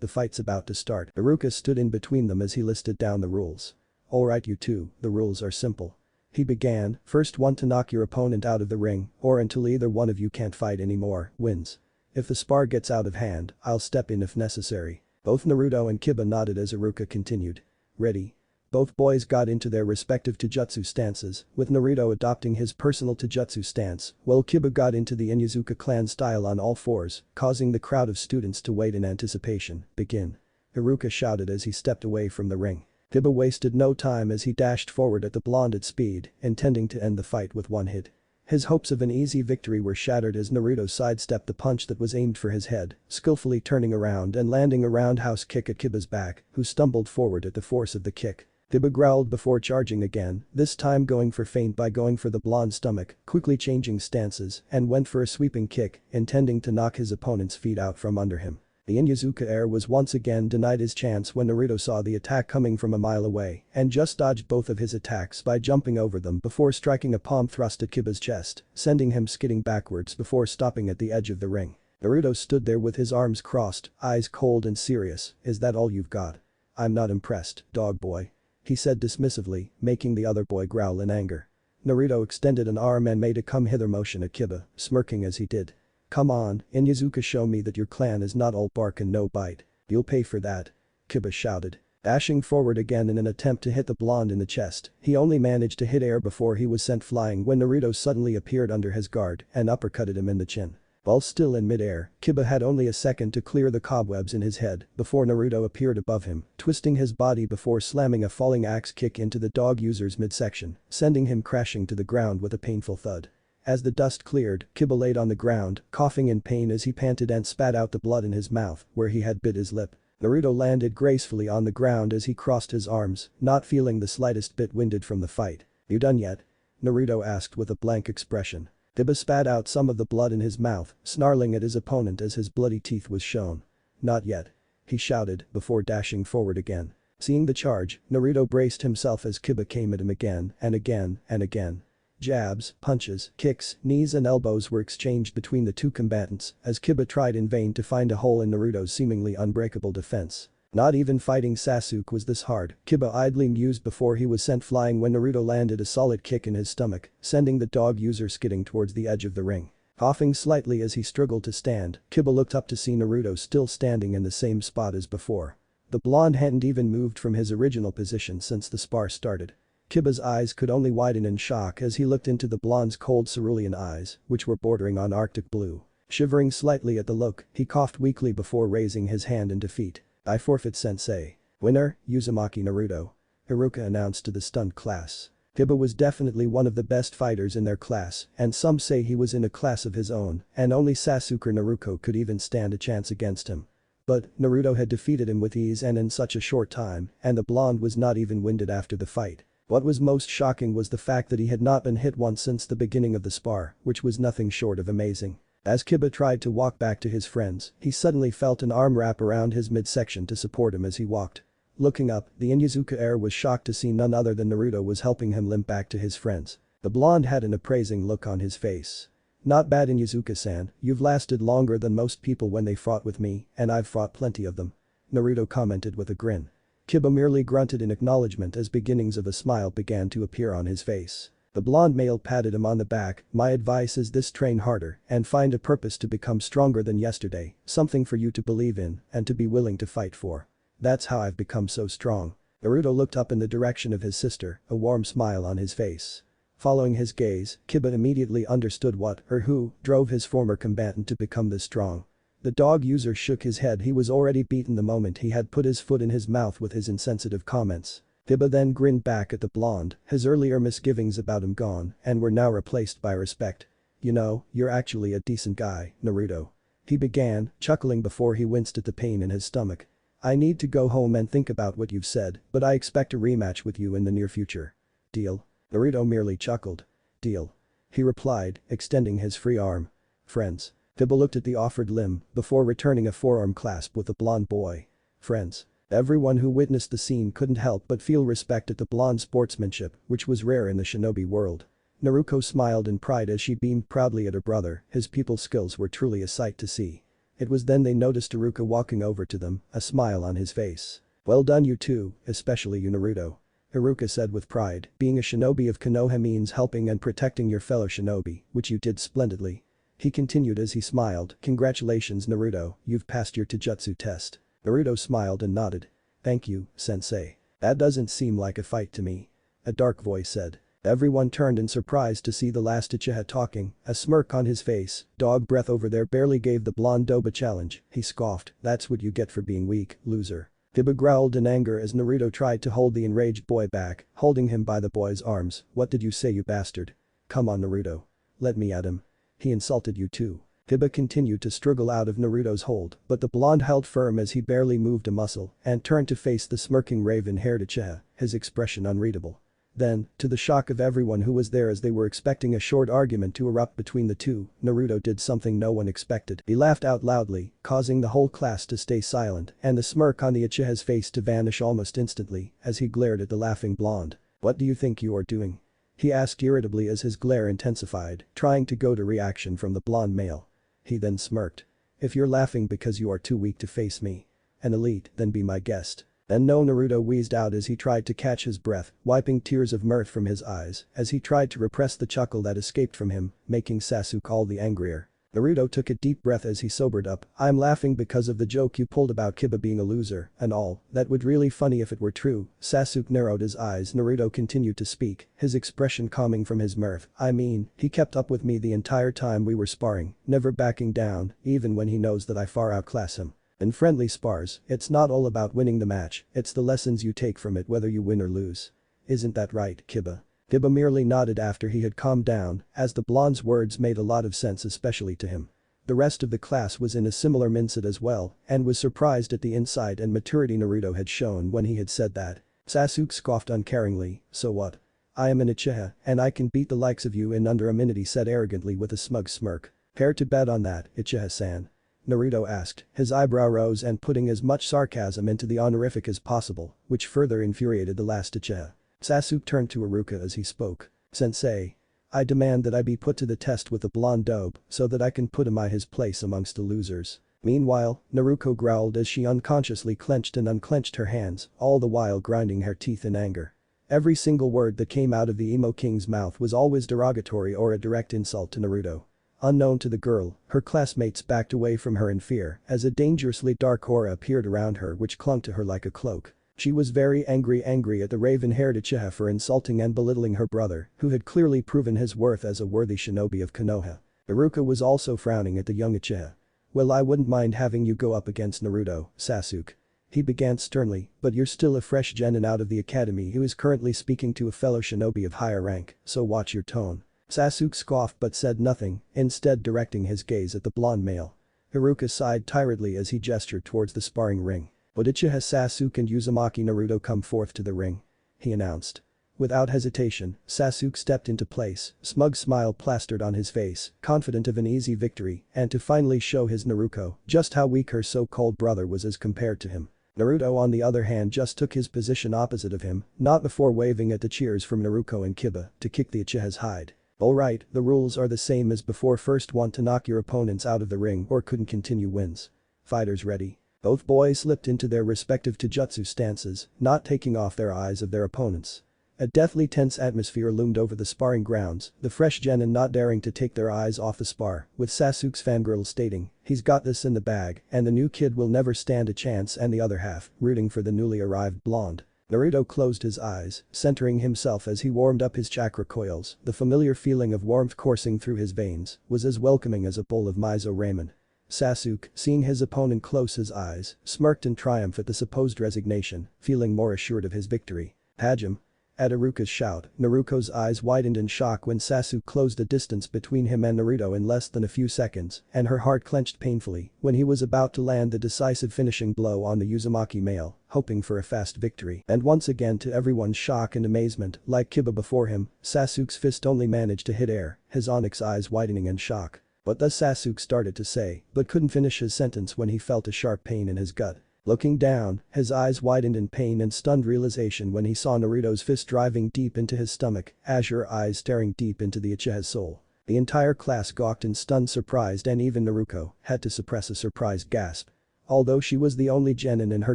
the fight's about to start." Iruka stood in between them as he listed down the rules. "Alright you two, the rules are simple." He began, "First one to knock your opponent out of the ring or until either one of you can't fight anymore, wins. If the spar gets out of hand, I'll step in if necessary." Both Naruto and Kiba nodded as Iruka continued. "Ready?" Both boys got into their respective taijutsu stances, with Naruto adopting his personal taijutsu stance, while Kiba got into the Inyazuka clan style on all fours, causing the crowd of students to wait in anticipation. "Begin." Iruka shouted as he stepped away from the ring. Kiba wasted no time as he dashed forward at the blonde at speed, intending to end the fight with one hit. His hopes of an easy victory were shattered as Naruto sidestepped the punch that was aimed for his head, skillfully turning around and landing a roundhouse kick at Kiba's back, who stumbled forward at the force of the kick. Kiba growled before charging again, this time going for feint by going for the blonde's stomach, quickly changing stances, and went for a sweeping kick, intending to knock his opponent's feet out from under him. The Inyazuka heir was once again denied his chance when Naruto saw the attack coming from a mile away and just dodged both of his attacks by jumping over them before striking a palm thrust at Kiba's chest, sending him skidding backwards before stopping at the edge of the ring. Naruto stood there with his arms crossed, eyes cold and serious. "Is that all you've got? I'm not impressed, dog boy," he said dismissively, making the other boy growl in anger. Naruto extended an arm and made a come hither motion at Kiba, smirking as he did. "Come on, Inyazuka, show me that your clan is not all bark and no bite. You'll pay for that," Kiba shouted. Dashing forward again in an attempt to hit the blonde in the chest, he only managed to hit air before he was sent flying when Naruto suddenly appeared under his guard and uppercutted him in the chin. While still in mid-air, Kiba had only a second to clear the cobwebs in his head before Naruto appeared above him, twisting his body before slamming a falling axe kick into the dog user's midsection, sending him crashing to the ground with a painful thud. As the dust cleared, Kiba laid on the ground, coughing in pain as he panted and spat out the blood in his mouth where he had bit his lip. Naruto landed gracefully on the ground as he crossed his arms, not feeling the slightest bit winded from the fight. "You done yet?" Naruto asked with a blank expression. Kiba spat out some of the blood in his mouth, snarling at his opponent as his bloody teeth was shown. "Not yet," he shouted before dashing forward again. Seeing the charge, Naruto braced himself as Kiba came at him again and again and again. Jabs, punches, kicks, knees and elbows were exchanged between the two combatants as Kiba tried in vain to find a hole in Naruto's seemingly unbreakable defense. Not even fighting Sasuke was this hard, Kiba idly mused before he was sent flying when Naruto landed a solid kick in his stomach, sending the dog user skidding towards the edge of the ring. Coughing slightly as he struggled to stand, Kiba looked up to see Naruto still standing in the same spot as before. The blonde hadn't even moved from his original position since the spar started. Kiba's eyes could only widen in shock as he looked into the blonde's cold cerulean eyes, which were bordering on arctic blue. Shivering slightly at the look, he coughed weakly before raising his hand in defeat. "I forfeit, sensei." "Winner, Uzumaki Naruto," Iruka announced to the stunned class. Kiba was definitely one of the best fighters in their class, and some say he was in a class of his own, and only Sasuke or Naruto could even stand a chance against him. But Naruto had defeated him with ease and in such a short time, and the blonde was not even winded after the fight. What was most shocking was the fact that he had not been hit once since the beginning of the spar, which was nothing short of amazing. As Kiba tried to walk back to his friends, he suddenly felt an arm wrap around his midsection to support him as he walked. Looking up, the Inyazuka heir was shocked to see none other than Naruto was helping him limp back to his friends. The blonde had an appraising look on his face. "Not bad, Inyazuka-san, you've lasted longer than most people when they fought with me, and I've fought plenty of them," Naruto commented with a grin. Kiba merely grunted in acknowledgement as beginnings of a smile began to appear on his face. The blonde male patted him on the back. "My advice is this: train harder and find a purpose to become stronger than yesterday, something for you to believe in and to be willing to fight for. That's how I've become so strong." Naruto looked up in the direction of his sister, a warm smile on his face. Following his gaze, Kiba immediately understood what or who drove his former combatant to become this strong. The dog user shook his head. He was already beaten the moment he had put his foot in his mouth with his insensitive comments. Kiba then grinned back at the blonde, his earlier misgivings about him gone and were now replaced by respect. You know, you're actually a decent guy, Naruto. He began, chuckling before he winced at the pain in his stomach. I need to go home and think about what you've said, but I expect a rematch with you in the near future. Deal? Naruto merely chuckled. Deal. He replied, extending his free arm. Friends. Kiba looked at the offered limb before returning a forearm clasp with the blonde boy. Friends. Everyone who witnessed the scene couldn't help but feel respect at the blonde sportsmanship, which was rare in the shinobi world. Naruto smiled in pride as she beamed proudly at her brother, his pupil skills were truly a sight to see. It was then they noticed Iruka walking over to them, a smile on his face. Well done you two, especially you Naruto. Iruka said with pride, being a shinobi of Konoha means helping and protecting your fellow shinobi, which you did splendidly. He continued as he smiled, congratulations Naruto, you've passed your Taijutsu test. Naruto smiled and nodded. Thank you, sensei. That doesn't seem like a fight to me. A dark voice said. Everyone turned in surprise to see the last Uchiha talking, a smirk on his face, dog breath over there barely gave the blonde dobe a challenge, he scoffed, that's what you get for being weak, loser. Kiba growled in anger as Naruto tried to hold the enraged boy back, holding him by the boy's arms, what did you say you bastard? Come on Naruto. Let me at him. He insulted you too. Kiba continued to struggle out of Naruto's hold, but the blonde held firm as he barely moved a muscle and turned to face the smirking raven-haired Uchiha, his expression unreadable. Then, to the shock of everyone who was there as they were expecting a short argument to erupt between the two, Naruto did something no one expected. He laughed out loudly, causing the whole class to stay silent and the smirk on the Uchiha's face to vanish almost instantly as he glared at the laughing blonde. What do you think you are doing? He asked irritably as his glare intensified, trying to goad a reaction from the blonde male. He then smirked. If you're laughing because you are too weak to face me. An elite, then be my guest. And no Naruto wheezed out as he tried to catch his breath, wiping tears of mirth from his eyes as he tried to repress the chuckle that escaped from him, making Sasuke all the angrier. Naruto took a deep breath as he sobered up, I'm laughing because of the joke you pulled about Kiba being a loser, and all, that would really funny if it were true, Sasuke narrowed his eyes. Naruto continued to speak, his expression calming from his mirth, I mean, he kept up with me the entire time we were sparring, never backing down, even when he knows that I far outclass him. In friendly spars, it's not all about winning the match, it's the lessons you take from it whether you win or lose. Isn't that right, Kiba? Kiba merely nodded after he had calmed down, as the blonde's words made a lot of sense especially to him. The rest of the class was in a similar mindset as well, and was surprised at the insight and maturity Naruto had shown when he had said that. Sasuke scoffed uncaringly, so what? I am an Uchiha, and I can beat the likes of you in under a minute he said arrogantly with a smug smirk. Care to bet on that, Uchiha-san? Naruto asked, his eyebrow rose and putting as much sarcasm into the honorific as possible, which further infuriated the last Uchiha. Sasuke turned to Iruka as he spoke. Sensei. I demand that I be put to the test with the blonde dobe so that I can put him in his place amongst the losers. Meanwhile, Naruto growled as she unconsciously clenched and unclenched her hands, all the while grinding her teeth in anger. Every single word that came out of the emo king's mouth was always derogatory or a direct insult to Naruto. Unknown to the girl, her classmates backed away from her in fear as a dangerously dark aura appeared around her which clung to her like a cloak. She was very angry at the raven-haired Uchiha for insulting and belittling her brother, who had clearly proven his worth as a worthy shinobi of Konoha. Iruka was also frowning at the young Uchiha. Well, I wouldn't mind having you go up against Naruto, Sasuke. He began sternly, but you're still a fresh genin out of the academy who is currently speaking to a fellow shinobi of higher rank, so watch your tone. Sasuke scoffed but said nothing, instead directing his gaze at the blonde male. Iruka sighed tiredly as he gestured towards the sparring ring. Would Uchiha Sasuke and Uzumaki Naruto come forth to the ring? He announced. Without hesitation, Sasuke stepped into place, smug smile plastered on his face, confident of an easy victory and to finally show his Naruko just how weak her so-called brother was as compared to him. Naruto on the other hand just took his position opposite of him, not before waving at the cheers from Naruto and Kiba to kick the Uchiha's hide. Alright, the rules are the same as before, first one to knock your opponents out of the ring or couldn't continue wins. Fighters ready. Both boys slipped into their respective taijutsu stances, not taking off their eyes of their opponents. A deathly tense atmosphere loomed over the sparring grounds, the fresh genin not daring to take their eyes off the spar, with Sasuke's fangirl stating, he's got this in the bag and the new kid will never stand a chance, and the other half, rooting for the newly arrived blonde. Naruto closed his eyes, centering himself as he warmed up his chakra coils, the familiar feeling of warmth coursing through his veins was as welcoming as a bowl of miso ramen. Sasuke, seeing his opponent close his eyes, smirked in triumph at the supposed resignation, feeling more assured of his victory. Hajime. At Iruka's shout, Naruto's eyes widened in shock when Sasuke closed the distance between him and Naruto in less than a few seconds, and her heart clenched painfully when he was about to land the decisive finishing blow on the Uzumaki male, hoping for a fast victory. And once again, to everyone's shock and amazement, like Kiba before him, Sasuke's fist only managed to hit air, his onyx eyes widening in shock. What does Sasuke started to say, but couldn't finish his sentence when he felt a sharp pain in his gut. Looking down, his eyes widened in pain and stunned realization when he saw Naruto's fist driving deep into his stomach, azure eyes staring deep into the Uchiha's soul. The entire class gawked in stunned surprise, and even Naruto had to suppress a surprised gasp. Although she was the only genin in her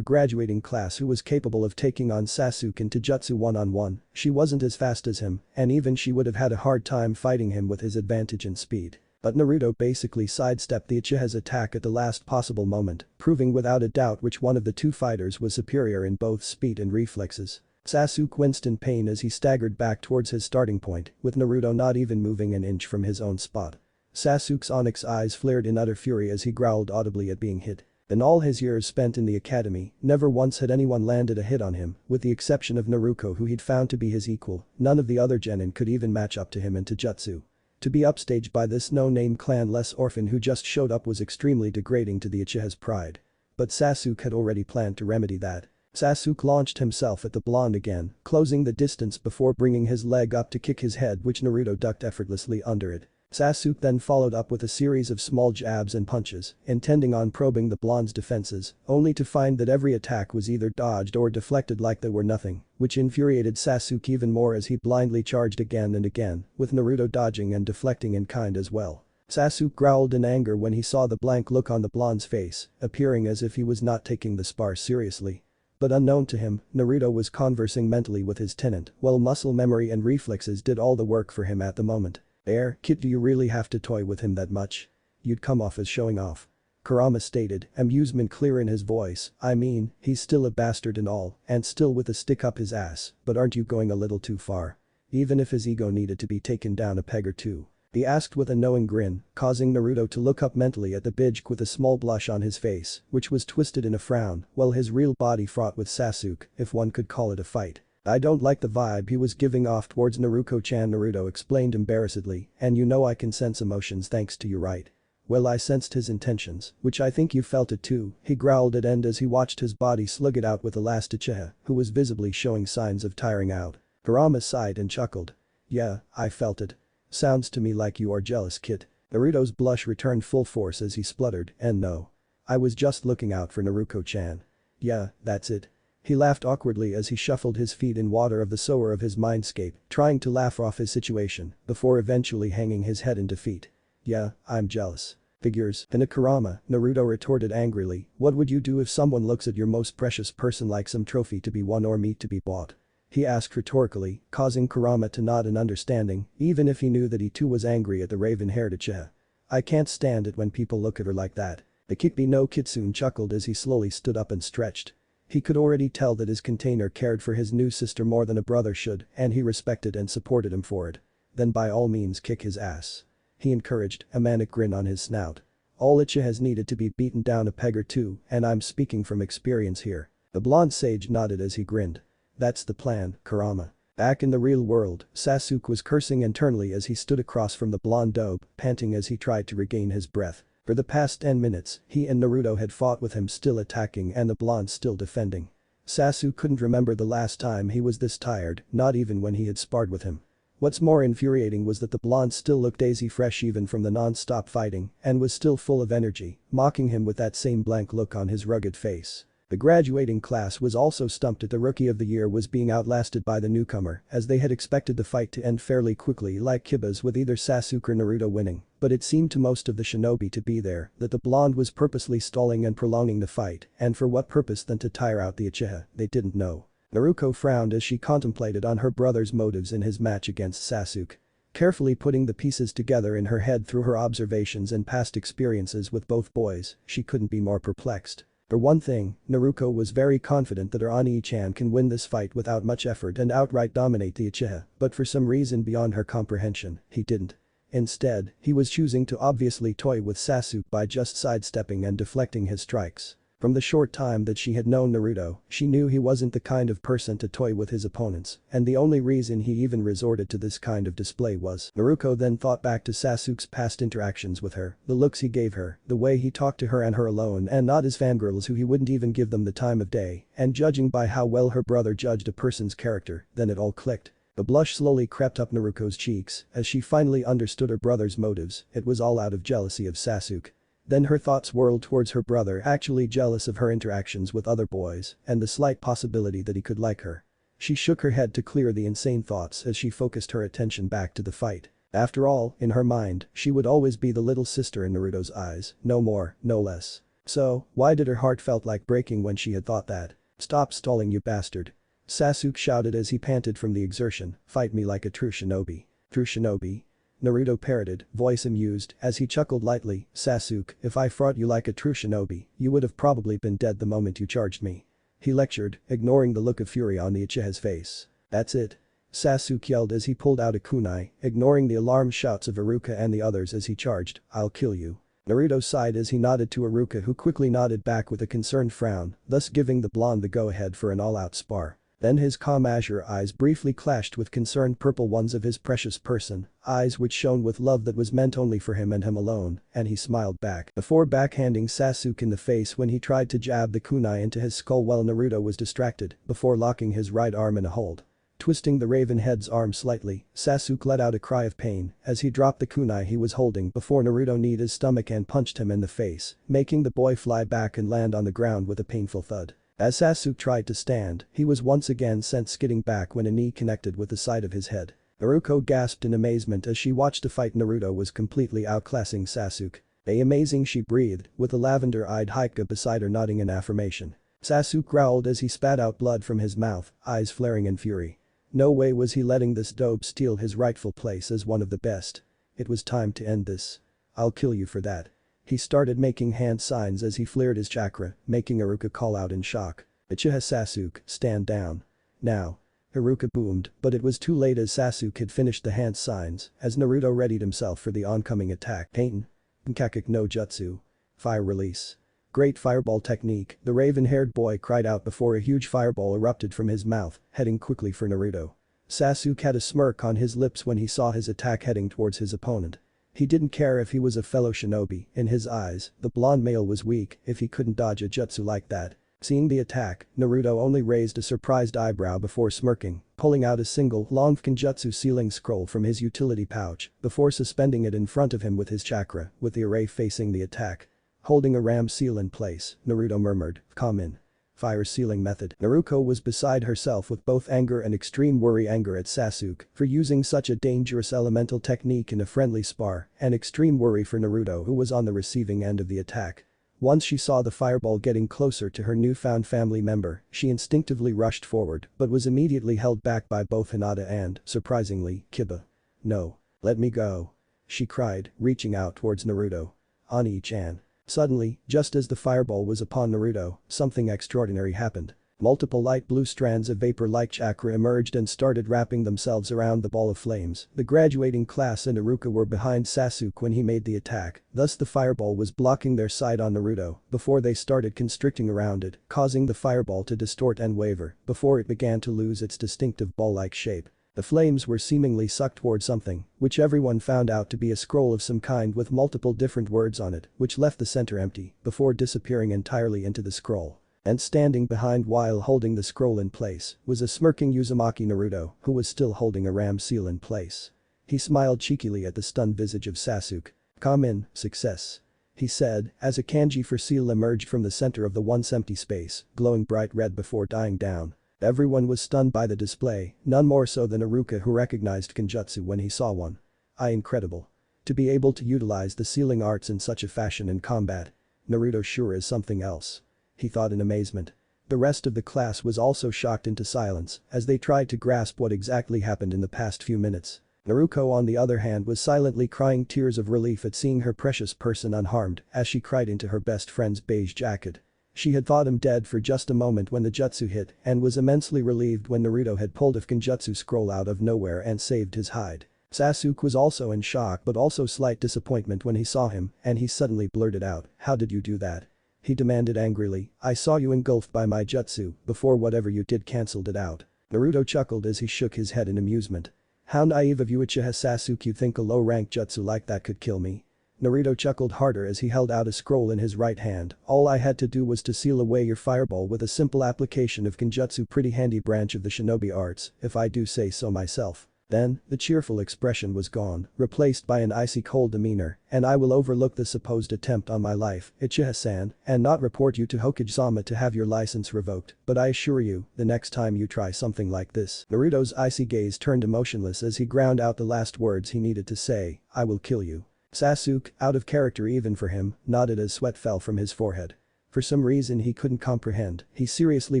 graduating class who was capable of taking on Sasuke in Taijutsu one-on-one, she wasn't as fast as him, and even she would have had a hard time fighting him with his advantage in speed. But Naruto basically sidestepped the Uchiha's attack at the last possible moment, proving without a doubt which one of the two fighters was superior in both speed and reflexes. Sasuke winced in pain as he staggered back towards his starting point, with Naruto not even moving an inch from his own spot. Sasuke's onyx eyes flared in utter fury as he growled audibly at being hit. In all his years spent in the academy, never once had anyone landed a hit on him, with the exception of Naruto, who he'd found to be his equal. None of the other genin could even match up to him in Taijutsu. To be upstaged by this no-name clan-less orphan who just showed up was extremely degrading to the Uchiha's pride. But Sasuke had already planned to remedy that. Sasuke launched himself at the blonde again, closing the distance before bringing his leg up to kick his head, which Naruto ducked effortlessly under it. Sasuke then followed up with a series of small jabs and punches, intending on probing the blonde's defenses, only to find that every attack was either dodged or deflected like they were nothing, which infuriated Sasuke even more as he blindly charged again and again, with Naruto dodging and deflecting in kind as well. Sasuke growled in anger when he saw the blank look on the blonde's face, appearing as if he was not taking the spar seriously. But unknown to him, Naruto was conversing mentally with his tenant, while muscle memory and reflexes did all the work for him at the moment. Kid, do you really have to toy with him that much? You'd come off as showing off. Kurama stated, amusement clear in his voice. I mean, he's still a bastard and all, and still with a stick up his ass, but aren't you going a little too far? Even if his ego needed to be taken down a peg or two. He asked with a knowing grin, causing Naruto to look up mentally at the Bijk with a small blush on his face, which was twisted in a frown, while his real body fought with Sasuke, if one could call it a fight. I don't like the vibe he was giving off towards Naruto-chan, Naruto explained embarrassedly, and you know I can sense emotions thanks to you, right? Well, I sensed his intentions, which I think you felt it too, he growled at end as he watched his body slug it out with the last Uchiha, who was visibly showing signs of tiring out. Kurama sighed and chuckled. Yeah, I felt it. Sounds to me like you are jealous, kid. Naruto's blush returned full force as he spluttered, and no. I was just looking out for Naruto-chan. Yeah, that's it. He laughed awkwardly as he shuffled his feet in water of the sower of his mindscape, trying to laugh off his situation, before eventually hanging his head in defeat. Yeah, I'm jealous. Figures, Kurama, Naruto retorted angrily, what would you do if someone looks at your most precious person like some trophy to be won or meat to be bought? He asked rhetorically, causing Kurama to nod in understanding, even if he knew that he too was angry at the raven-haired Uchiha. I can't stand it when people look at her like that. The Kikbi no Kitsune chuckled as he slowly stood up and stretched. He could already tell that his container cared for his new sister more than a brother should, and he respected and supported him for it. Then by all means kick his ass. He encouraged, a manic grin on his snout. All Uchihas needed to be beaten down a peg or two, and I'm speaking from experience here. The blonde sage nodded as he grinned. That's the plan, Kurama. Back in the real world, Sasuke was cursing internally as he stood across from the blonde dope, panting as he tried to regain his breath. For the past 10 minutes, he and Naruto had fought with him still attacking and the blonde still defending. Sasuke couldn't remember the last time he was this tired, not even when he had sparred with him. What's more infuriating was that the blonde still looked daisy fresh even from the non-stop fighting and was still full of energy, mocking him with that same blank look on his rugged face. The graduating class was also stumped that the rookie of the year was being outlasted by the newcomer, as they had expected the fight to end fairly quickly like Kiba's, with either Sasuke or Naruto winning, but it seemed to most of the shinobi to be there that the blonde was purposely stalling and prolonging the fight, and for what purpose than to tire out the Uchiha, they didn't know. Naruto frowned as she contemplated on her brother's motives in his match against Sasuke. Carefully putting the pieces together in her head through her observations and past experiences with both boys, she couldn't be more perplexed. For one thing, Naruto was very confident that her Ani-chan can win this fight without much effort and outright dominate the Uchiha, but for some reason beyond her comprehension, he didn't. Instead, he was choosing to obviously toy with Sasuke by just sidestepping and deflecting his strikes. From the short time that she had known Naruto, she knew he wasn't the kind of person to toy with his opponents, and the only reason he even resorted to this kind of display was. Naruto then thought back to Sasuke's past interactions with her, the looks he gave her, the way he talked to her and her alone and not as fangirls who he wouldn't even give them the time of day, and judging by how well her brother judged a person's character, then it all clicked. The blush slowly crept up Naruto's cheeks as she finally understood her brother's motives, it was all out of jealousy of Sasuke. Then her thoughts whirled towards her brother actually jealous of her interactions with other boys and the slight possibility that he could like her. She shook her head to clear the insane thoughts as she focused her attention back to the fight. After all, in her mind, she would always be the little sister in Naruto's eyes, no more, no less. So, why did her heart felt like breaking when she had thought that? "Stop stalling, you bastard." Sasuke shouted as he panted from the exertion, "Fight me like a true shinobi." "True shinobi?" Naruto parroted, voice amused, as he chuckled lightly, "Sasuke, if I fought you like a true shinobi, you would have probably been dead the moment you charged me." He lectured, ignoring the look of fury on the Uchiha's face. "That's it." Sasuke yelled as he pulled out a kunai, ignoring the alarmed shouts of Iruka and the others as he charged, "I'll kill you." Naruto sighed as he nodded to Iruka who quickly nodded back with a concerned frown, thus giving the blonde the go-ahead for an all-out spar. Then his calm azure eyes briefly clashed with concerned purple ones of his precious person, eyes which shone with love that was meant only for him and him alone, and he smiled back before backhanding Sasuke in the face when he tried to jab the kunai into his skull while Naruto was distracted, before locking his right arm in a hold. Twisting the raven head's arm slightly, Sasuke let out a cry of pain as he dropped the kunai he was holding before Naruto kneed his stomach and punched him in the face, making the boy fly back and land on the ground with a painful thud. As Sasuke tried to stand, he was once again sent skidding back when a knee connected with the side of his head. Naruto gasped in amazement as she watched the fight. Naruto was completely outclassing Sasuke. Amazing, she breathed, with the lavender-eyed Hyuga beside her nodding in affirmation. Sasuke growled as he spat out blood from his mouth, eyes flaring in fury. No way was he letting this dope steal his rightful place as one of the best. It was time to end this. "I'll kill you for that." He started making hand signs as he flared his chakra, making Iruka call out in shock. "Uchiha Sasuke, stand down. Now." Iruka boomed, but it was too late as Sasuke had finished the hand signs, as Naruto readied himself for the oncoming attack. Pain. Nkakuk no Jutsu. Fire release. Great fireball technique, the raven-haired boy cried out before a huge fireball erupted from his mouth, heading quickly for Naruto. Sasuke had a smirk on his lips when he saw his attack heading towards his opponent. He didn't care if he was a fellow shinobi, in his eyes, the blonde male was weak if he couldn't dodge a jutsu like that. Seeing the attack, Naruto only raised a surprised eyebrow before smirking, pulling out a single long Kenjutsu sealing scroll from his utility pouch before suspending it in front of him with his chakra, with the array facing the attack. Holding a ram seal in place, Naruto murmured, "Come in." Fire sealing method. Naruto was beside herself with both anger and extreme worry. Anger at Sasuke for using such a dangerous elemental technique in a friendly spar, and extreme worry for Naruto who was on the receiving end of the attack. Once she saw the fireball getting closer to her newfound family member, she instinctively rushed forward but was immediately held back by both Hinata and, surprisingly, Kiba. "No. Let me go." She cried, reaching out towards Naruto. "Ani-chan." Suddenly, just as the fireball was upon Naruto, something extraordinary happened. Multiple light blue strands of vapor-like chakra emerged and started wrapping themselves around the ball of flames. The graduating class and Iruka were behind Sasuke when he made the attack, thus the fireball was blocking their sight on Naruto before they started constricting around it, causing the fireball to distort and waver before it began to lose its distinctive ball-like shape. The flames were seemingly sucked toward something, which everyone found out to be a scroll of some kind with multiple different words on it, which left the center empty before disappearing entirely into the scroll. And standing behind while holding the scroll in place was a smirking Uzumaki Naruto who was still holding a ram seal in place. He smiled cheekily at the stunned visage of Sasuke. "Come in, success," he said as a kanji for seal emerged from the center of the once empty space, glowing bright red before dying down. Everyone was stunned by the display, none more so than Iruka who recognized Kenjutsu when he saw one. Incredible. To be able to utilize the sealing arts in such a fashion in combat. Naruto sure is something else. He thought in amazement. The rest of the class was also shocked into silence as they tried to grasp what exactly happened in the past few minutes. Naruto on the other hand was silently crying tears of relief at seeing her precious person unharmed as she cried into her best friend's beige jacket. She had thought him dead for just a moment when the jutsu hit and was immensely relieved when Naruto had pulled a Kenjutsu scroll out of nowhere and saved his hide. Sasuke was also in shock but also slight disappointment when he saw him and he suddenly blurted out, "How did you do that?" he demanded angrily. "I saw you engulfed by my jutsu before whatever you did cancelled it out." Naruto chuckled as he shook his head in amusement. "How naive of you, Uchiha Sasuke, you'd think a low-rank jutsu like that could kill me." Naruto chuckled harder as he held out a scroll in his right hand. "All I had to do was to seal away your fireball with a simple application of Genjutsu, pretty handy branch of the shinobi arts, if I do say so myself." Then, the cheerful expression was gone, replaced by an icy cold demeanor, "And I will overlook the supposed attempt on my life, Uchiha-san, and not report you to Hokage-sama to have your license revoked, but I assure you, the next time you try something like this." Naruto's icy gaze turned emotionless as he ground out the last words he needed to say, "I will kill you." Sasuke, out of character even for him, nodded as sweat fell from his forehead. For some reason he couldn't comprehend, he seriously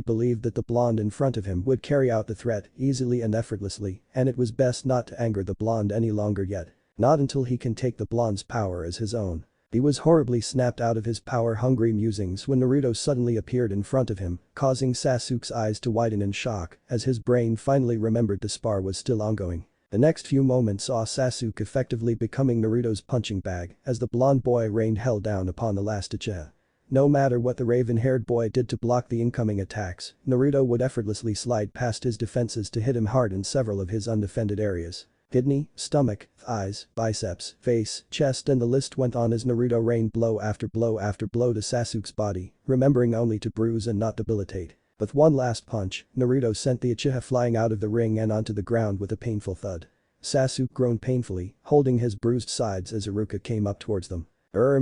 believed that the blonde in front of him would carry out the threat easily and effortlessly, and it was best not to anger the blonde any longer yet. Not until he can take the blonde's power as his own. He was horribly snapped out of his power-hungry musings when Naruto suddenly appeared in front of him, causing Sasuke's eyes to widen in shock as his brain finally remembered the spar was still ongoing. The next few moments saw Sasuke effectively becoming Naruto's punching bag as the blonde boy rained hell down upon the last Uchiha. No matter what the raven-haired boy did to block the incoming attacks, Naruto would effortlessly slide past his defenses to hit him hard in several of his undefended areas. Kidney, stomach, thighs, biceps, face, chest, and the list went on as Naruto rained blow after blow after blow to Sasuke's body, remembering only to bruise and not debilitate. With one last punch, Naruto sent the Uchiha flying out of the ring and onto the ground with a painful thud. Sasuke groaned painfully, holding his bruised sides as Iruka came up towards them.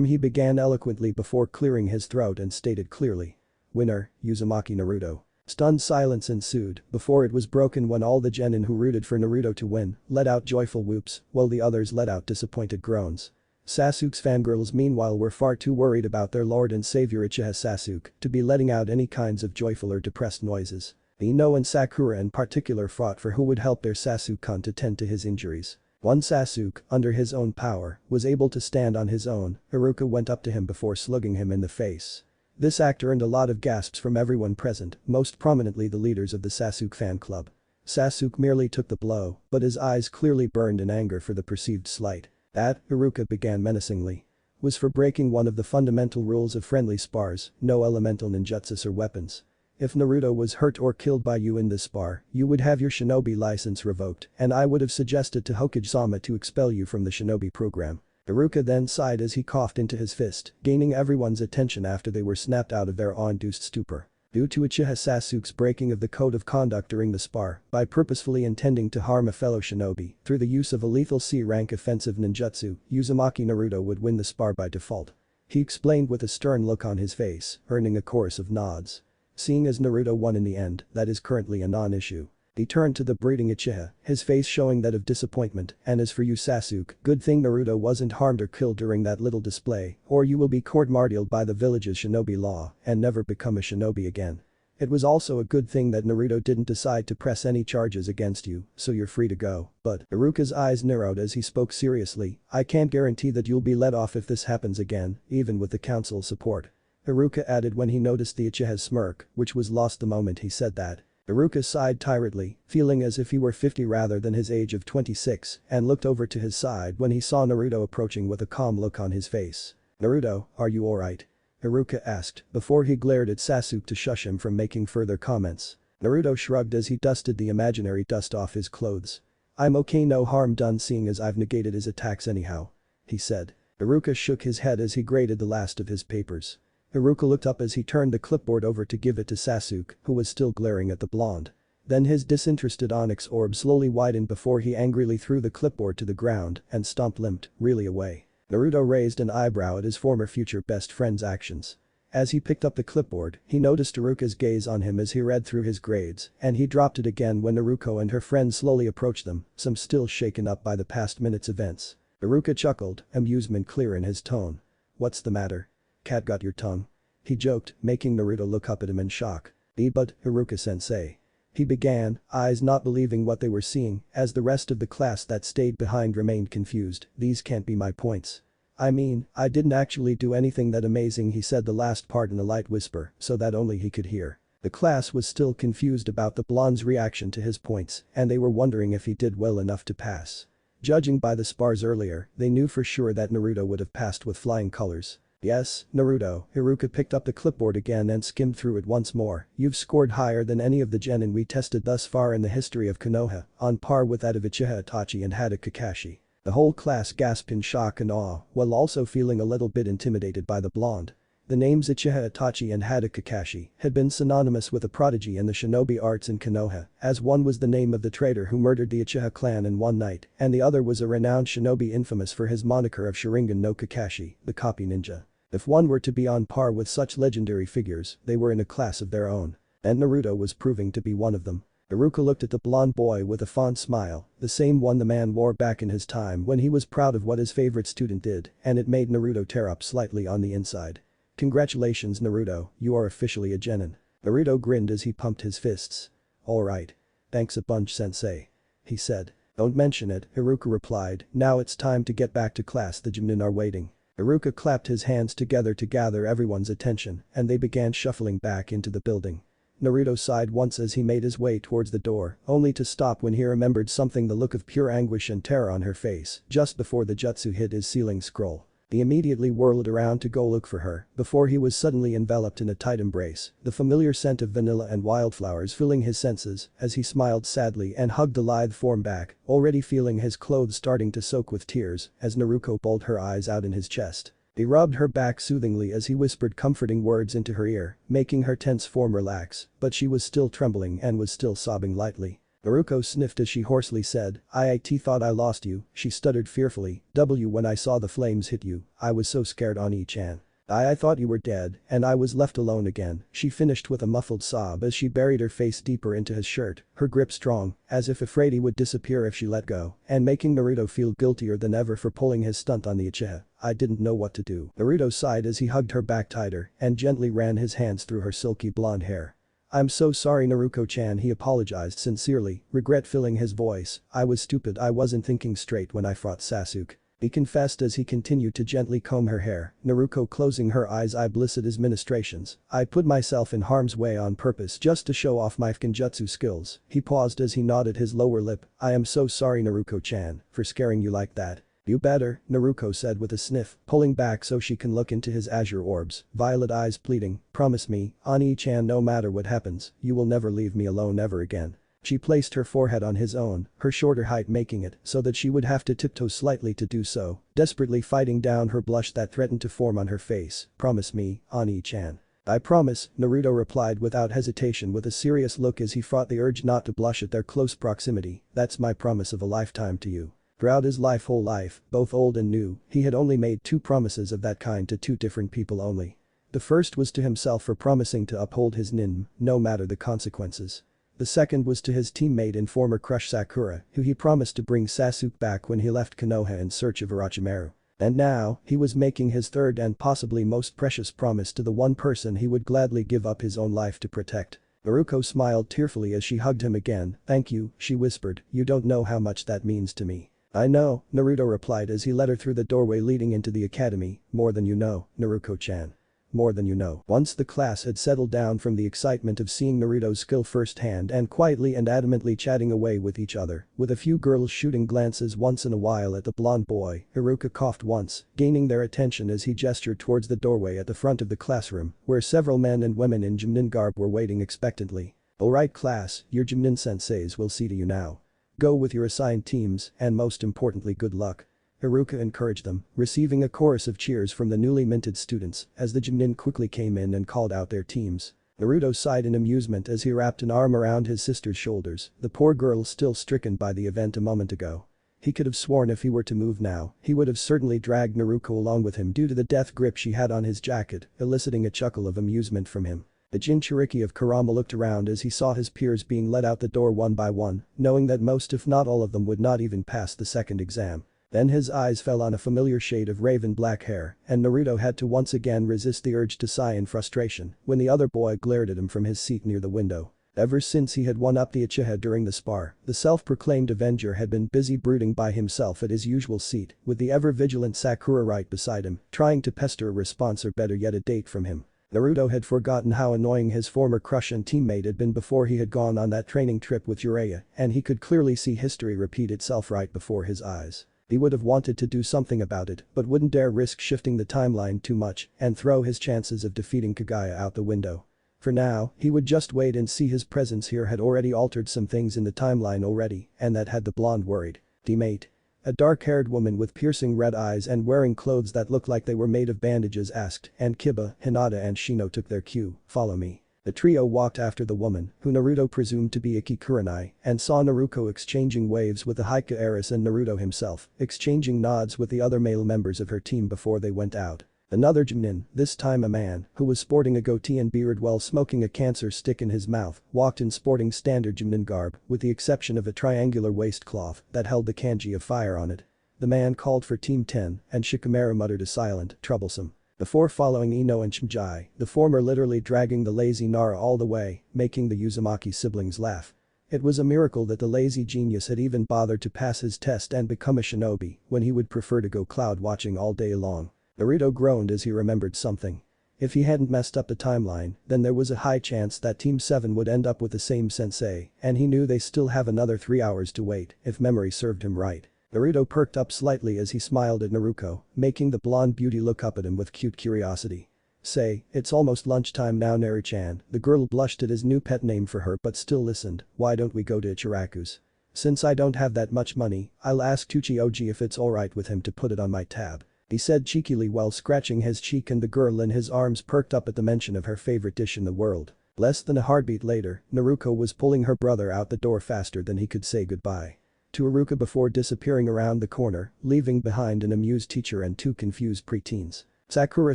He began eloquently before clearing his throat and stated clearly. "Winner, Uzumaki Naruto." Stunned silence ensued before it was broken when all the genin who rooted for Naruto to win let out joyful whoops while the others let out disappointed groans. Sasuke's fangirls meanwhile were far too worried about their lord and savior Uchiha Sasuke to be letting out any kinds of joyful or depressed noises. Ino and Sakura in particular fought for who would help their Sasuke-kun to tend to his injuries. One Sasuke, under his own power, was able to stand on his own. Iruka went up to him before slugging him in the face. This act earned a lot of gasps from everyone present, most prominently the leaders of the Sasuke fan club. Sasuke merely took the blow, but his eyes clearly burned in anger for the perceived slight. That, Iruka began menacingly, was for breaking one of the fundamental rules of friendly spars, no elemental ninjutsus or weapons. If Naruto was hurt or killed by you in this spar, you would have your shinobi license revoked, and I would have suggested to Hokage-sama to expel you from the shinobi program. Iruka then sighed as he coughed into his fist, gaining everyone's attention after they were snapped out of their awe-induced stupor. Due to Uchiha Sasuke's breaking of the code of conduct during the spar, by purposefully intending to harm a fellow shinobi, through the use of a lethal C-rank offensive ninjutsu, Uzumaki Naruto would win the spar by default. He explained with a stern look on his face, earning a chorus of nods. Seeing as Naruto won in the end, that is currently a non-issue. He turned to the brooding Uchiha, his face showing that of disappointment, and as for you Sasuke, good thing Naruto wasn't harmed or killed during that little display, or you will be court-martialed by the village's shinobi law and never become a shinobi again. It was also a good thing that Naruto didn't decide to press any charges against you, so you're free to go, but Iruka's eyes narrowed as he spoke seriously, I can't guarantee that you'll be let off if this happens again, even with the council's support. Iruka added when he noticed the Uchiha's smirk, which was lost the moment he said that. Iruka sighed tiredly, feeling as if he were 50 rather than his age of 26, and looked over to his side when he saw Naruto approaching with a calm look on his face. "Naruto, are you alright?" Iruka asked, before he glared at Sasuke to shush him from making further comments. Naruto shrugged as he dusted the imaginary dust off his clothes. "I'm okay, no harm done seeing as I've negated his attacks anyhow," he said. Iruka shook his head as he graded the last of his papers. Iruka looked up as he turned the clipboard over to give it to Sasuke, who was still glaring at the blonde. Then his disinterested onyx orb slowly widened before he angrily threw the clipboard to the ground and stomped limped, really away. Naruto raised an eyebrow at his former future best friend's actions. As he picked up the clipboard, he noticed Iruka's gaze on him as he read through his grades, and he dropped it again when Naruto and her friend slowly approached them, some still shaken up by the past minute's events. Iruka chuckled, amusement clear in his tone. "What's the matter? Cat got your tongue?" He joked, making Naruto look up at him in shock. "But, Iruka-sensei," he began, eyes not believing what they were seeing, as the rest of the class that stayed behind remained confused, "These can't be my points. I mean, I didn't actually do anything that amazing," he said the last part in a light whisper, so that only he could hear. The class was still confused about the blonde's reaction to his points, and they were wondering if he did well enough to pass. Judging by the spars earlier, they knew for sure that Naruto would have passed with flying colors. Yes, Naruto. Hiruka picked up the clipboard again and skimmed through it once more. You've scored higher than any of the genin we tested thus far in the history of Konoha, on par with that of Uchiha Itachi and Hada Kakashi. The whole class gasped in shock and awe, while also feeling a little bit intimidated by the blonde. The names Uchiha Itachi and Hada Kakashi had been synonymous with a prodigy in the shinobi arts in Konoha, as one was the name of the traitor who murdered the Uchiha clan in one night, and the other was a renowned shinobi infamous for his moniker of Sharingan no Kakashi, the copy ninja. If one were to be on par with such legendary figures, they were in a class of their own. And Naruto was proving to be one of them. Iruka looked at the blonde boy with a fond smile, the same one the man wore back in his time when he was proud of what his favorite student did, and it made Naruto tear up slightly on the inside. Congratulations Naruto, you are officially a genin. Naruto grinned as he pumped his fists. Alright. Thanks a bunch sensei. He said. Don't mention it, Iruka replied, now it's time to get back to class, the genin are waiting. Iruka clapped his hands together to gather everyone's attention, and they began shuffling back into the building. Naruto sighed once as he made his way towards the door, only to stop when he remembered something, the look of pure anguish and terror on her face, just before the jutsu hit his ceiling scroll. He immediately whirled around to go look for her, before he was suddenly enveloped in a tight embrace, the familiar scent of vanilla and wildflowers filling his senses, as he smiled sadly and hugged the lithe form back, already feeling his clothes starting to soak with tears, as Naruto pulled her eyes out in his chest. He rubbed her back soothingly as he whispered comforting words into her ear, making her tense form relax, but she was still trembling and was still sobbing lightly. Naruto sniffed as she hoarsely said, I thought I lost you, she stuttered fearfully, when I saw the flames hit you, I was so scared Oni-chan. I thought you were dead, and I was left alone again, she finished with a muffled sob as she buried her face deeper into his shirt, her grip strong, as if afraid he would disappear if she let go, and making Naruto feel guiltier than ever for pulling his stunt on the Uchiha. I didn't know what to do. Naruto sighed as he hugged her back tighter and gently ran his hands through her silky blonde hair. I'm so sorry Naruto-chan, he apologized sincerely, regret filling his voice, I was stupid, I wasn't thinking straight when I fought Sasuke. He confessed as he continued to gently comb her hair, Naruto closing her eyes. I blissed his ministrations. I put myself in harm's way on purpose just to show off my genjutsu skills. He paused as he nodded his lower lip. I am so sorry Naruto-chan, for scaring you like that. You better, Naruto said with a sniff, pulling back so she can look into his azure orbs, violet eyes pleading, promise me, Ani-chan, no matter what happens, you will never leave me alone ever again. She placed her forehead on his own, her shorter height making it so that she would have to tiptoe slightly to do so, desperately fighting down her blush that threatened to form on her face. Promise me, Ani-chan. I promise, Naruto replied without hesitation with a serious look as he fought the urge not to blush at their close proximity. That's my promise of a lifetime to you. Throughout his whole life, both old and new, he had only made 2 promises of that kind to 2 different people only. The first was to himself for promising to uphold his nin, no matter the consequences. The second was to his teammate and former crush Sakura, who he promised to bring Sasuke back when he left Konoha in search of Orochimaru. And now, he was making his third and possibly most precious promise to the one person he would gladly give up his own life to protect. Naruto smiled tearfully as she hugged him again. Thank you, she whispered, you don't know how much that means to me. I know, Naruto replied as he led her through the doorway leading into the academy. More than you know, Naruto-chan. More than you know. Once the class had settled down from the excitement of seeing Naruto's skill firsthand and quietly and adamantly chatting away with each other, with a few girls shooting glances once in a while at the blonde boy, Iruka coughed once, gaining their attention as he gestured towards the doorway at the front of the classroom, where several men and women in Junin garb were waiting expectantly. Alright class, your Junin senseis will see to you now. Go with your assigned teams, and most importantly good luck. Iruka encouraged them, receiving a chorus of cheers from the newly minted students as the Junin quickly came in and called out their teams. Naruto sighed in amusement as he wrapped an arm around his sister's shoulders, the poor girl still stricken by the event a moment ago. He could have sworn if he were to move now, he would have certainly dragged Naruto along with him due to the death grip she had on his jacket, eliciting a chuckle of amusement from him. The Jinchuriki of Kurama looked around as he saw his peers being let out the door one by one, knowing that most if not all of them would not even pass the second exam. Then his eyes fell on a familiar shade of raven black hair, and Naruto had to once again resist the urge to sigh in frustration when the other boy glared at him from his seat near the window. Ever since he had won up the Uchiha during the spar, the self-proclaimed Avenger had been busy brooding by himself at his usual seat, with the ever-vigilant Sakura right beside him, trying to pester a response or better yet a date from him. Naruto had forgotten how annoying his former crush and teammate had been before he had gone on that training trip with Jiraiya, and he could clearly see history repeat itself right before his eyes. He would have wanted to do something about it but wouldn't dare risk shifting the timeline too much and throw his chances of defeating Kaguya out the window. For now, he would just wait and see. His presence here had already altered some things in the timeline already, and that had the blonde worried. Teammate. A dark-haired woman with piercing red eyes and wearing clothes that looked like they were made of bandages asked, and Kiba, Hinata and Shino took their cue, follow me. The trio walked after the woman, who Naruto presumed to be Iki Kurenai, and saw Naruto exchanging waves with the Haika heiress and Naruto himself, exchanging nods with the other male members of her team before they went out. Another Jonin, this time a man, who was sporting a goatee and beard while smoking a cancer stick in his mouth, walked in sporting standard Jonin garb, with the exception of a triangular waistcloth that held the kanji of fire on it. The man called for Team 10, and Shikamaru muttered a silent, troublesome. Before following Ino and Shimjai, the former literally dragging the lazy Nara all the way, making the Uzumaki siblings laugh. It was a miracle that the lazy genius had even bothered to pass his test and become a shinobi, when he would prefer to go cloud watching all day long. Naruto groaned as he remembered something. If he hadn't messed up the timeline, then there was a high chance that Team 7 would end up with the same sensei, and he knew they still have another 3 hours to wait, if memory served him right. Naruto perked up slightly as he smiled at Naruko, making the blonde beauty look up at him with cute curiosity. Say, it's almost lunchtime now, Neri-chan. The girl blushed at his new pet name for her but still listened. Why don't we go to Ichiraku's? Since I don't have that much money, I'll ask Tuchi-oji if it's alright with him to put it on my tab. He said cheekily while scratching his cheek, and the girl in his arms perked up at the mention of her favorite dish in the world. Less than a heartbeat later, Naruko was pulling her brother out the door faster than he could say goodbye to Iruka before disappearing around the corner, leaving behind an amused teacher and 2 confused preteens. Sakura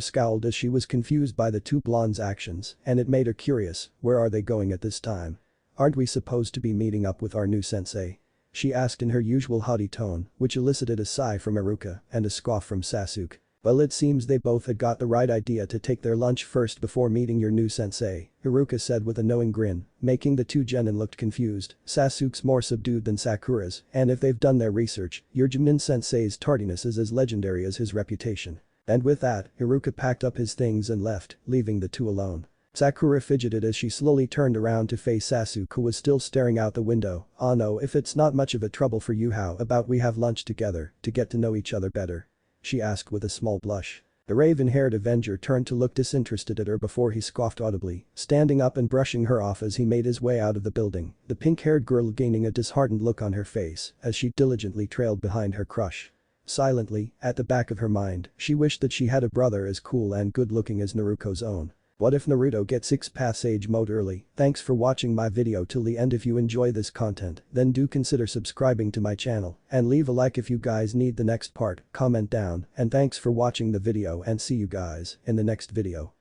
scowled as she was confused by the 2 blondes' actions, and it made her curious, where are they going at this time? Aren't we supposed to be meeting up with our new sensei? She asked in her usual haughty tone, which elicited a sigh from Iruka and a scoff from Sasuke. Well, it seems they both had got the right idea to take their lunch first before meeting your new sensei, Iruka said with a knowing grin, making the 2 genin looked confused. Sasuke's more subdued than Sakura's, and if they've done their research, your Jonin sensei's tardiness is as legendary as his reputation. And with that, Iruka packed up his things and left, leaving the 2 alone. Sakura fidgeted as she slowly turned around to face Sasuke, who was still staring out the window. Oh no, if it's not much of a trouble for you, how about we have lunch together to get to know each other better? She asked with a small blush. The raven-haired Avenger turned to look disinterested at her before he scoffed audibly, standing up and brushing her off as he made his way out of the building, the pink-haired girl gaining a disheartened look on her face as she diligently trailed behind her crush. Silently, at the back of her mind, she wished that she had a brother as cool and good-looking as Naruto's own. What if Naruto gets 6 passage mode early? Thanks for watching my video till the end. If you enjoy this content, then do consider subscribing to my channel and leave a like if you guys need the next part, comment down, and thanks for watching the video and see you guys in the next video.